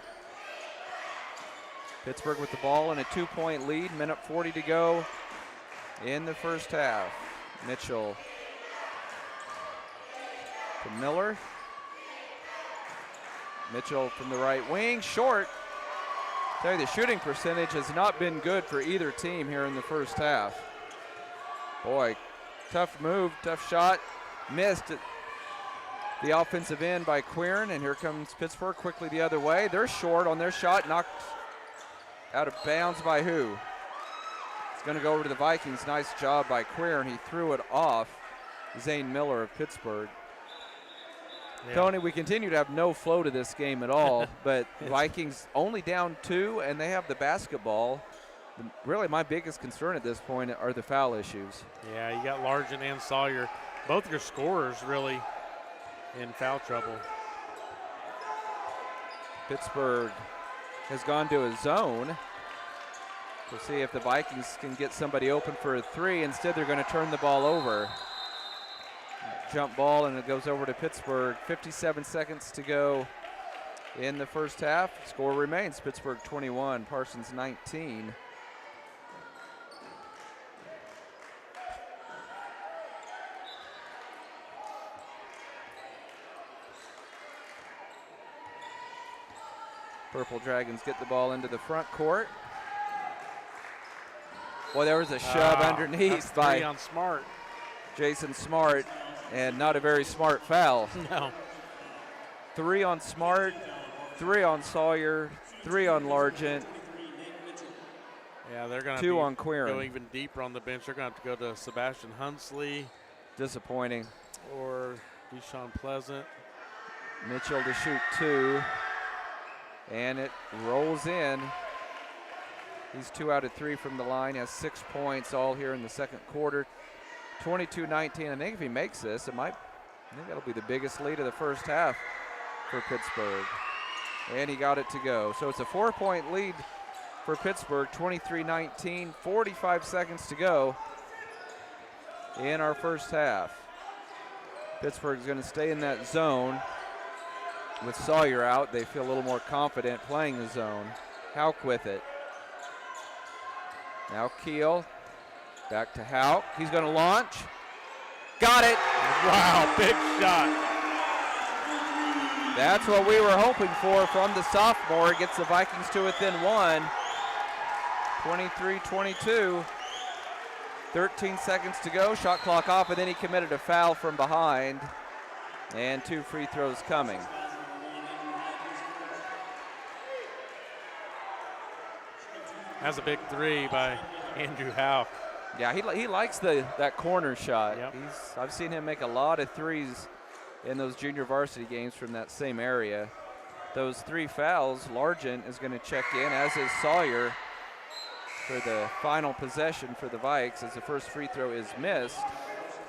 Pittsburgh with the ball and a 2-point lead. Minute 40 to go in the first half. Mitchell to Miller. Mitchell from the right wing, short. Tell you, the shooting percentage has not been good for either team here in the first half. Boy, tough move, tough shot. Missed at the offensive end by Quirin, and here comes Pittsburgh quickly the other way. They're short on their shot, knocked out of bounds by who? It's going to go over to the Vikings. Nice job by Quirin. He threw it off Zane Miller of Pittsburgh. Yeah. Tony, we continue to have no flow to this game at all, but Vikings only down 2, and they have the basketball. Really, my biggest concern at this point are the foul issues. Yeah, you got Largent and Sawyer. Both your scorers really in foul trouble. Pittsburgh has gone to a zone. We'll see if the Vikings can get somebody open for a 3. Instead, they're going to turn the ball over. Jump ball, and it goes over to Pittsburgh. 57 seconds to go in the first half. Score remains Pittsburgh 21, Parsons 19. Purple Dragons get the ball into the front court. Boy, there was a shove underneath by on Smart. Jason Smart, and not a very smart foul. No. 3 on Smart, 3 on Sawyer, 3 on Largent. Yeah, they're going to 2 on Quirin. Go even deeper on the bench. They're going to have to go to Sebastian Hunsley. Disappointing. Or Deshaun Pleasant. Mitchell to shoot 2. And it rolls in. He's 2 out of 3 from the line, has 6 points all here in the second quarter. 22-19. I think if he makes this, I think that'll be the biggest lead of the first half for Pittsburgh. And he got it to go. So it's a 4-point lead for Pittsburgh, 23-19, 45 seconds to go in our first half. Pittsburgh's going to stay in that zone. With Sawyer out, they feel a little more confident playing the zone. Hauk with it. Now Keel, back to Hauk. He's going to launch. Got it. Wow, big shot. That's what we were hoping for from the sophomore. Gets the Vikings to within 1. 23-22. 13 seconds to go. Shot clock off, and then he committed a foul from behind. And 2 free throws coming. That's a big 3 by Andrew Hauk. Yeah, he likes that corner shot. Yep. I've seen him make a lot of threes in those junior varsity games from that same area. Those 3 fouls, Largent is going to check in, as is Sawyer, for the final possession for the Vikes, as the first free throw is missed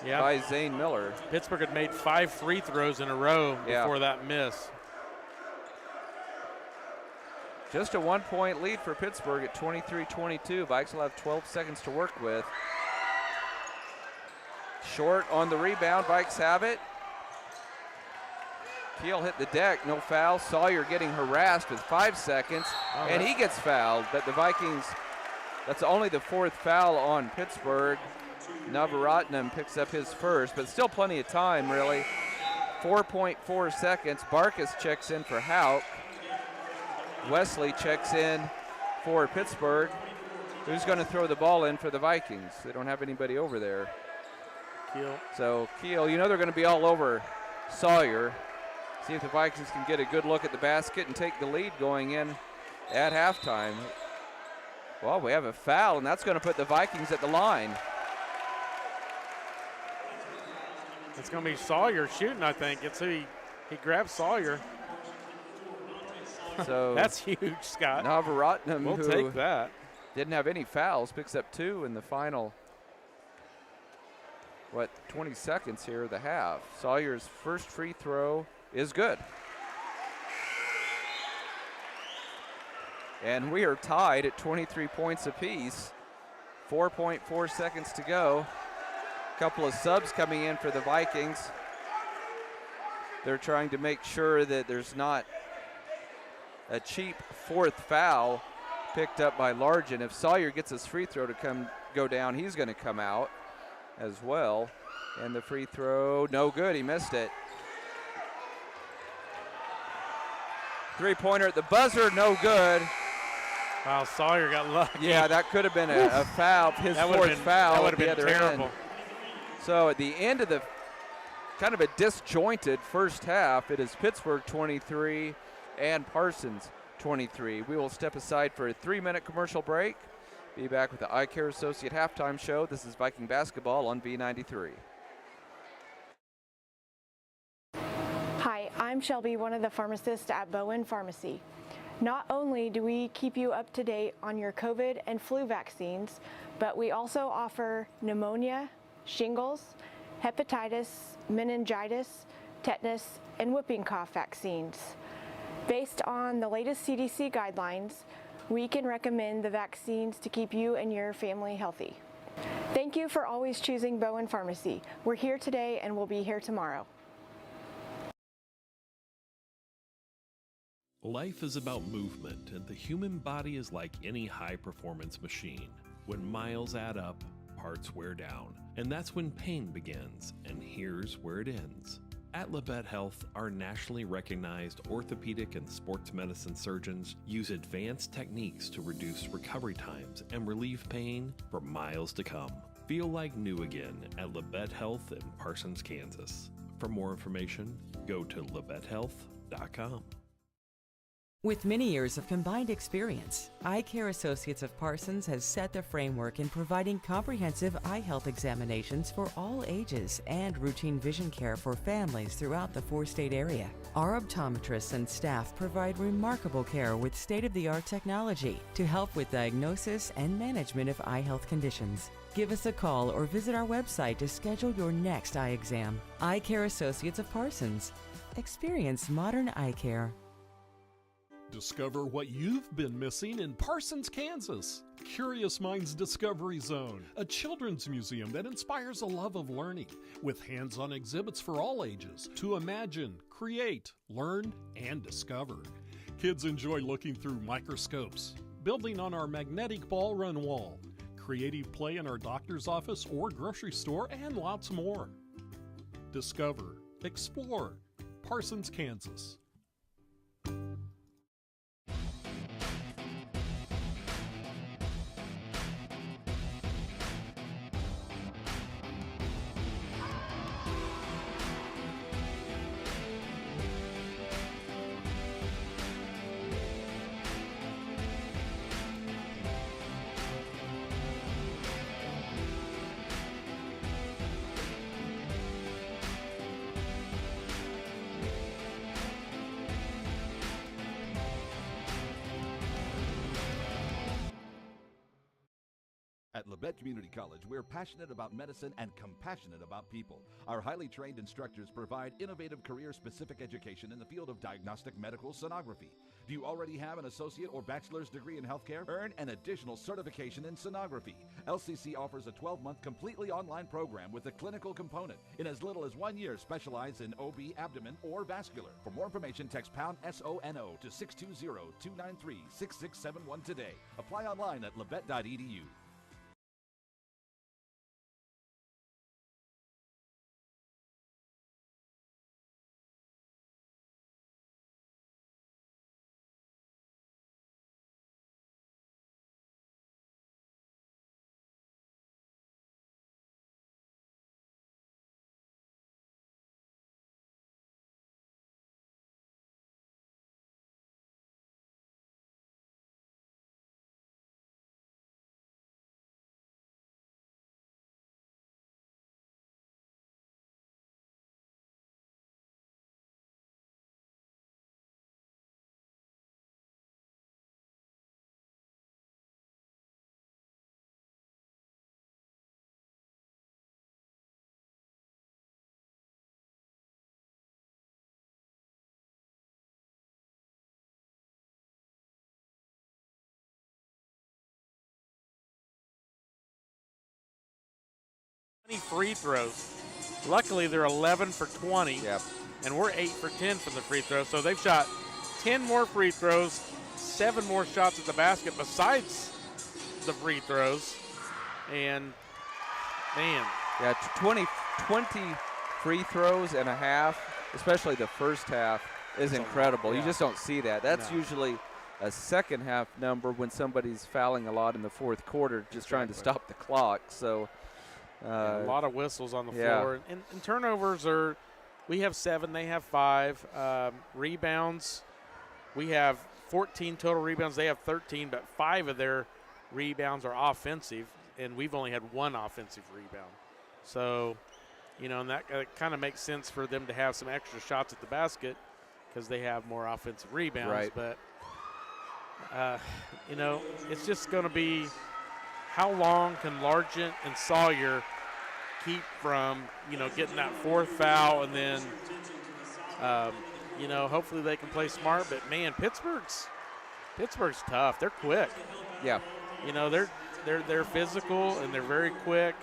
by Zane Miller. Pittsburgh had made 5 free throws in a row before that miss. Just a 1-point lead for Pittsburgh at 23-22. Vikes will have 12 seconds to work with. Short on the rebound, Vikes have it. Keel hit the deck, no foul. Sawyer getting harassed with 5 seconds, and he gets fouled. But the Vikings, that's only the 4th foul on Pittsburgh. Navaratnam picks up his first, but still plenty of time, really. 4.4 seconds. Barkas checks in for Hauk. Wesley checks in for Pittsburgh. Who's going to throw the ball in for the Vikings? They don't have anybody over there. Keel. So Keel, they're going to be all over Sawyer. See if the Vikings can get a good look at the basket and take the lead going in at halftime. Well, we have a foul, and that's going to put the Vikings at the line. It's going to be Sawyer shooting, I think. He grabs Sawyer. So that's huge, Scott. Navaratnam, we'll take that. Didn't have any fouls, picks up 2 in the final, 20 seconds here of the half. Sawyer's first free throw is good. And we are tied at 23 points apiece. 4.4 seconds to go. Couple of subs coming in for the Vikings. They're trying to make sure that there's not a cheap 4th foul picked up by Largent. If Sawyer gets his free throw to go down, he's going to come out as well. And the free throw, no good. He missed it. Three-pointer at the buzzer, no good. Wow, Sawyer got lucky. Yeah, that could have been a foul, his fourth foul. That would at the have been other terrible. end. So at the end of the kind of a disjointed first half, it is Pittsburg 23 and Parsons 23. We will step aside for a 3-minute commercial break. Be back with the Eye Care Associate halftime show. This is Viking basketball on V93. Hi, I'm Shelby, one of the pharmacists at Bowen Pharmacy. Not only do we keep you up to date on your COVID and flu vaccines, but we also offer pneumonia, shingles, hepatitis, meningitis, tetanus, and whooping cough vaccines. Based on the latest CDC guidelines, we can recommend the vaccines to keep you and your family healthy. Thank you for always choosing Bowen Pharmacy. We're here today and we'll be here tomorrow. Life is about movement, and the human body is like any high-performance machine. When miles add up, parts wear down, and that's when pain begins, and here's where it ends. At Labette Health, our nationally recognized orthopedic and sports medicine surgeons use advanced techniques to reduce recovery times and relieve pain for miles to come. Feel like new again at Labette Health in Parsons, Kansas. For more information, go to labettehealth.com. With many years of combined experience, Eye Care Associates of Parsons has set the framework in providing comprehensive eye health examinations for all ages and routine vision care for families throughout the 4-state area. Our optometrists and staff provide remarkable care with state-of-the-art technology to help with diagnosis and management of eye health conditions. Give us a call or visit our website to schedule your next eye exam. Eye Care Associates of Parsons. Experience modern eye care. Discover what you've been missing in Parsons, Kansas. Curious Minds Discovery Zone, a children's museum that inspires a love of learning, with hands-on exhibits for all ages to imagine, create, learn, and discover. Kids enjoy looking through microscopes, building on our magnetic ball run wall, creative play in our doctor's office or grocery store, and lots more. Discover, explore, Parsons, Kansas. At Labette Community College, we're passionate about medicine and compassionate about people. Our highly trained instructors provide innovative career-specific education in the field of diagnostic medical sonography. Do you already have an associate or bachelor's degree in healthcare? Earn an additional certification in sonography. LCC offers a 12-month completely online program with a clinical component. In as little as 1 year, specialize in OB, abdomen, or vascular. For more information, text pound SONO to 620-293-6671 today. Apply online at labette.edu. Free throws. Luckily, they're 11 for 20. Yep. And we're 8 for 10 from the free throw. So they've shot 10 more free throws, 7 more shots at the basket besides the free throws. And, man. Yeah, 20 free throws and a half, especially the first half, is incredible. You just don't see that. That's usually a second half number when somebody's fouling a lot in the fourth quarter, just trying to stop the clock. So a lot of whistles on the floor. And turnovers are, we have 7, they have 5. Rebounds, we have 14 total rebounds. They have 13, but 5 of their rebounds are offensive, and we've only had 1 offensive rebound. So, you know, and that kind of makes sense for them to have some extra shots at the basket because they have more offensive rebounds. Right. But, you know, it's just going to be how long can Largent and Sawyer keep from, you know, getting that 4th foul, and then, you know, hopefully they can play smart. But, man, Pittsburgh's tough. They're quick. Yeah. You know, they're physical and they're very quick.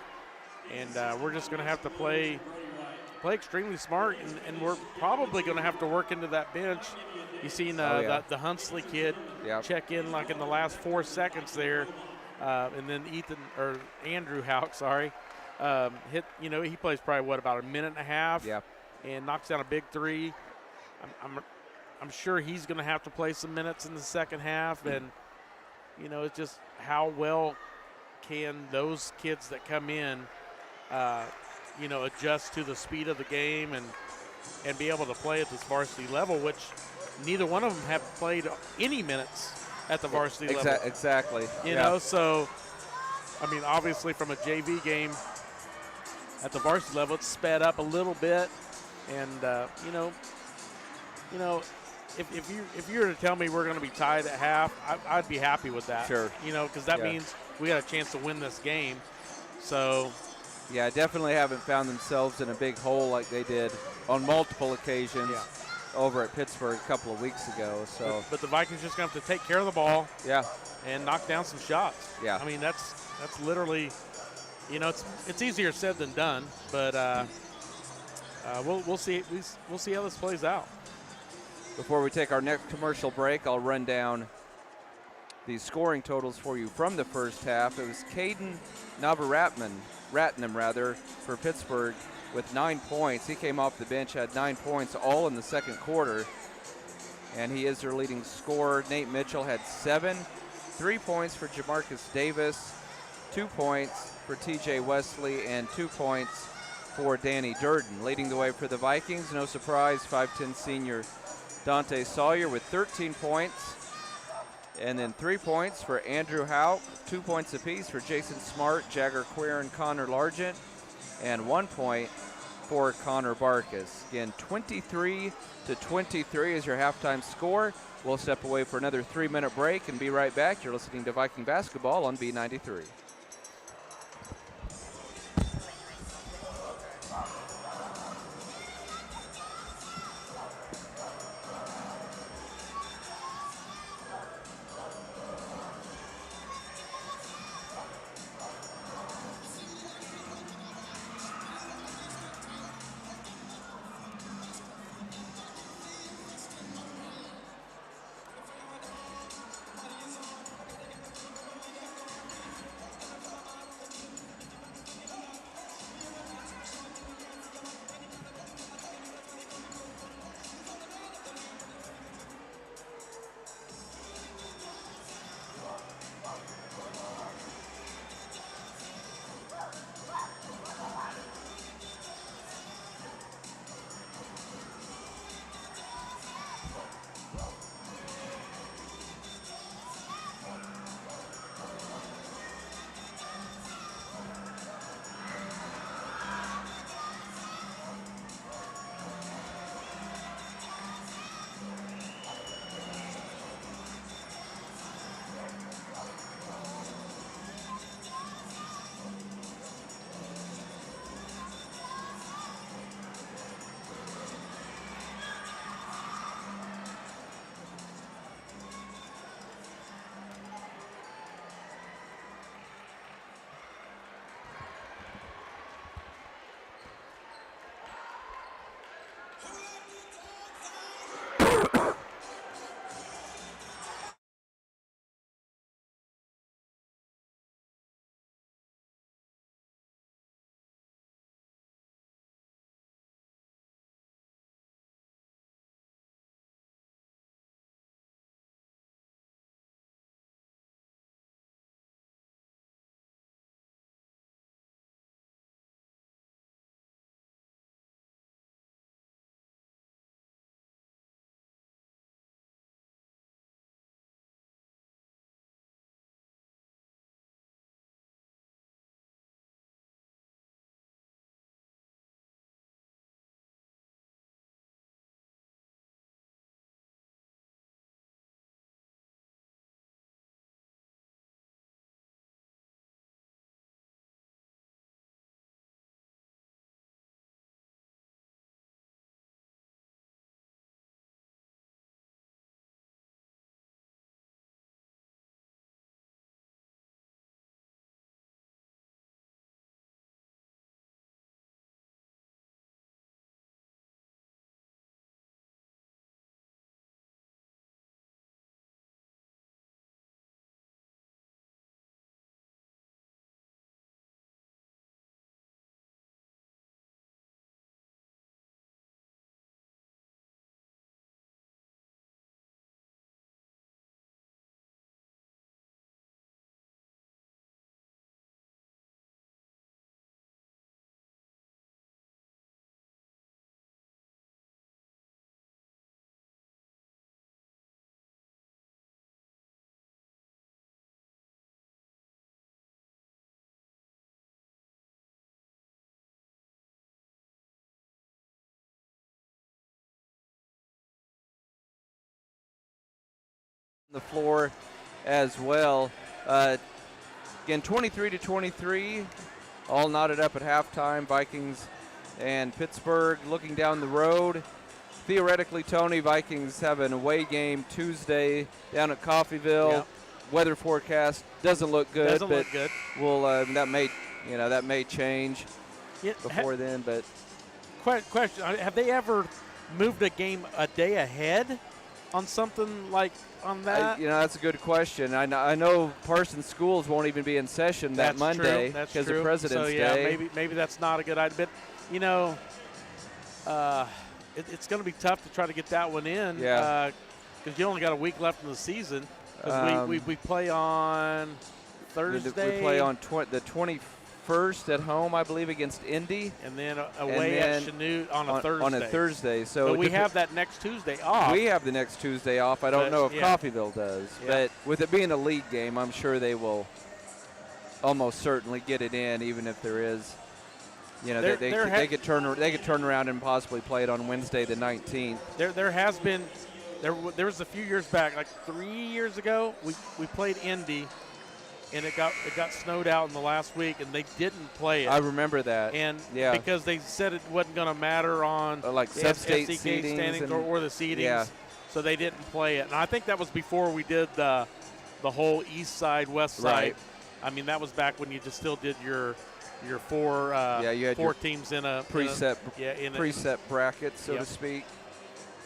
And we're just going to have to play extremely smart, and we're probably going to have to work into that bench. You seen the Hunsley kid check in like in the last 4 seconds there, and then Andrew Houck, hit. You know, he plays probably about a minute and a half, and knocks down a big 3. I'm sure he's going to have to play some minutes in the second half, and you know, it's just how well can those kids that come in, you know, adjust to the speed of the game and be able to play at this varsity level, which neither one of them have played any minutes at the varsity level. Exactly. You know, so, I mean, obviously from a JV game at the varsity level, it's sped up a little bit. And, you know, if you were to tell me we're going to be tied at half, I'd be happy with that. Sure. You know, because that means we got a chance to win this game. So, yeah, definitely haven't found themselves in a big hole like they did on multiple occasions over at Pittsburgh a couple of weeks ago. So, but the Vikings just going to have to take care of the ball. Yeah. And knock down some shots. Yeah. I mean, that's literally, you know, it's easier said than done. But we'll see. We'll see how this plays out. Before we take our next commercial break, I'll run down the scoring totals for you from the first half. It was Caden Ratnam for Pittsburgh with 9 points. He came off the bench, had 9 points all in the second quarter, and he is their leading scorer. Nate Mitchell had 7, 3 points for Jamarcus Davis, 2 points for TJ Wesley, and 2 points for Danny Durden. Leading the way for the Vikings, no surprise, 5'10" senior Dante Sawyer with 13 points. And then 3 points for Andrew Houck, 2 points apiece for Jason Smart, Jagger Queer, and Connor Largent, and 1 point for Connor Barkas. Again, 23-23 is your halftime score. We'll step away for another 3-minute break and be right back. You're listening to Viking Basketball on B93. the floor as well. Again, 23-23, all knotted up at halftime. Vikings and Pittsburgh looking down the road. Theoretically, Tony, Vikings have an away game Tuesday down at Coffeyville. Yep. Weather forecast doesn't look good. Doesn't look good. We'll that may change Yeah, before then. But question: have they ever moved a game a day ahead on something like on that? that's a good question. I know Parsons schools won't even be in session that Monday because of President's Day. Maybe that's not a good idea. But it's going to be tough to try to get that one in. Yeah. Because you only got a week left in the season. Because we play on Thursday. We play on the 21st at home, I believe, against Indy. And then away at Chanute on a Thursday. On a Thursday. So we have that next Tuesday off. We have the next Tuesday off. I don't know if Coffeyville does. Yeah. But with it being a league game, I'm sure they will almost certainly get it in, even if there is. They could turn around and possibly play it on Wednesday the 19th. There has been. There was a few years back, like 3 years ago, we played Indy, and it got snowed out in the last week, and they didn't play it. I remember that. And because they said it wasn't going to matter on like the sub-state standings or the seedings, yeah. So they didn't play it. And I think that was before we did the whole east side, west side. Right. I mean, that was back when you just still did your four you had four teams in a preset bracket, so to speak.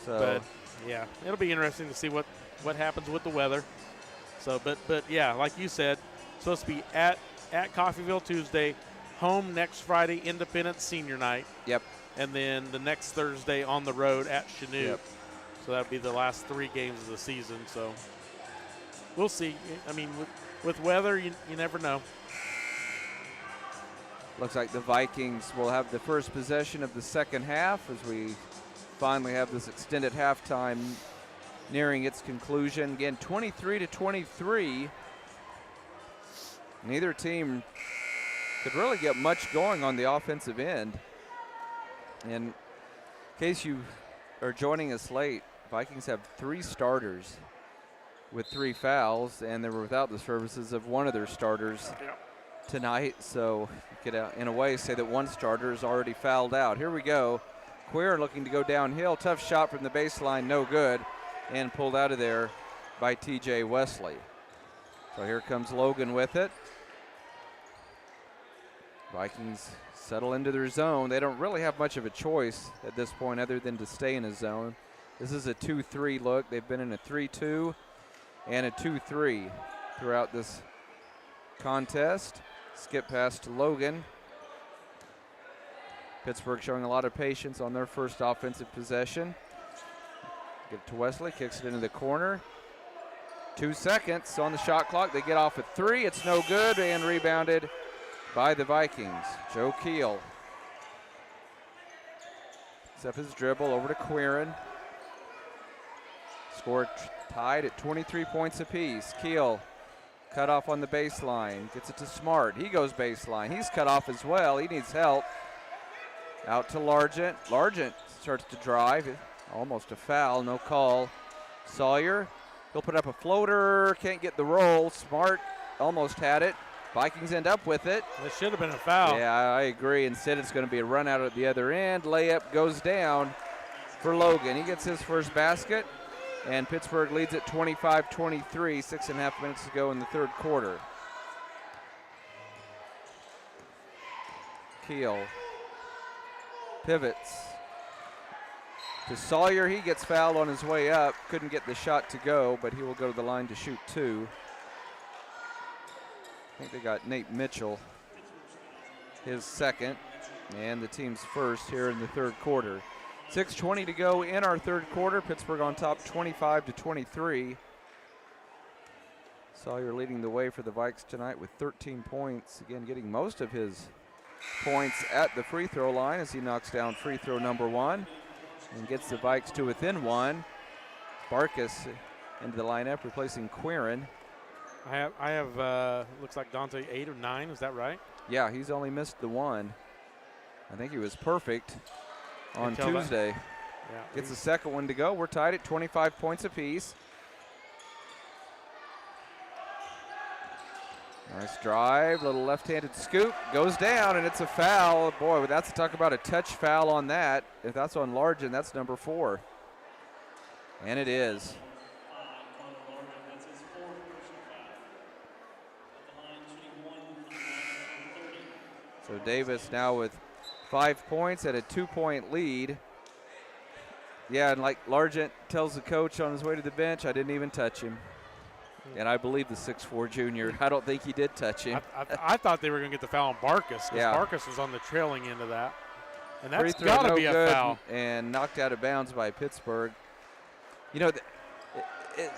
So. But yeah, it'll be interesting to see what happens with the weather. So, but yeah, like you said, supposed to be at Coffeyville Tuesday, home next Friday, Independence Senior Night. Yep. And then the next Thursday on the road at Chanute. Yep. So that'll be the last 3 games of the season. So we'll see. I mean, with weather, you never know. Looks like the Vikings will have the first possession of the second half as we finally have this extended halftime nearing its conclusion. Again, 23-23. Neither team could really get much going on the offensive end. In case you are joining us late, Vikings have 3 starters with 3 fouls, and they were without the services of one of their starters tonight. So you could, in a way, say that one starter is already fouled out. Here we go. Queer looking to go downhill. Tough shot from the baseline, no good, and pulled out of there by TJ Wesley. So here comes Logan with it. Vikings settle into their zone. They don't really have much of a choice at this point other than to stay in a zone. This is a 2-3 look. They've been in a 3-2 and a 2-3 throughout this contest. Skip pass to Logan. Pittsburgh showing a lot of patience on their first offensive possession. Get it to Wesley, kicks it into the corner. 2 seconds on the shot clock. They get off at 3. It's no good, and rebounded by the Vikings. Joe Keel. Picks up his dribble over to Quirin. Score tied at 23 points apiece. Keel cut off on the baseline. Gets it to Smart. He goes baseline. He's cut off as well. He needs help. Out to Largent. Largent starts to drive. Almost a foul, no call. Sawyer, he'll put up a floater. Can't get the roll. Smart almost had it. Vikings end up with it. It should have been a foul. Yeah, I agree. Instead, it's going to be a run out at the other end. Layup goes down for Logan. He gets his first basket, and Pittsburgh leads at 25-23, 6.5 minutes to go in the third quarter. Keel pivots to Sawyer. He gets fouled on his way up. Couldn't get the shot to go, but he will go to the line to shoot 2. I think they got Nate Mitchell, his second, and the team's first here in the third quarter. 6:20 to go in our third quarter. Pittsburgh on top 25-23. Sawyer leading the way for the Vikes tonight with 13 points. Again, getting most of his points at the free throw line as he knocks down free throw number 1 and gets the Vikes to within 1. Barkas into the lineup, replacing Quirin. I have looks like Dante 8 or 9. Is that right? Yeah, he's only missed the 1. I think he was perfect on Tuesday. Yeah, gets the second one to go. We're tied at 25 points apiece. Nice drive, little left-handed scoop, goes down, and it's a foul. Boy, that's talk about a touch foul on that. If that's on Largent, that's number 4. And it is. So Davis now with 5 points at a 2-point lead. Yeah, and like Largent tells the coach on his way to the bench, I didn't even touch him. And I believe the 6'4 junior. I don't think he did touch him. I thought they were going to get the foul on Barkus, because Yeah. Barkus was on the trailing end of that. And that's Free throw, got to no be a good, foul. and knocked out of bounds by Pittsburgh. You know,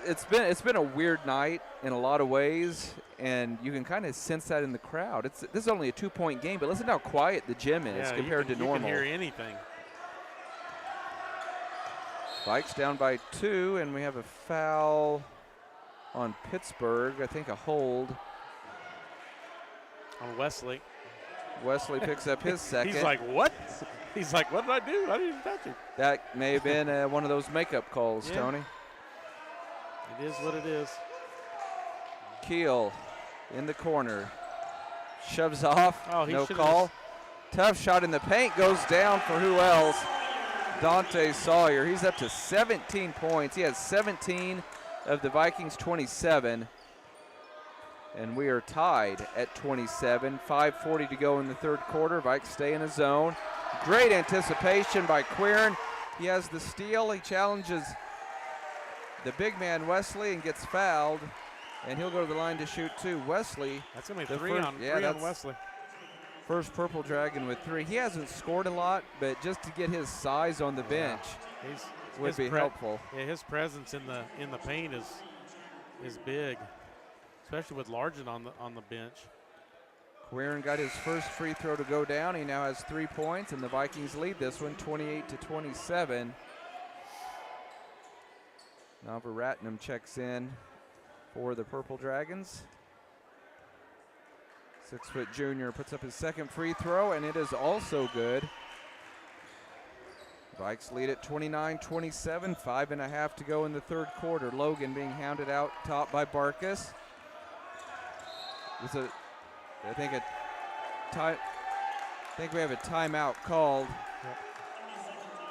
it's been a weird night in a lot of ways, and you can kind of sense that in the crowd. This is only a 2-point game, but listen how quiet the gym is Yeah, compared to normal. You can hear anything. Vikes down by 2, and we have a foul on Pittsburgh. I think a hold. On Wesley. Wesley picks up his second. He's like, what? He's like, what did I do? I didn't even touch him. That may have been one of those makeup calls, Yeah. Tony. It is what it is. Keel in the corner. Shoves off. Oh, he no should've call. just- Tough shot in the paint. Goes down for who else? Dante Sawyer. He's up to 17 points. He has 17 of the Vikings' 27. And we are tied at 27. 5:40 to go in the third quarter. Vikes stay in a zone. Great anticipation by Quirin. He has the steal. He challenges the big man Wesley and gets fouled. And he'll go to the line to shoot 2. Wesley. That's going to the be three first- on, yeah, three on that's- Wesley. First Purple Dragon with 3. He hasn't scored a lot, but just to get his size on the bench would his be helpful. Yeah, his presence in the paint is big, especially with Largent on the bench. Quirin got his first free throw to go down. He now has 3 points, and the Vikings lead this one 28-27. Nava Ratnam checks in for the Purple Dragons. 6-foot junior puts up his second free throw, and it is also good. Vikes lead at 29-27, 5.5 to go in the third quarter. Logan being hounded out top by Barkus. I think we have a timeout called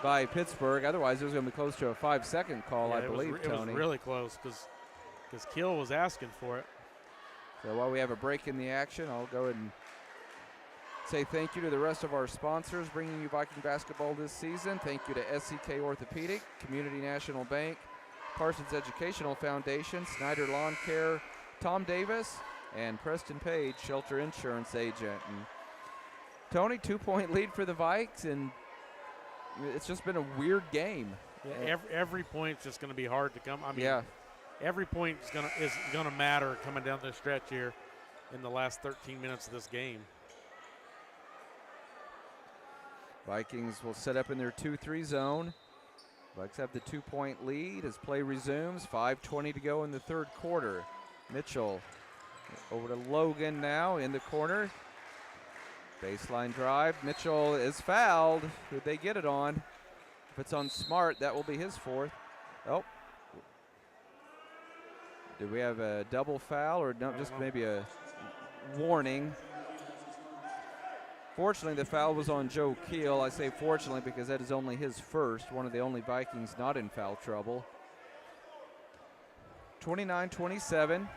by Pittsburgh. Otherwise, it was going to be close to a 5-second call, Yeah, I believe, it Tony. was really close because Keel was asking for it. So while we have a break in the action, I'll go ahead and say thank you to the rest of our sponsors bringing you Viking basketball this season. Thank you to SCK Orthopedic, Community National Bank, Parsons Educational Foundation, Snyder Lawn Care, Tom Davis, and Preston Page, Shelter Insurance Agent. And Tony, 2-point lead for the Vikes, and it's just been a weird game. Yeah, every point's just going to be hard to come. I mean, Yeah. every point is gonna matter coming down the stretch here in the last 13 minutes of this game. Vikings will set up in their 2-3 zone. Vikes have the 2-point lead as play resumes. 5:20 to go in the third quarter. Mitchell over to Logan now in the corner. Baseline drive. Mitchell is fouled. Who'd they get it on? If it's on Smart, that will be his 4th. Oh. Did we have a double foul or no, just maybe a warning? Fortunately, the foul was on Joe Keel. I say fortunately because that is only his first, one of the only Vikings not in foul trouble. 29-27.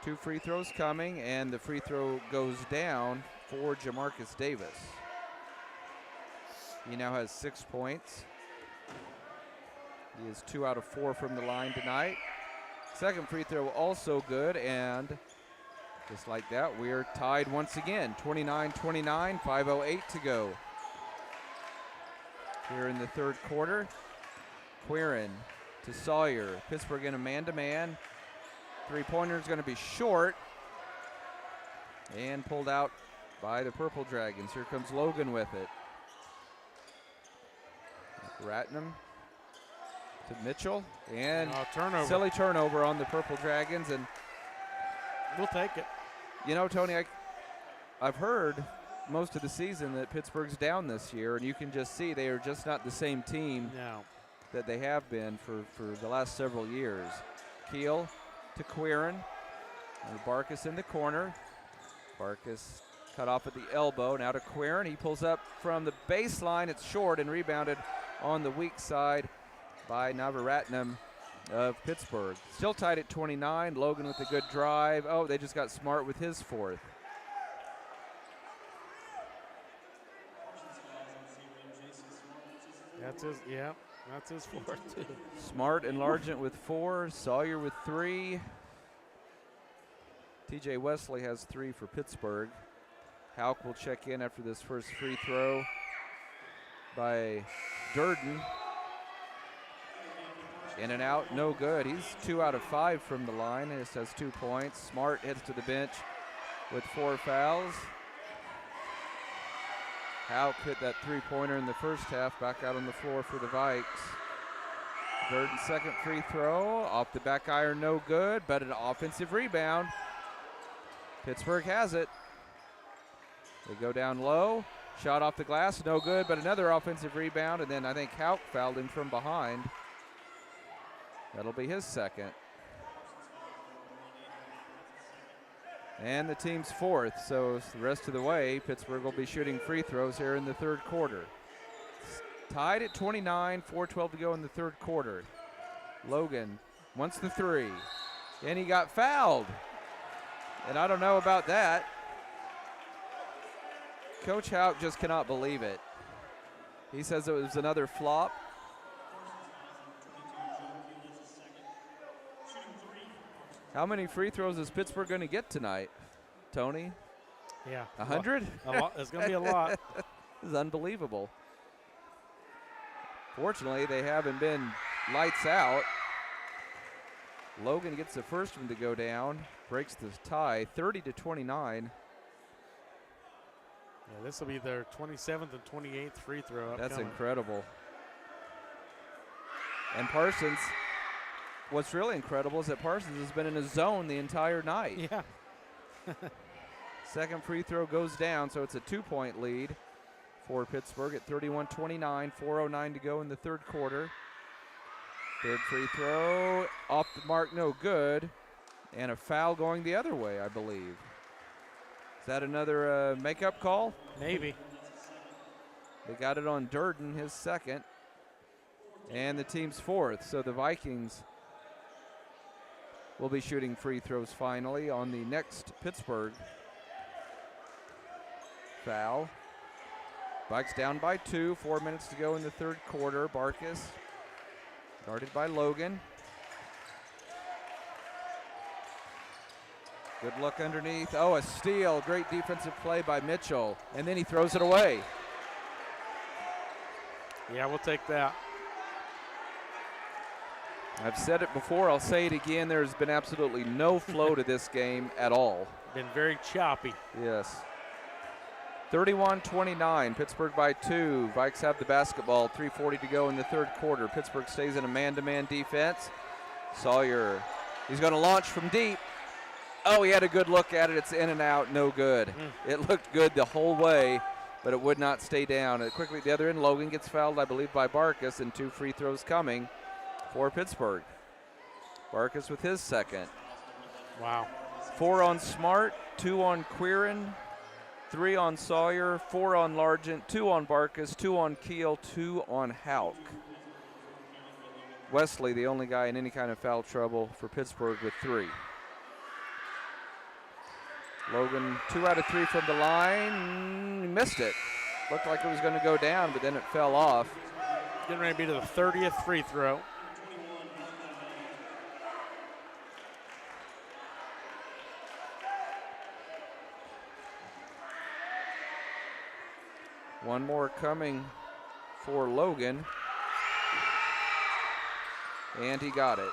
2 free throws coming, and the free throw goes down for Jamarcus Davis. He now has 6 points. He is 2 out of 4 from the line tonight. Second free throw also good, and just like that, we're tied once again. 29-29, 5:08 to go. Here in the third quarter, Quirin to Sawyer. Pittsburgh in a man-to-man. Three-pointer is going to be short and pulled out by the Purple Dragons. Here comes Logan with it. Ratnam to Mitchell, and turnover. silly turnover on the Purple Dragons, and We'll take it. you know, Tony, I've heard most of the season that Pittsburgh's down this year, and you can just see they are just not the same team No. that they have been for the last several years. Keel to Quirin. And Barkus in the corner. Barkus cut off at the elbow. Now to Quirin. He pulls up from the baseline. It's short and rebounded on the weak side by Navaratnam of Pittsburgh. Still tied at 29. Logan with a good drive. Oh, they just got smart with his fourth. That's his fourth too. Smart and Largent with 4. Sawyer with 3. TJ Wesley has 3 for Pittsburgh. Hauk will check in after this first free throw by Durden. In and out, no good. He's 2 out of 5 from the line. He just has 2 points. Smart heads to the bench with 4 fouls. Hauk hit that 3-pointer in the first half, back out on the floor for the Vikes. Durden's second free throw, off the back iron, no good, but an offensive rebound. Pittsburgh has it. They go down low, shot off the glass, no good, but another offensive rebound, and then I think Hauk fouled him from behind. That'll be his second. And the team's fourth, so the rest of the way, Pittsburgh will be shooting free throws here in the third quarter. Tied at 29, 4:12 to go in the third quarter. Logan wants the 3, and he got fouled. And I don't know about that. Coach Hauk just cannot believe it. He says it was another flop. How many free throws is Pittsburgh going to get tonight, Tony? Yeah. 100? A lot. It's going to be a lot. This is unbelievable. Fortunately, they haven't been lights out. Logan gets the first one to go down, breaks the tie, 30-29. Yeah, this will be their 27th and 28th free throw upcoming. That's incredible. And Parsons, what's really incredible is that Parsons has been in a zone the entire night. Yeah. Second free throw goes down, so it's a 2-point lead for Pittsburgh at 31-29, 4:09 to go in the third quarter. Third free throw, off the mark, no good. And a foul going the other way, I believe. Is that another makeup call? Maybe. They got it on Durden, his second. And the team's fourth, so the Vikings will be shooting free throws finally on the next Pittsburgh foul. Vikes down by 2, 4 minutes to go in the third quarter. Barkus guarded by Logan. Good look underneath. Oh, a steal. Great defensive play by Mitchell. And then he throws it away. Yeah, we'll take that. I've said it before, I'll say it again. There's been absolutely no flow to this game at all. Been very choppy. Yes. 31-29, Pittsburgh by 2. Vikes have the basketball, 3:40 to go in the third quarter. Pittsburgh stays in a man-to-man defense. Sawyer, he's going to launch from deep. Oh, he had a good look at it. It's in and out, no good. It looked good the whole way, but it would not stay down. Quickly at the other end, Logan gets fouled, I believe, by Barkus, and 2 free throws coming for Pittsburgh. Barkus with his second. Wow. 4 on Smart, 2 on Quirin, 3 on Sawyer, 4 on Largent, 2 on Barkus, 2 on Keel, 2 on Hauk. Wesley, the only guy in any kind of foul trouble for Pittsburgh with 3. Logan, 2 out of 3 from the line. He missed it. Looked like it was going to go down, but then it fell off. Getting ready to be to the 30th free throw. One more coming for Logan. And he got it.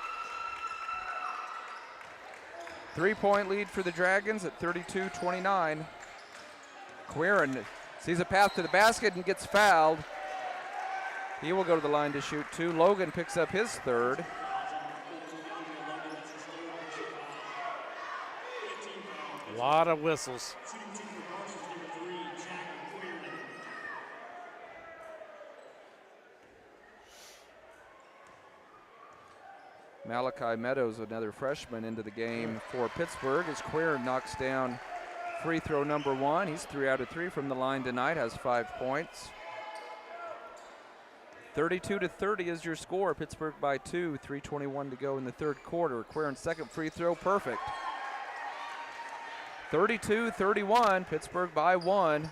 3-point lead for the Dragons at 32-29. Quirin sees a path to the basket and gets fouled. He will go to the line to shoot 2. Logan picks up his third. A lot of whistles. Malachi Meadows, another freshman, into the game for Pittsburgh as Quirin knocks down free throw number 1. He's 3 out of 3 from the line tonight, has 5 points. 32-30 is your score. Pittsburgh by 2, 3:21 to go in the third quarter. Quirin's second free throw, perfect. 32-31, Pittsburgh by 1.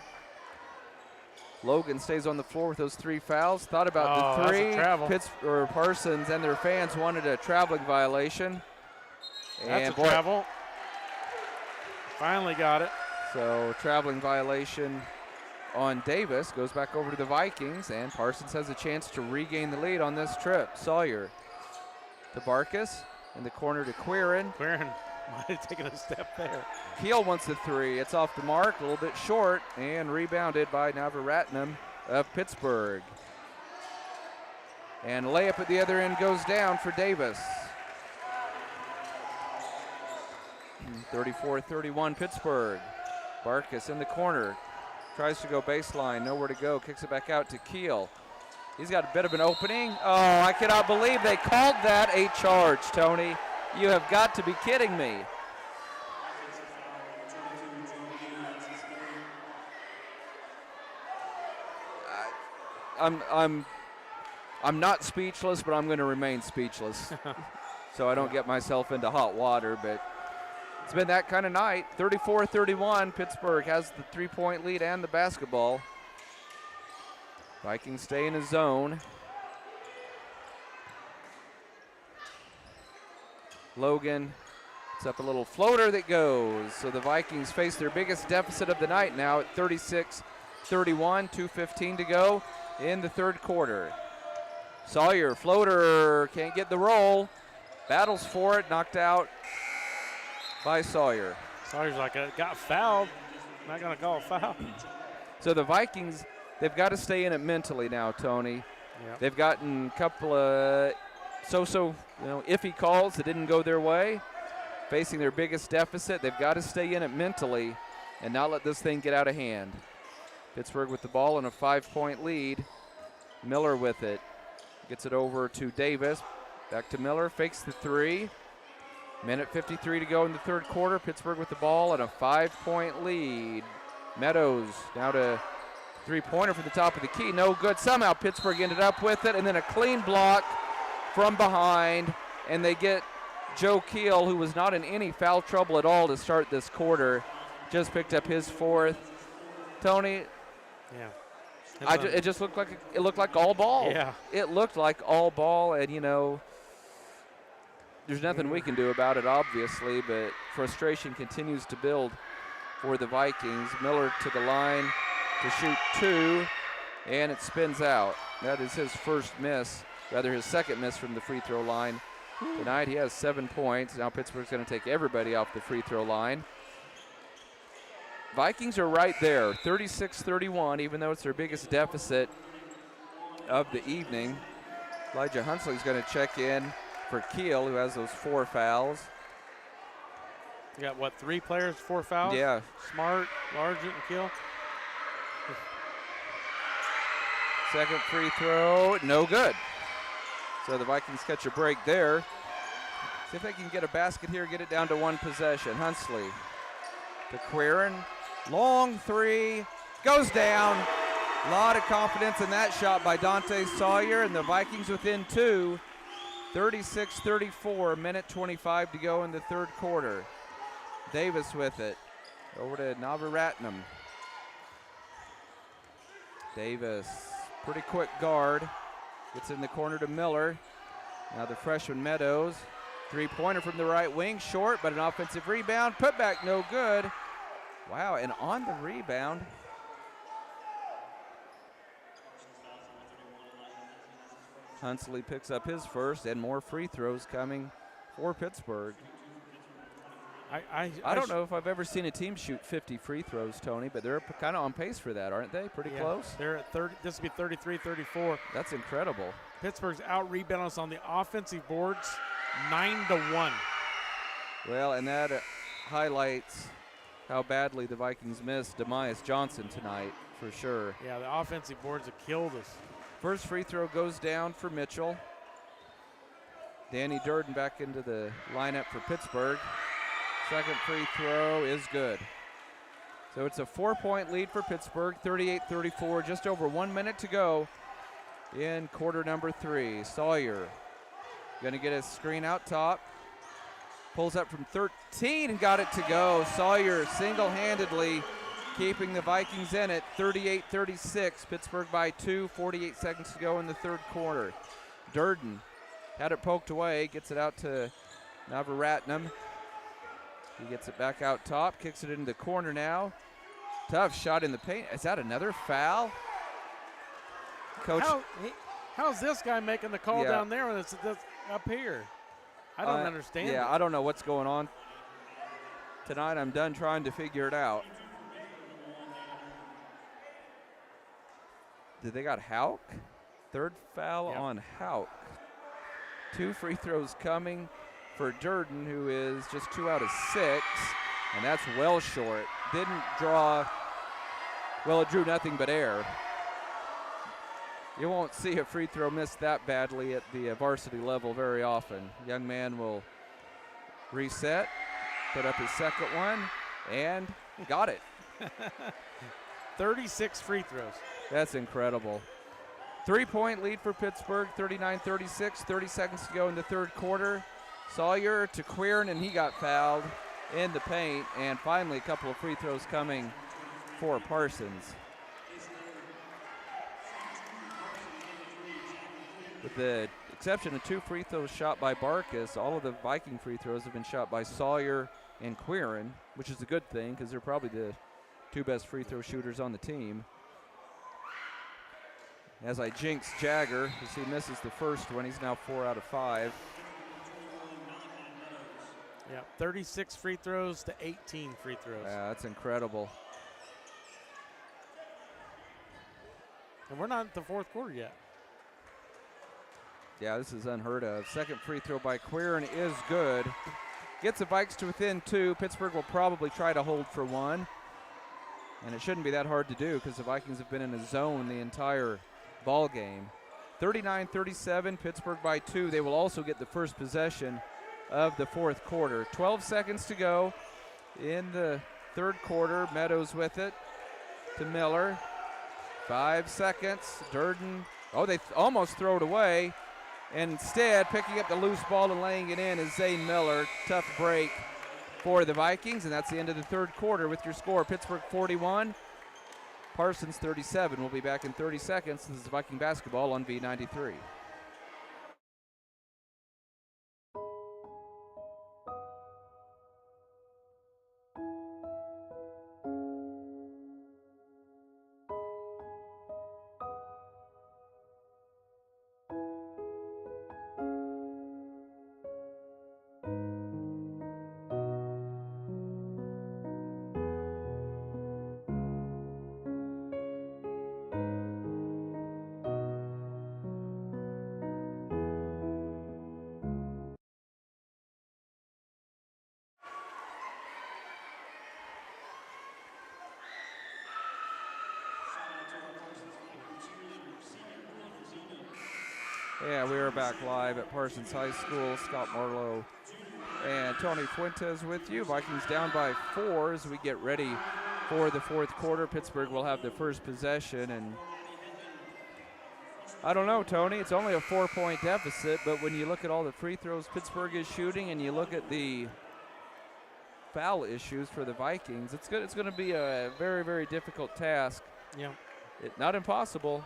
Logan stays on the floor with those 3 fouls. Thought about the 3. Parsons and their fans wanted a traveling violation. That's a travel. Finally got it. So traveling violation on Davis. Goes back over to the Vikings, and Parsons has a chance to regain the lead on this trip. Sawyer to Barkas, in the corner to Quirin. Quirin might have taken a step there. Keel wants the 3. It's off the mark, a little bit short, and rebounded by Navaratnam of Pittsburgh. And layup at the other end goes down for Davis. 34-31 Pittsburgh. Barkas in the corner. Tries to go baseline, nowhere to go. Kicks it back out to Keel. He's got a bit of an opening. Oh, I cannot believe they called that a charge, Tony. You have got to be kidding me. I'm not speechless, but I'm going to remain speechless. So I don't get myself into hot water, but it's been that kind of night. 34-31, Pittsburgh has the 3-point lead and the basketball. Vikings stay in a zone. Logan, it's up a little floater that goes. So the Vikings face their biggest deficit of the night now at 36-31, 2:15 to go in the third quarter. Sawyer, floater, can't get the roll. Battles for it, knocked out by Sawyer. Sawyer's like, got fouled. Not going to call a foul. So the Vikings, they've got to stay in it mentally now, Tony. Yep. They've gotten a couple of iffy calls that didn't go their way. Facing their biggest deficit, they've got to stay in it mentally and not let this thing get out of hand. Pittsburgh with the ball in a 5-point lead. Miller with it. Gets it over to Davis. Back to Miller, fakes the 3. Minute 53 to go in the third quarter. Pittsburgh with the ball and a 5-point lead. Meadows now to three-pointer from the top of the key. No good. Somehow Pittsburgh ended up with it, and then a clean block from behind, and they get Joe Keel, who was not in any foul trouble at all to start this quarter. Just picked up his 4th. Tony, yeah, it just looked like all ball. Yeah, it looked like all ball, and there's nothing we can do about it, obviously, but frustration continues to build for the Vikings. Miller to the line to shoot 2, and it spins out. That is his his second miss from the free throw line. Tonight he has 7 points. Now Pittsburgh's going to take everybody off the free throw line. Vikings are right there, 36-31, even though it's their biggest deficit of the evening. Elijah Hunsley's going to check in for Keel, who has those 4 fouls. You got, 3 players, 4 fouls? Yeah. Smart, Largent, and Keel. Second free throw, no good. So the Vikings catch a break there. See if they can get a basket here, get it down to 1 possession. Hunsley to Quirin. Long 3, goes down. A lot of confidence in that shot by Dante Sawyer, and the Vikings within 2. 36-34, minute 25 to go in the third quarter. Davis with it. Over to Navaratnam. Davis, pretty quick guard. Gets in the corner to Miller. Now the freshman Meadows. 3-pointer from the right wing, short, but an offensive rebound. Put back, no good. Wow, and on the rebound, Hunsley picks up his first, and more free throws coming for Pittsburgh. I don't know if I've ever seen a team shoot 50 free throws, Tony, but they're kind of on pace for that, aren't they? Pretty close. They're at 30. This will be 33-34. That's incredible. Pittsburgh's out-rebound us on the offensive boards, 9-1. Well, and that highlights how badly the Vikings missed Demias Johnson tonight, for sure. Yeah, the offensive boards have killed us. First free throw goes down for Mitchell. Danny Durden back into the lineup for Pittsburgh. Second free throw is good. So it's a 4-point lead for Pittsburgh, 38-34, just over 1 minute to go in quarter number 3. Sawyer going to get a screen out top. Pulls up from 13 and got it to go. Sawyer single-handedly keeping the Vikings in it, 38-36. Pittsburgh by 2, 48 seconds to go in the third quarter. Durden had it poked away, gets it out to Navaratnam. He gets it back out top, kicks it into the corner now. Tough shot in the paint. Is that another foul? Coach. How's this guy making the call down there when it's up here? I don't understand. Yeah, I don't know what's going on. Tonight I'm done trying to figure it out. They got Hauk. Third foul on Hauk. 2 free throws coming for Durden, who is just 2 out of 6, and that's well short. Didn't draw, well, it drew nothing but air. You won't see a free throw missed that badly at the varsity level very often. Young man will reset, put up his second one, and got it. 36 free throws. That's incredible. 3-point lead for Pittsburgh, 39-36, 30 seconds to go in the third quarter. Sawyer to Quirin, and he got fouled in the paint. And finally, a couple of free throws coming for Parsons. With the exception of 2 free throws shot by Barkas, all of the Viking free throws have been shot by Sawyer and Quirin, which is a good thing because they're probably the 2 best free throw shooters on the team. As I jinx Jagger, as he misses the first one, he's now 4 out of 5. Yeah, 36 free throws to 18 free throws. Yeah, that's incredible. And we're not at the fourth quarter yet. Yeah, this is unheard of. Second free throw by Quirin is good. Gets the Vikes to within 2. Pittsburgh will probably try to hold for 1. And it shouldn't be that hard to do because the Vikings have been in a zone the entire ball game. 39-37, Pittsburgh by 2. They will also get the first possession of the fourth quarter. 12 seconds to go in the third quarter. Meadows with it to Miller. 5 seconds. Durden. Oh, they almost throw it away. Instead, picking up the loose ball and laying it in is Zane Miller. Tough break for the Vikings, and that's the end of the third quarter with your score. Pittsburgh 41, Parsons 37. We'll be back in 30 seconds. This is Viking basketball on V93. Yeah, we are back live at Parsons High School. Scott Marlowe and Tony Fuentes with you. Vikings down by 4 as we get ready for the fourth quarter. Pittsburgh will have the first possession, and I don't know, Tony, it's only a 4-point deficit, but when you look at all the free throws Pittsburgh is shooting and you look at the foul issues for the Vikings, it's good. It's going to be a very, very difficult task. Yeah, Not impossible,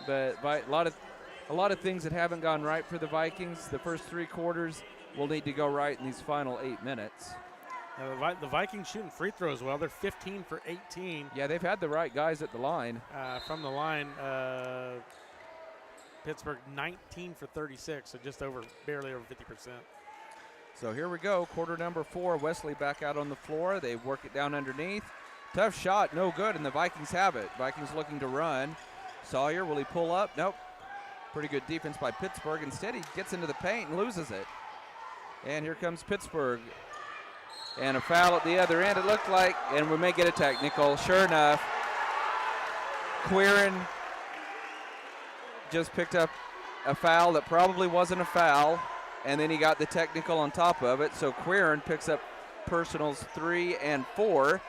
but by a lot of things that haven't gone right for the Vikings. The first 3 quarters will need to go right in these final 8 minutes. the Vikings shooting free throws well. They're 15 for 18. Yeah, they've had the right guys at the line. From the line, Pittsburgh 19 for 36, so just barely over 50%. So here we go, quarter number 4. Wesley back out on the floor. They work it down underneath. Tough shot, no good, and the Vikings have it. Vikings looking to run. Sawyer, will he pull up? Nope. Pretty good defense by Pittsburgh. Instead, he gets into the paint and loses it. And here comes Pittsburgh. And a foul at the other end, it looked like, and we may get a technical. Sure enough, Quirin just picked up a foul that probably wasn't a foul. and then he got the technical on top of it. So Quirin picks up personals 3 and 4.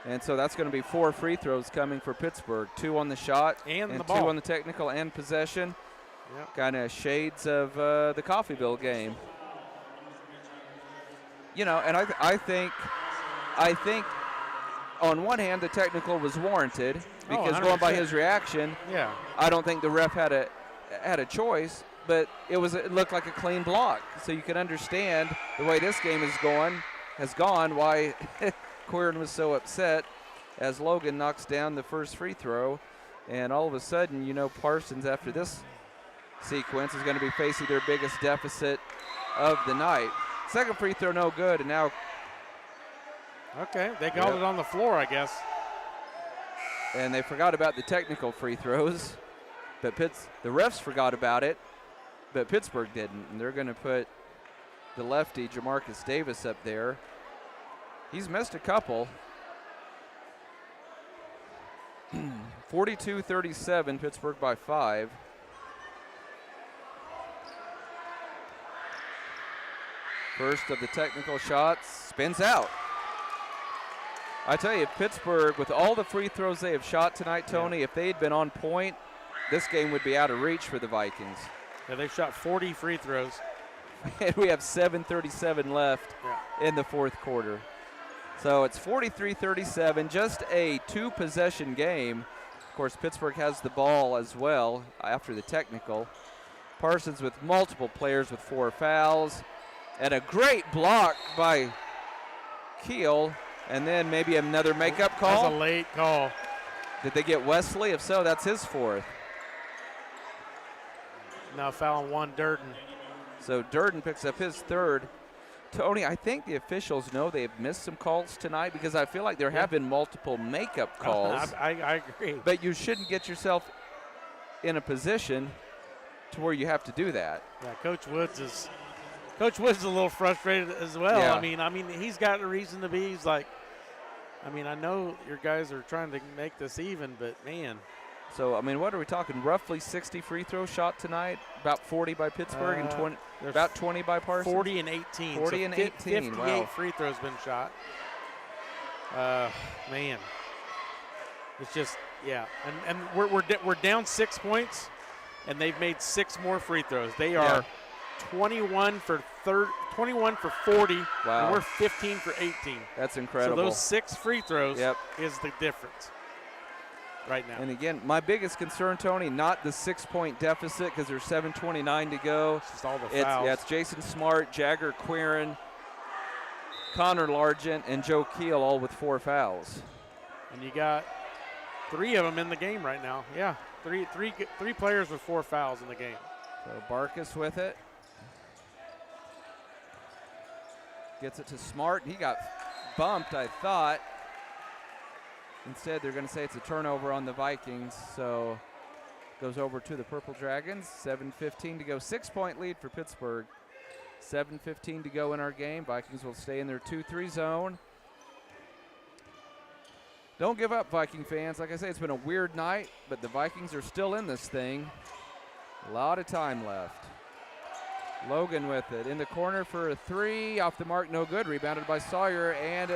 And so that's going to be 4 free throws coming for Pittsburgh. 2 on the shot and the 2 ball. on the technical and possession. Yep. Kind of shades of the Coffeyville game. You know, and I think on one hand the technical was warranted because going by his reaction, yeah, I don't think the ref had a choice, but it looked like a clean block. So you can understand the way this game has gone why Quirin was so upset as Logan knocks down the first free throw, and all of a sudden, you know, Parsons after this sequence is going to be facing their biggest deficit of the night. Second free throw no good, and now okay, they called it on the floor, I guess. And they forgot about the technical free throws, but the refs forgot about it, but Pittsburgh didn't, and they're going to put the lefty Jamarcus Davis up there. He's missed a couple. 42-37, Pittsburgh by 5. First of the technical shots, spins out. I tell you, Pittsburgh, with all the free throws they have shot tonight, Tony, if they'd been on point, this game would be out of reach for the Vikings. Yeah, they've shot 40 free throws. And we have 7:37 left in the fourth quarter. So it's 43-37, just a 2-possession game. Of course, Pittsburgh has the ball as well after the technical. Parsons with multiple players with 4 fouls. And a great block by Keel. And then maybe another makeup call. That's a late call. Did they get Wesley? If so, that's his 4th. Now foul on 1, Durden. So Durden picks up his 3rd. Tony, I think the officials know they've missed some calls tonight because I feel like there have been multiple makeup calls. I agree. But you shouldn't get yourself in a position to where you have to do that. Yeah, Coach Woods is a little frustrated as well. Yeah. I mean, he's got a reason to be. He's like, I know your guys are trying to make this even, but man. So, I mean, what are we talking? Roughly 60 free throws shot tonight, about 40 by Pittsburgh and about 20 by Parsons? 40 and 18. 40 and 18, 58 wow. free throws been shot. Man. It's just, yeah. And we're down 6 points, and they've made 6 more free throws. They are 21 for 40, wow. And we're 15 for 18. That's incredible. So those 6 free throws Yep. is the difference right now. And again, my biggest concern, Tony, not the 6-point deficit because there's 7:29 to go. It's just all the fouls. It's Jason Smart, Jagger Quirin, Connor Largent, and Joe Keel all with 4 fouls. And you got 3 of them in the game right now. Yeah, three players with 4 fouls in the game. So Barkas with it. Gets it to Smart. He got bumped, I thought. Instead, they're going to say it's a turnover on the Vikings. So goes over to the Purple Dragons. 7:15 to go. 6-point lead for Pittsburgh. 7:15 to go in our game. Vikings will stay in their 2-3 zone. Don't give up, Viking fans. Like I say, it's been a weird night, but the Vikings are still in this thing. A lot of time left. Logan with it in the corner for a 3, off the mark, no good. Rebounded by Sawyer, and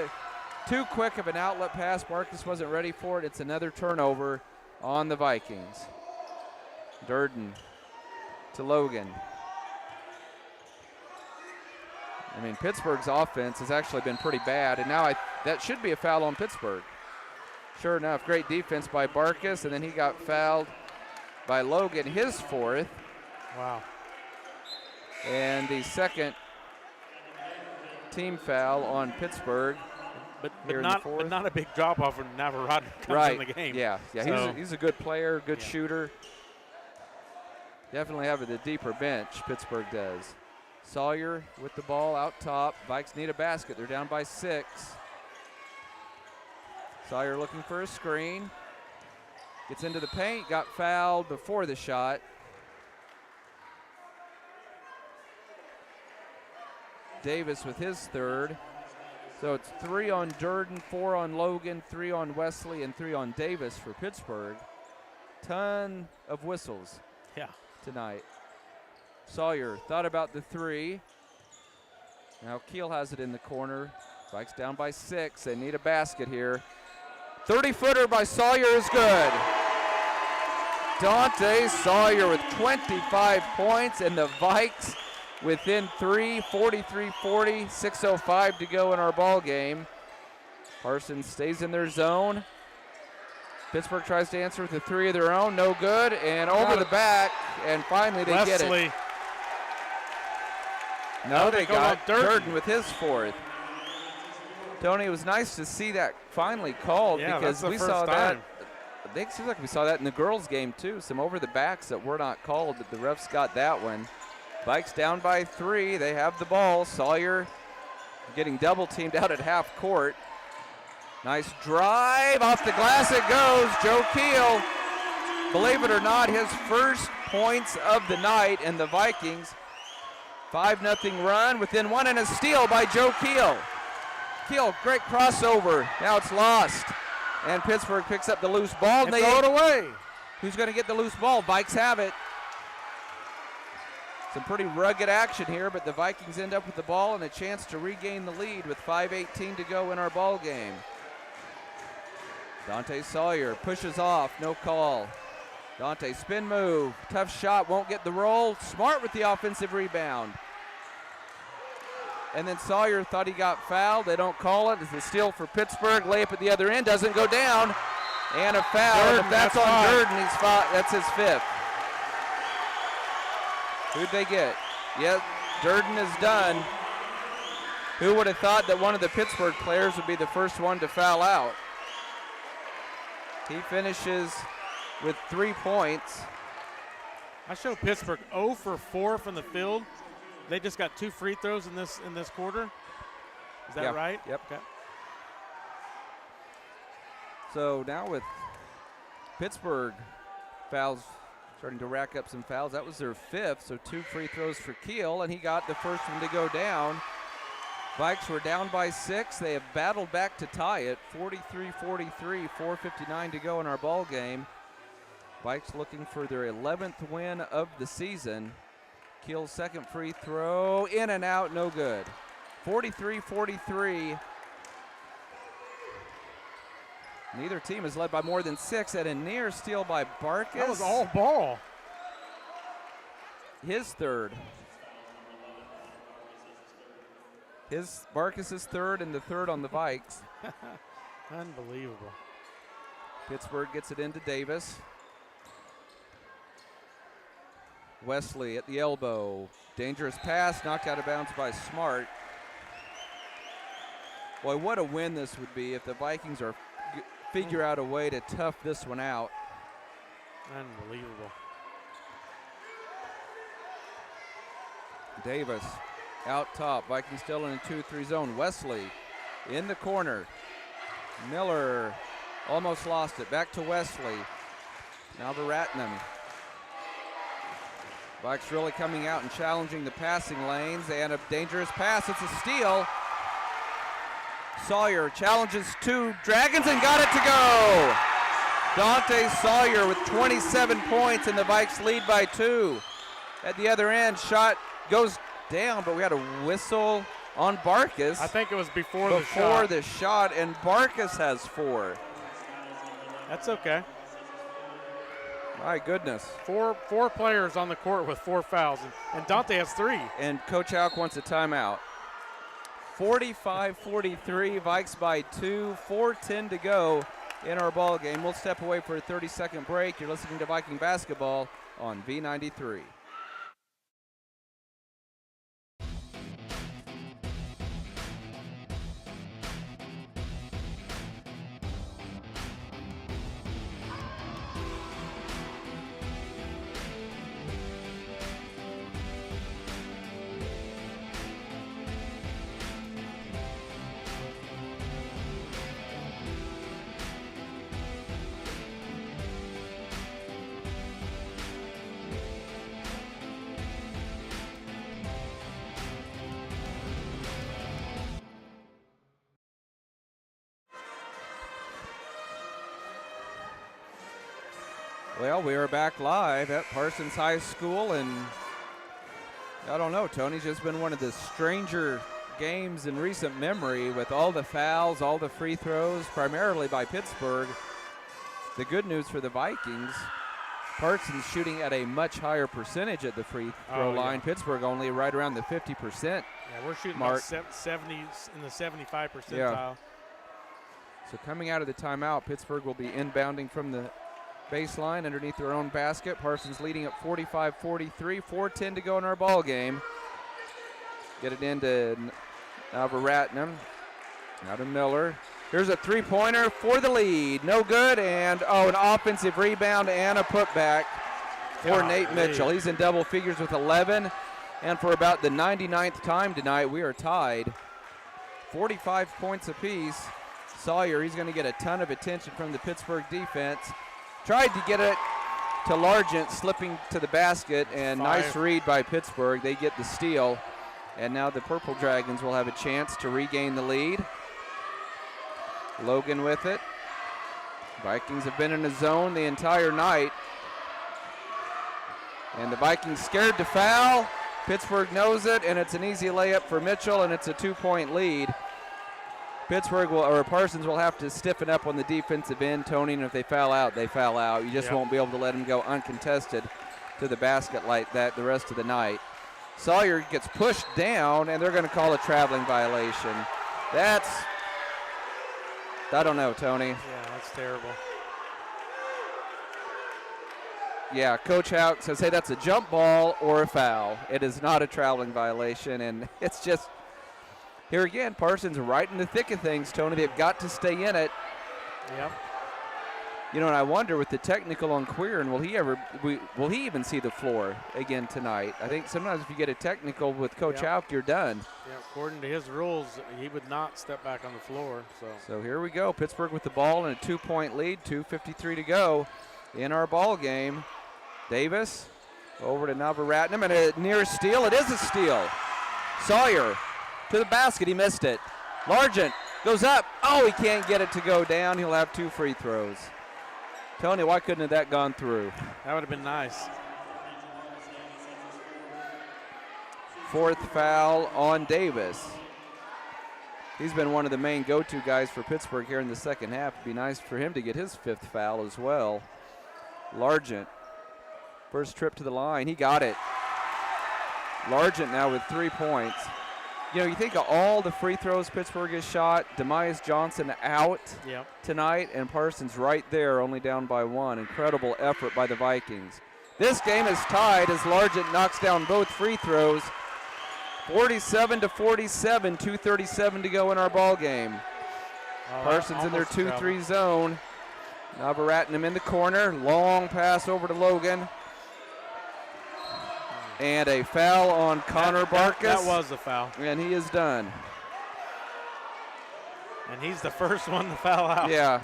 too quick of an outlet pass. Marcus wasn't ready for it. It's another turnover on the Vikings. Durden to Logan. I mean, Pittsburgh's offense has actually been pretty bad, and now that should be a foul on Pittsburgh. Sure enough, great defense by Barkas, and then he got fouled by Logan, his 4th. Wow. And the second team foul on Pittsburgh. But not a big drop off when Navarrete comes in the game. Yeah, So. he's a good player, good shooter. Definitely have a deeper bench, Pittsburgh does. Sawyer with the ball out top. Vikes need a basket. They're down by 6. Sawyer looking for a screen. Gets into the paint, got fouled before the shot. Davis with his 3rd. So it's 3 on Durden, 4 on Logan, 3 on Wesley, and 3 on Davis for Pittsburgh. ton of whistles Yeah. tonight. Sawyer thought about the three. Now Keel has it in the corner. Vikes down by 6. They need a basket here. 30-footer by Sawyer is good. Dante Sawyer with 25 points, and the Vikes within 3, 43-40, 6:05 to go in our ball game. Parsons stays in their zone. Pittsburgh tries to answer with a three of their own, no good, and over the back, and finally they get it. No, they got Durden with his 4th. Tony, it was nice to see that finally called, because we saw that. I think it seems like we saw that in the girls' game too. Some over the backs that were not called, but the refs got that one. Vikes down by 3. They have the ball. Sawyer getting double teamed out at half court. Nice drive, off the glass it goes. Joe Keel, believe it or not, his first points of the night, and the Vikings 5-0 run, within 1, and a steal by Joe Keel. Keel, great crossover. Now it's lost, and Pittsburgh picks up the loose ball. And they throw it away. Who's going to get the loose ball? Vikes have it. Some pretty rugged action here, but the Vikings end up with the ball and a chance to regain the lead with 5:18 to go in our ball game. Dante Sawyer pushes off, no call. Dante, spin move, tough shot, won't get the roll. Smart with the offensive rebound. And then Sawyer thought he got fouled. They don't call it. It's a steal for Pittsburgh. Layup at the other end, doesn't go down. And a foul. Durden, If that's on Durden, he's fouled. That's his 5th. Who'd they get? Yep, Durden is done. Who would have thought that one of the Pittsburgh players would be the first one to foul out? He finishes with 3 points. I showed Pittsburgh 0 for 4 from the field. They just got 2 free throws in this quarter. Is that right? Yep. Okay. So now with Pittsburgh fouls starting to rack up some fouls. That was their 5th, so 2 free throws for Keel, and he got the first one to go down. Vikes were down by 6. They have battled back to tie it, 43-43, 4:59 to go in our ball game. Vikes looking for their 11th win of the season. Keel's second free throw, in and out, no good. 43-43. Neither team is led by more than 6, and a near steal by Barkus. That was all ball. His 3rd. Barkus's 3rd, and the 3rd on the Vikes. Unbelievable. Pittsburgh gets it into Davis. Wesley at the elbow. Dangerous pass, knocked out of bounds by Smart. Boy, what a win this would be if the Vikings figure out a way to tough this one out. Unbelievable. Davis out top. Vikings still in a 2-3 zone. Wesley in the corner. Miller almost lost it. Back to Wesley. Now to Ratnam. Vikes really coming out and challenging the passing lanes, and a dangerous pass. It's a steal. Sawyer challenges 2 Dragons and got it to go. Dante Sawyer with 27 points, and the Vikes lead by 2. At the other end, shot goes down, but we had a whistle on Barkus. I think it was before the shot, and Barkus has 4. That's okay. My goodness. Four players on the court with 4 fouls, and Dante has 3. And Coach Houck wants a timeout. 45-43, Vikes by 2, 4:10 to go in our ball game. We'll step away for a 30-second break. You're listening to Viking basketball on V93. Well, we are back live at Parsons High School, and I don't know, Tony's just been one of the stranger games in recent memory with all the fouls, all the free throws, primarily by Pittsburg. The good news for the Vikings, Parsons shooting at a much higher percentage at the free throw line. Yeah. Pittsburg only right around the 50%. Yeah, we're shooting mark. about 70 in the 75 percentile. Yeah. So coming out of the timeout, Pittsburgh will be inbounding from the baseline underneath their own basket. Parsons leading at 45-43, 4:10 to go in our ball game. Get it into Navaratnam. Now to Miller. Here's a three-pointer for the lead. No good, and an offensive rebound and a putback for Nate Mitchell. He's in double figures with 11, and for about the 99th time tonight, we are tied. 45 points apiece. Sawyer, he's going to get a ton of attention from the Pittsburgh defense. Tried to get it to Largent, slipping to the basket, and nice read by Pittsburgh. They get the steal, and now the Purple Dragons will have a chance to regain the lead. Logan with it. Vikings have been in a zone the entire night, and the Vikings scared to foul. Pittsburgh knows it, and it's an easy layup for Mitchell, and it's a 2-point lead. Parsons will have to stiffen up on the defensive end, Tony, and if they foul out, they foul out. You just won't be able to let them go uncontested to the basket like that the rest of the night. Sawyer gets pushed down, and they're going to call a traveling violation. I don't know, Tony. Yeah, that's terrible. Yeah, Coach Houck says, hey, that's a jump ball or a foul. It is not a traveling violation, and it's just, here again, Parsons right in the thick of things, Tony. They've got to stay in it. Yep. You know, and I wonder with the technical on Queeran, will he even see the floor again tonight? I think sometimes if you get a technical with Coach Houck, you're done. Yeah, according to his rules, he would not step back on the floor. So here we go. Pittsburgh with the ball and a 2-point lead, 2:53 to go in our ball game. Davis over to Navaratnam, and a near steal. It is a steal. Sawyer to the basket. He missed it. Largent goes up. He can't get it to go down. He'll have 2 free throws. Tony, why couldn't have that gone through? That would have been nice. 4th foul on Davis. He's been one of the main go-to guys for Pittsburgh here in the second half. It'd be nice for him to get his 5th foul as well. Largent, first trip to the line. He got it. Largent now with 3 points. You know, you think of all the free throws Pittsburgh has shot, Demias Johnson out tonight, and Parsons right there, only down by 1. Incredible effort by the Vikings. This game is tied as Largent knocks down both free throws. 47-47, 2:37 to go in our ball game. Parsons in their 2-3 zone. Navaratnam in the corner, long pass over to Logan. And a foul on Connor Barkas. That was a foul. And he is done. And he's the first one to foul out. Yeah.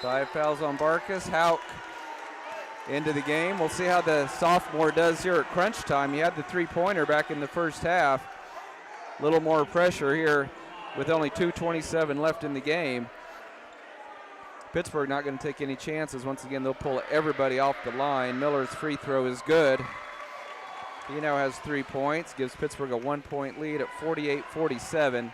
5 fouls on Barkas. Houck into the game. We'll see how the sophomore does here at crunch time. He had the 3-pointer back in the first half. A little more pressure here with only 2:27 left in the game. Pittsburgh not going to take any chances. Once again, they'll pull everybody off the line. Miller's free throw is good. He now has 3 points, gives Pittsburgh a 1-point lead at 48-47.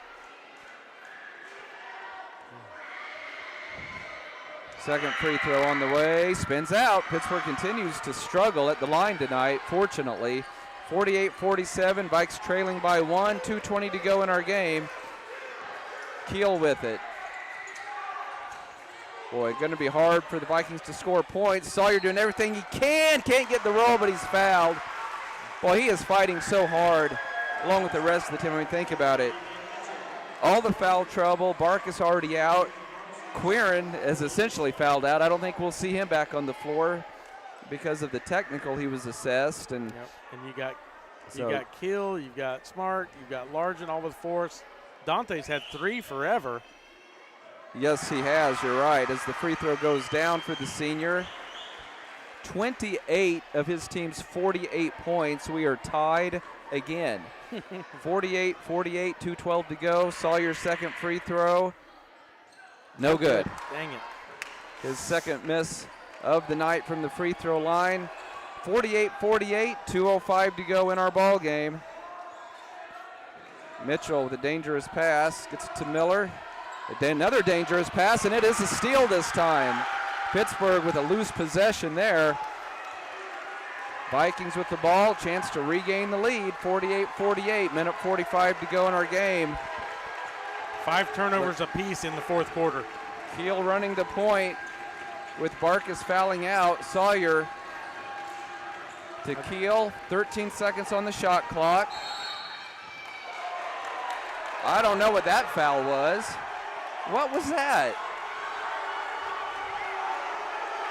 Second free throw on the way, spins out. Pittsburgh continues to struggle at the line tonight, fortunately. 48-47, Vikes trailing by 1, 2:20 to go in our game. Keel with it. Boy, going to be hard for the Vikings to score points. Sawyer doing everything he can. Can't get the roll, but he's fouled. Boy, he is fighting so hard, along with the rest of the team. I mean, think about it. All the foul trouble. Barkas already out. Queeran is essentially fouled out. I don't think we'll see him back on the floor because of the technical he was assessed. And you got Kill, you've got Smart, you've got Largent, all with force. Dante's had 3 forever. Yes, he has. You're right. As the free throw goes down for the senior, 28 of his team's 48 points. We are tied again. 48-48, 2:12 to go. Sawyer's second free throw. No good. Dang it. His second miss of the night from the free throw line. 48-48, 2:05 to go in our ball game. Mitchell with a dangerous pass, gets it to Miller. Another dangerous pass, and it is a steal this time. Pittsburgh with a loose possession there. Vikings with the ball, chance to regain the lead, 48-48, minute 45 to go in our game. 5 turnovers apiece in the fourth quarter. Keel running the point with Barkas fouling out. Sawyer to Keel, 13 seconds on the shot clock. I don't know what that foul was. What was that?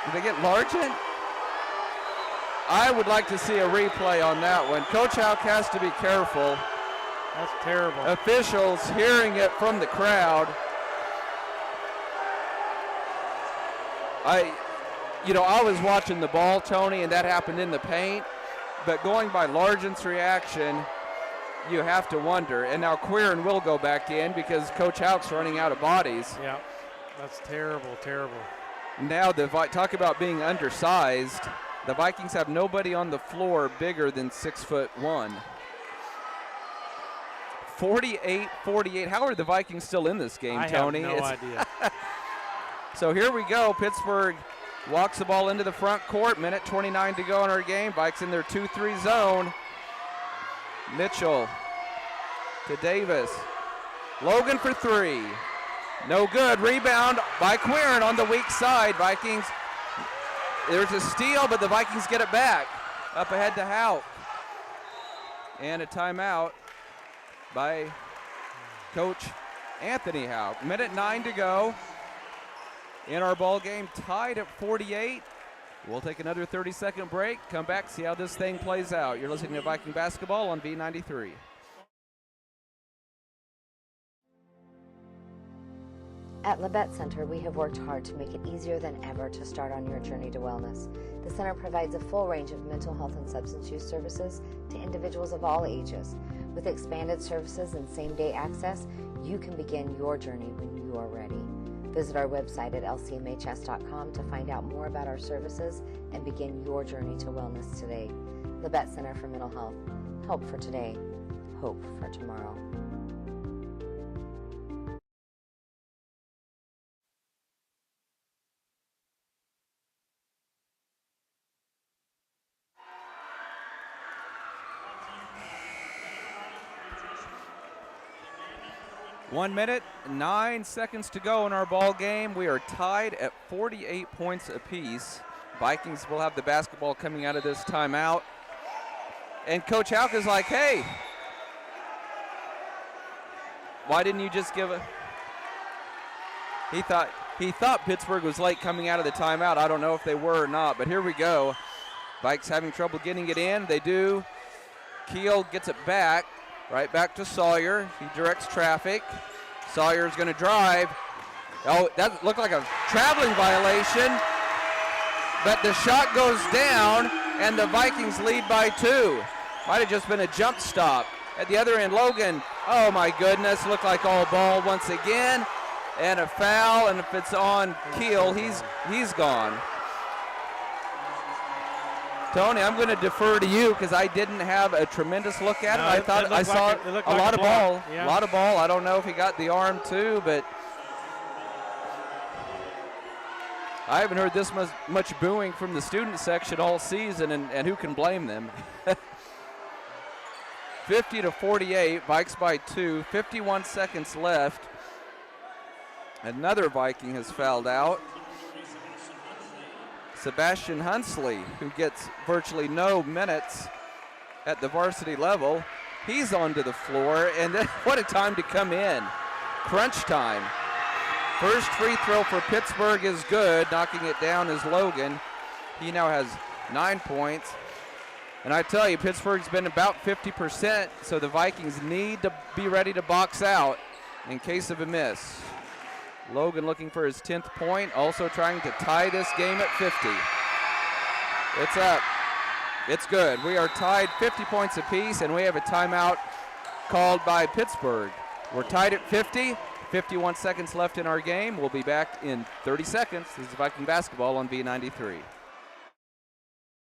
Did they get Largent? I would like to see a replay on that one. Coach Houck has to be careful. That's terrible. Officials hearing it from the crowd. I was watching the ball, Tony, and that happened in the paint. But going by Largent's reaction, you have to wonder. And now Quirin will go back in because Coach Houck's running out of bodies. Yeah, that's terrible, terrible. Now, talk about being undersized. The Vikings have nobody on the floor bigger than 6'1". 48-48. How are the Vikings still in this game, Tony? I have no idea. So here we go. Pittsburgh walks the ball into the front court. Minute 29 to go in our game. Vikes in their 2-3 zone. Mitchell to Davis. Logan for 3. No good. Rebound by Quirin on the weak side. Vikings, there's a steal, but the Vikings get it back. Up ahead to Houck. And a timeout by Coach Anthony Houck. Minute 9 to go in our ball game, tied at 48. We'll take another 30-second break, come back, see how this thing plays out. You're listening to Viking Basketball on B93. At Labette Center, we have worked hard to make it easier than ever to start on your journey to wellness. The center provides a full range of mental health and substance use services to individuals of all ages. With expanded services and same-day access, you can begin your journey when you are ready. Visit our website at lcmhs.com to find out more about our services and begin your journey to wellness today. Labette Center for Mental Health. Help for today, hope for tomorrow. One minute, 9 seconds to go in our ball game. We are tied at 48 points apiece. Vikings will have the basketball coming out of this timeout. And Coach Houck is like, hey, why didn't you just give a... He thought Pittsburgh was late coming out of the timeout. I don't know if they were or not, but here we go. Vikes having trouble getting it in. They do. Keel gets it back. Right back to Sawyer. He directs traffic. Sawyer's going to drive. Oh, that looked like a traveling violation. But the shot goes down, and the Vikings lead by 2. Might have just been a jump stop. At the other end, Logan, oh my goodness, looked like all ball once again. And a foul, and if it's on Keel, he's gone. Tony, I'm going to defer to you because I didn't have a tremendous look at it. I thought I saw a lot of ball. Yeah. A lot of ball. I don't know if he got the arm too, but I haven't heard this much booing from the student section all season, and who can blame them? 50-48, Vikes by 2, 51 seconds left. Another Viking has fouled out. Sebastian Hunsley, who gets virtually no minutes at the varsity level. He's onto the floor, and then what a time to come in. Crunch time. First free throw for Pittsburgh is good. Knocking it down is Logan. He now has 9 points. And I tell you, Pittsburgh's been about 50%, so the Vikings need to be ready to box out in case of a miss. Logan looking for his 10th point, also trying to tie this game at 50. It's up. It's good. We are tied 50 points apiece, and we have a timeout called by Pittsburgh. We're tied at 50. 51 seconds left in our game. We'll be back in 30 seconds. This is Viking basketball on V93.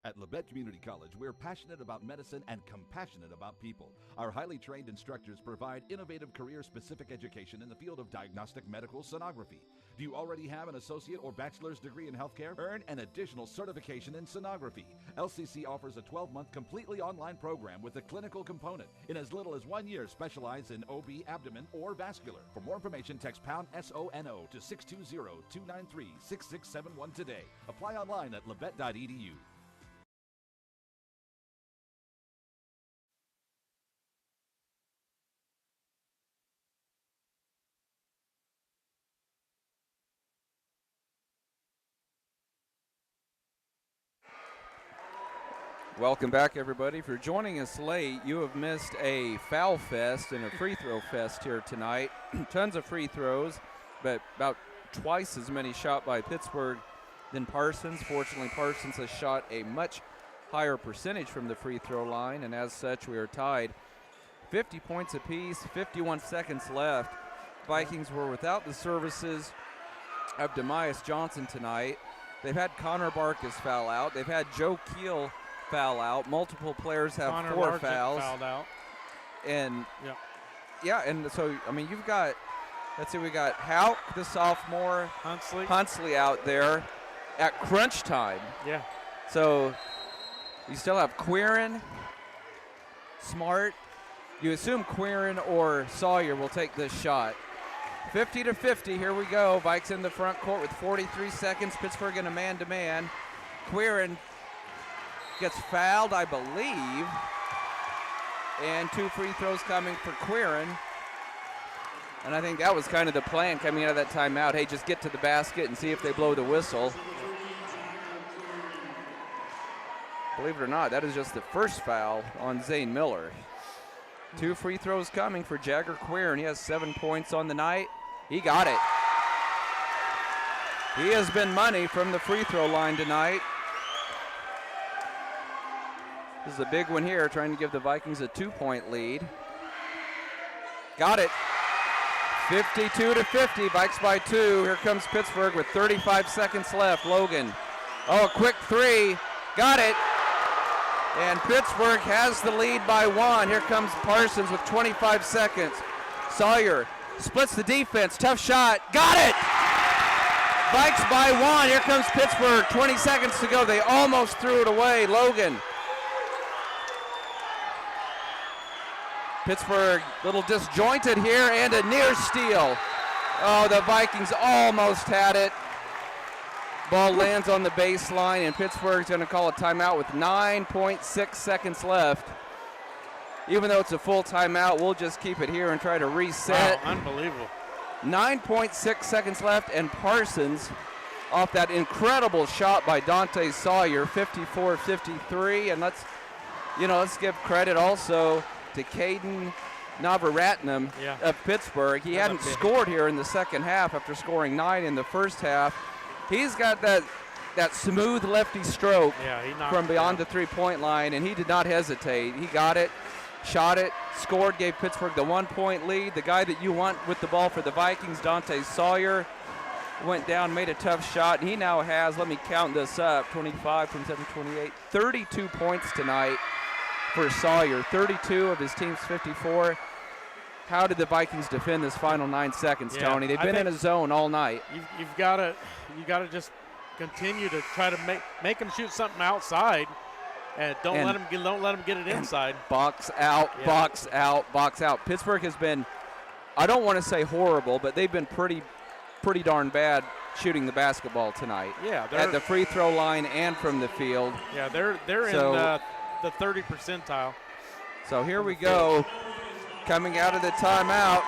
At Labette Community College, we're passionate about medicine and compassionate about people. Our highly trained instructors provide innovative career-specific education in the field of diagnostic medical sonography. Do you already have an associate or bachelor's degree in healthcare? Earn an additional certification in sonography. LCC offers a 12-month completely online program with a clinical component. In as little as 1 year, specialize in OB, abdomen, or vascular. For more information, text pound SONO to 620-293-6671 today. Apply online at labette.edu. Welcome back, everybody. If you're joining us late, you have missed a foul fest and a free throw fest here tonight. Tons of free throws, but about twice as many shot by Pittsburgh than Parsons. Fortunately, Parsons has shot a much higher percentage from the free throw line, and as such, we are tied. 50 points apiece, 51 seconds left. Vikings were without the services of Demias Johnson tonight. They've had Connor Barkas foul out. They've had Joe Keel foul out. Multiple players have Connor 4 Largent fouls. Fouled out. And yeah, and so I mean you've got, let's see, we got Hauk, the sophomore, Hunsley out there at crunch time. Yeah. So you still have Quirin, Smart. You assume Quirin or Sawyer will take this shot. 50-50, here we go. Vikes in the front court with 43 seconds. Pittsburgh in a man-to-man. Quirin gets fouled, I believe. And 2 free throws coming for Quirin. And I think that was kind of the plan coming out of that timeout. Hey, just get to the basket and see if they blow the whistle. Believe it or not, that is just the first foul on Zane Miller. 2 free throws coming for Jagger Quirin. He has 7 points on the night. He got it. He has been money from the free throw line tonight. This is a big one here, trying to give the Vikings a 2-point lead. Got it. 52-50, Vikes by 2. Here comes Pittsburgh with 35 seconds left. Logan. Oh, a quick 3. Got it. And Pittsburgh has the lead by 1. Here comes Parsons with 25 seconds. Sawyer splits the defense. Tough shot. Got it! Vikes by 1. Here comes Pittsburgh. 20 seconds to go. They almost threw it away. Logan. Pittsburgh a little disjointed here, and a near steal. Oh, the Vikings almost had it. Ball lands on the baseline, and Pittsburgh's going to call a timeout with 9.6 seconds left. Even though it's a full timeout, we'll just keep it here and try to reset. Wow, unbelievable. 9.6 seconds left, and Parsons off that incredible shot by Dante Sawyer, 54-53. And let's give credit also to Caden Navaratnam of Pittsburgh. He hadn't scored here in the second half after scoring 9 in the first half. He's got that smooth lefty stroke from beyond the three-point line, and he did not hesitate. He got it, shot it, scored, gave Pittsburgh the 1-point lead. The guy that you want with the ball for the Vikings, Dante Sawyer, went down, made a tough shot, and he now has, let me count this up, 25, 27, 28, 32 points tonight for Sawyer, 32 of his team's 54. How did the Vikings defend this final 9 seconds, Tony? They've been in a zone all night. You've got to just continue to try to make them shoot something outside, and don't let them get it inside. Box out, box out, box out. Pittsburgh has been, I don't want to say horrible, but they've been pretty darn bad shooting the basketball tonight. Yeah, at the free throw line and from the field. Yeah, they're in the 30 percentile. So here we go. Coming out of the timeout,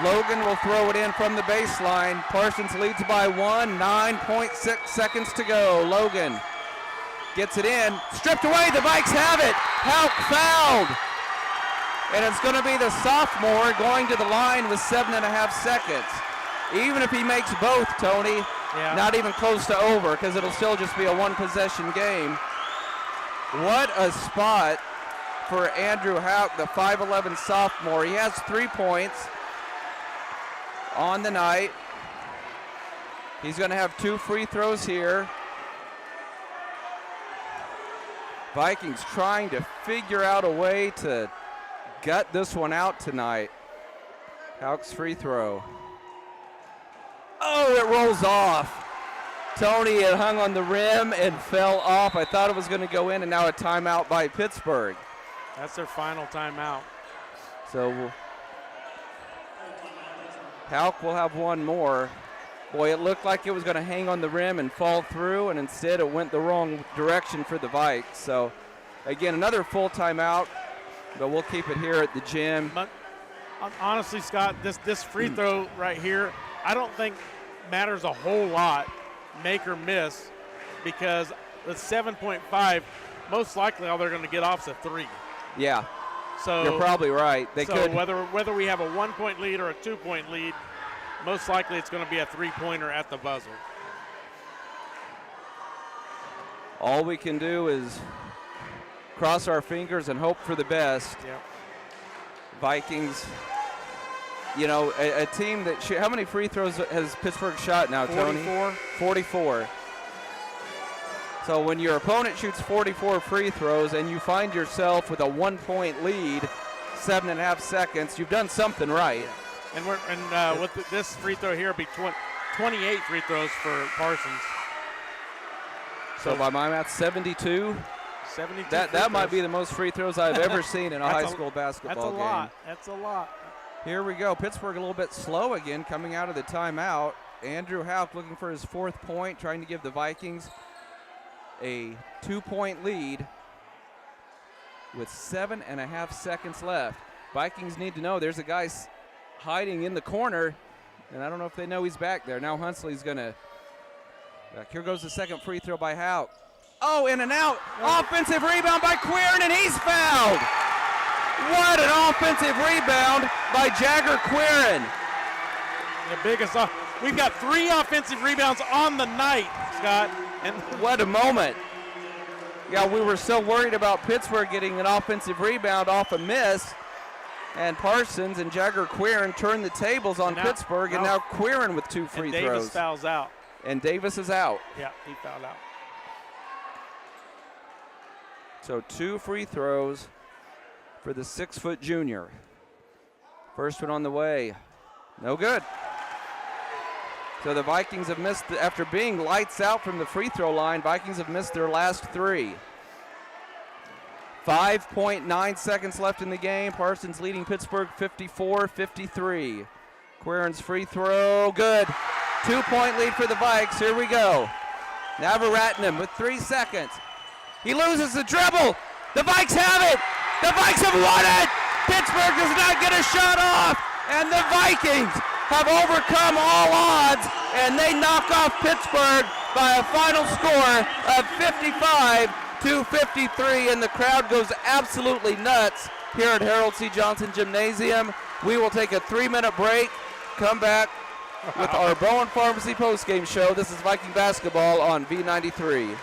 Logan will throw it in from the baseline. Parsons leads by 1, 9.6 seconds to go. Logan gets it in, stripped away, the Vikes have it. Hauk fouled. And it's going to be the sophomore going to the line with 7.5 seconds. Even if he makes both, Tony, not even close to over, because it'll still just be a one-possession game. What a spot for Andrew Hauk, the 5'11 sophomore. He has 3 points. on the night. He's going to have 2 free throws here. Vikings trying to figure out a way to gut this one out tonight. Hauk's free throw. Oh, it rolls off. Tony had hung on the rim and fell off. I thought it was going to go in, and now a timeout by Pittsburgh. That's their final timeout. So Hauk will have one more. Boy, it looked like it was going to hang on the rim and fall through, and instead it went the wrong direction for the Vikes. So, again, another full timeout, but we'll keep it here at the gym. But honestly, Scott, this free throw right here, I don't think matters a whole lot, make or miss, because the 7.5, most likely all they're going to get off is a 3. Yeah, so you're probably right. They could. Whether we have a 1-point lead or a 2-point lead, most likely it's going to be a 3-pointer at the buzzer. All we can do is cross our fingers and hope for the best. Yep. Vikings, you know, a team that how many free throws has Pittsburgh shot now, 44. Tony? 44. So when your opponent shoots 44 free throws and you find yourself with a 1-point lead, 7.5 seconds, you've done something right. And with this free throw here, it'll be 28 free throws for Parsons. So by my math, 72. 72. That might be the most free throws I've ever seen in a high school basketball game. That's a lot. Here we go. Pittsburgh a little bit slow again coming out of the timeout. Andrew Hauk looking for his 4th point, trying to give the Vikings a 2-point lead with 7.5 seconds left. Vikings need to know there's a guy hiding in the corner, and I don't know if they know he's back there. Now Hunsley's going to back. Here goes the second free throw by Hauk. Oh, in and out. Offensive rebound by Quirin, and he's fouled. What an offensive rebound by Jagger Quirin. The biggest. We've got 3 offensive rebounds on the night, Scott. And what a moment. Yeah, we were so worried about Pittsburgh getting an offensive rebound off a miss. And Parsons and Jagger Quirin turned the tables on Pittsburgh, and now Quirin with 2 free throws. Davis fouls out. And Davis is out. Yeah, he fouled out. So 2 free throws for the 6-foot junior. First one on the way. No good. So the Vikings have missed, after being lights out from the free throw line, Vikings have missed their last 3. 5.9 seconds left in the game. Parsons leading Pittsburgh 54-53. Quirin's free throw, good. 2-point lead for the Vikes. Here we go. Navaratnam with 3 seconds. He loses the dribble. The Vikes have it. The Vikes have won it. Pittsburgh does not get a shot off. And the Vikings have overcome all odds, and they knock off Pittsburgh by a final score of 55-53, and the crowd goes absolutely nuts here at Harold C. Johnson Gymnasium. We will take a 3-minute break, come back with our Bowen Pharmacy postgame show. This is Viking basketball on V93.